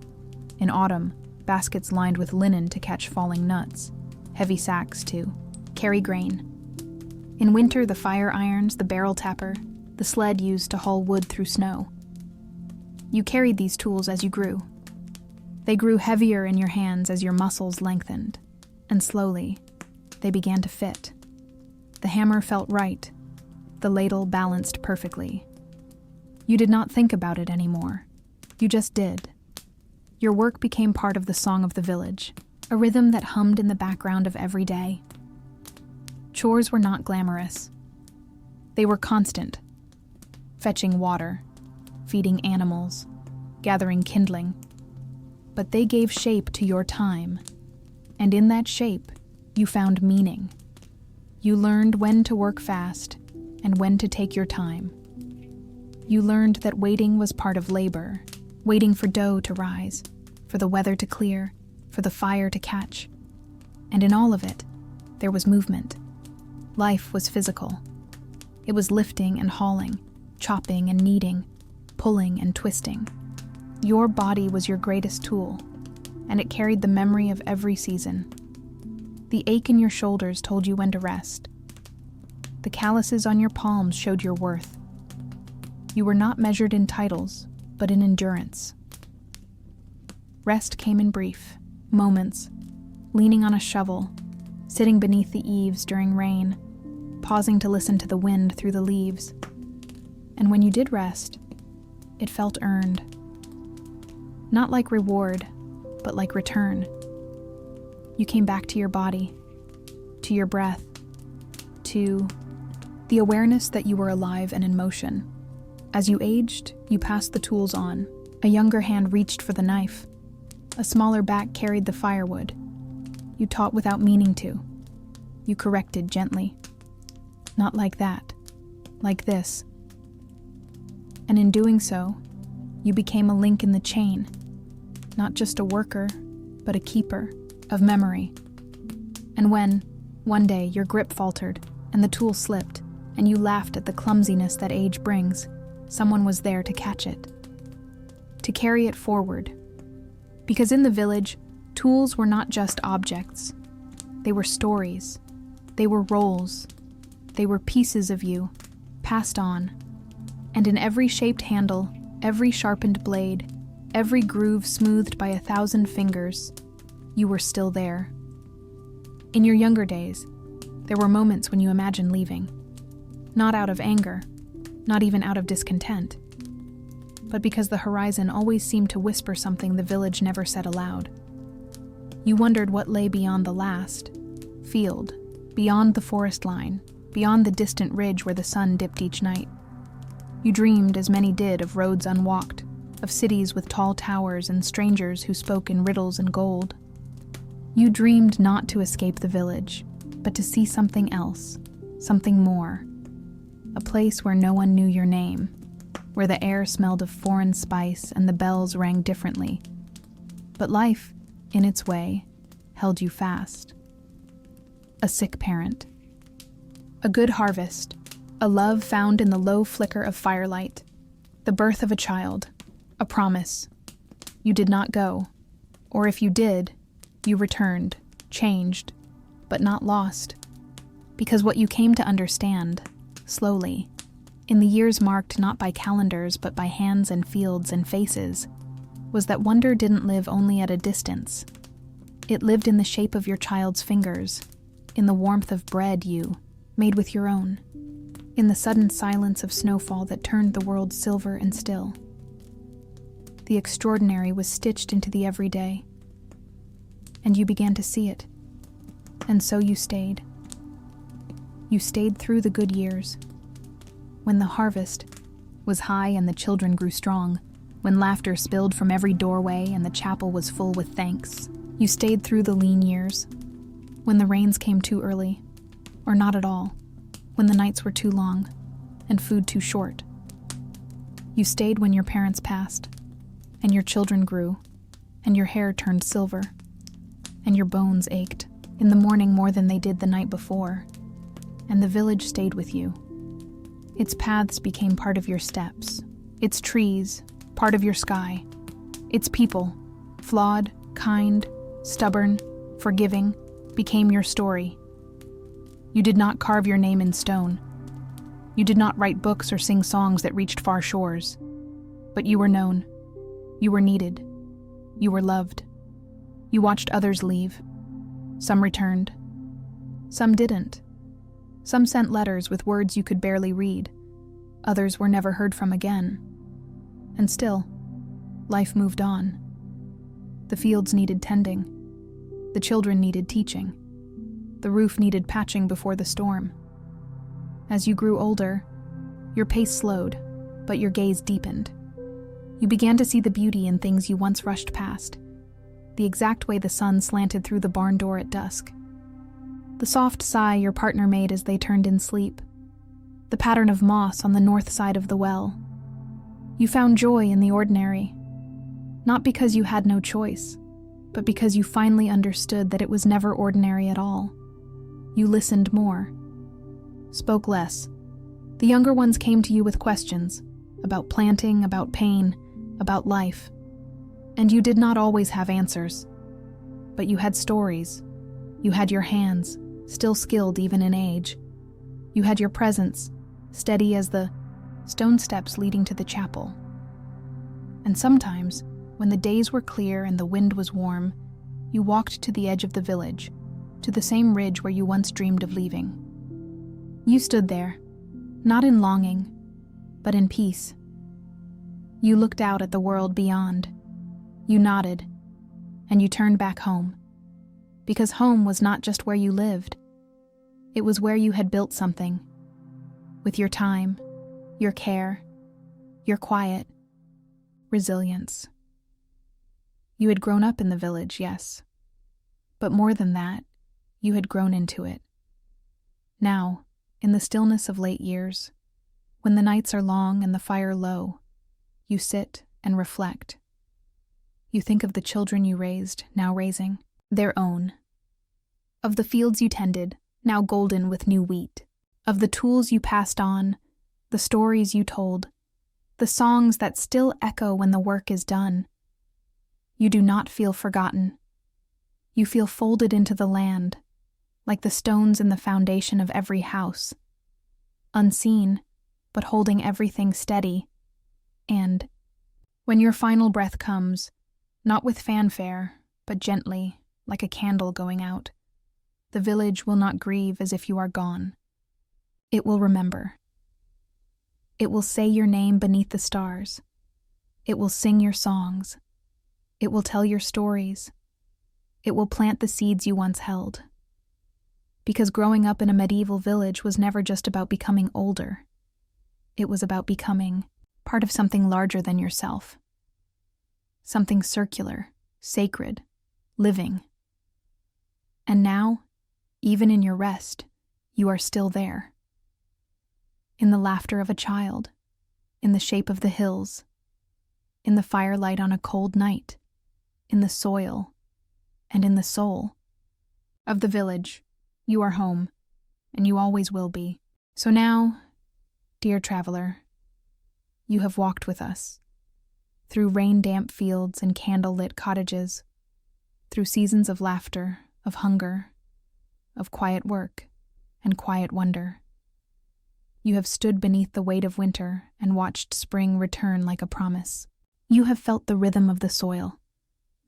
In autumn, baskets lined with linen to catch falling nuts. Heavy sacks, too. Carry grain. In winter, the fire irons, the barrel tapper, the sled used to haul wood through snow. You carried these tools as you grew. They grew heavier in your hands as your muscles lengthened, and slowly, they began to fit. The hammer felt right, the ladle balanced perfectly. You did not think about it anymore. You just did. Your work became part of the song of the village, a rhythm that hummed in the background of every day. Chores were not glamorous. They were constant. Fetching water, feeding animals, gathering kindling. But they gave shape to your time, and in that shape, you found meaning. You learned when to work fast and when to take your time. You learned that waiting was part of labor, waiting for dough to rise, for the weather to clear, for the fire to catch. And in all of it, there was movement. Life was physical. It was lifting and hauling, chopping and kneading, pulling and twisting. Your body was your greatest tool, and it carried the memory of every season. The ache in your shoulders told you when to rest. The calluses on your palms showed your worth. You were not measured in titles, but in endurance. Rest came in brief, moments, leaning on a shovel, sitting beneath the eaves during rain, pausing to listen to the wind through the leaves. And when you did rest, it felt earned. Not like reward, but like return. You came back to your body, to your breath, to the awareness that you were alive and in motion, As you aged, you passed the tools on. A younger hand reached for the knife. A smaller back carried the firewood. You taught without meaning to. You corrected gently. Not like that. Like this. And in doing so, you became a link in the chain. Not just a worker, but a keeper of memory. And when, one day, your grip faltered, and the tool slipped, and you laughed at the clumsiness that age brings, someone was there to catch it. To carry it forward. Because in the village, tools were not just objects. They were stories. They were roles. They were pieces of you, passed on. And in every shaped handle, every sharpened blade, every groove smoothed by 1,000 fingers, you were still there. In your younger days, there were moments when you imagined leaving. Not out of anger, not even out of discontent, but because the horizon always seemed to whisper something the village never said aloud. You wondered what lay beyond the last field, beyond the forest line, beyond the distant ridge where the sun dipped each night. You dreamed, as many did, of roads unwalked, of cities with tall towers and strangers who spoke in riddles and gold. You dreamed not to escape the village, but to see something else, something more. A place where no one knew your name, where the air smelled of foreign spice and the bells rang differently. But life, in its way, held you fast. A sick parent. A good harvest. A love found in the low flicker of firelight. The birth of a child. A promise. You did not go. Or if you did, you returned, changed, but not lost. Because what you came to understand, slowly, in the years marked not by calendars but by hands and fields and faces, was that wonder didn't live only at a distance. It lived in the shape of your child's fingers, in the warmth of bread you made with your own, in the sudden silence of snowfall that turned the world silver and still. The extraordinary was stitched into the everyday, and you began to see it, and so you stayed. You stayed through the good years, when the harvest was high and the children grew strong, when laughter spilled from every doorway and the chapel was full with thanks. You stayed through the lean years, when the rains came too early, or not at all, when the nights were too long and food too short. You stayed when your parents passed, and your children grew, and your hair turned silver, and your bones ached in the morning more than they did the night before, and the village stayed with you. Its paths became part of your steps, its trees, part of your sky, its people, flawed, kind, stubborn, forgiving, became your story. You did not carve your name in stone. You did not write books or sing songs that reached far shores, but you were known. You were needed. You were loved. You watched others leave. Some returned. Some didn't. Some sent letters with words you could barely read. Others were never heard from again. And still, life moved on. The fields needed tending. The children needed teaching. The roof needed patching before the storm. As you grew older, your pace slowed, but your gaze deepened. You began to see the beauty in things you once rushed past, the exact way the sun slanted through the barn door at dusk. The soft sigh your partner made as they turned in sleep. The pattern of moss on the north side of the well. You found joy in the ordinary, not because you had no choice, but because you finally understood that it was never ordinary at all. You listened more, spoke less. The younger ones came to you with questions about planting, about pain, about life. And you did not always have answers, but you had stories. You had your hands, still skilled even in age. You had your presence, steady as the stone steps leading to the chapel. And sometimes, when the days were clear and the wind was warm, you walked to the edge of the village, to the same ridge where you once dreamed of leaving. You stood there, not in longing, but in peace. You looked out at the world beyond. You nodded, and you turned back home. Because home was not just where you lived. It was where you had built something. With your time, your care, your quiet, resilience. You had grown up in the village, yes. But more than that, you had grown into it. Now, in the stillness of late years, when the nights are long and the fire low, you sit and reflect. You think of the children you raised, now raising their own. Of the fields you tended, now golden with new wheat. Of the tools you passed on, the stories you told, the songs that still echo when the work is done. You do not feel forgotten. You feel folded into the land, like the stones in the foundation of every house. Unseen, but holding everything steady. And when your final breath comes, not with fanfare, but gently, like a candle going out, the village will not grieve as if you are gone. It will remember. It will say your name beneath the stars. It will sing your songs. It will tell your stories. It will plant the seeds you once held. Because growing up in a medieval village was never just about becoming older. It was about becoming part of something larger than yourself. Something circular, sacred, living. And now, even in your rest, you are still there. In the laughter of a child, in the shape of the hills, in the firelight on a cold night, in the soil, and in the soul of the village. You are home, and you always will be. So now, dear traveler, you have walked with us, through rain-damp fields and candle-lit cottages, through seasons of laughter, of hunger, of quiet work, and quiet wonder. You have stood beneath the weight of winter and watched spring return like a promise. You have felt the rhythm of the soil,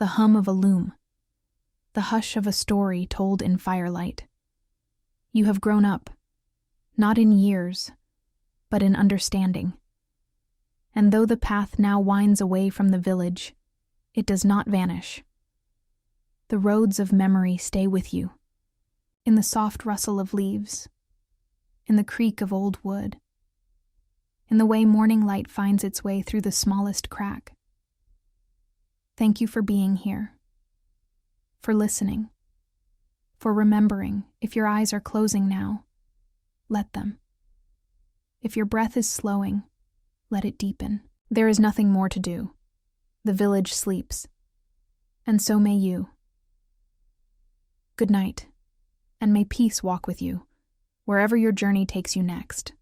the hum of a loom, the hush of a story told in firelight. You have grown up, not in years, but in understanding. And though the path now winds away from the village, it does not vanish. The roads of memory stay with you, in the soft rustle of leaves, in the creak of old wood, in the way morning light finds its way through the smallest crack. Thank you for being here, for listening, for remembering. If your eyes are closing now, let them. If your breath is slowing, let it deepen. There is nothing more to do. The village sleeps, and so may you. Good night, and may peace walk with you, wherever your journey takes you next.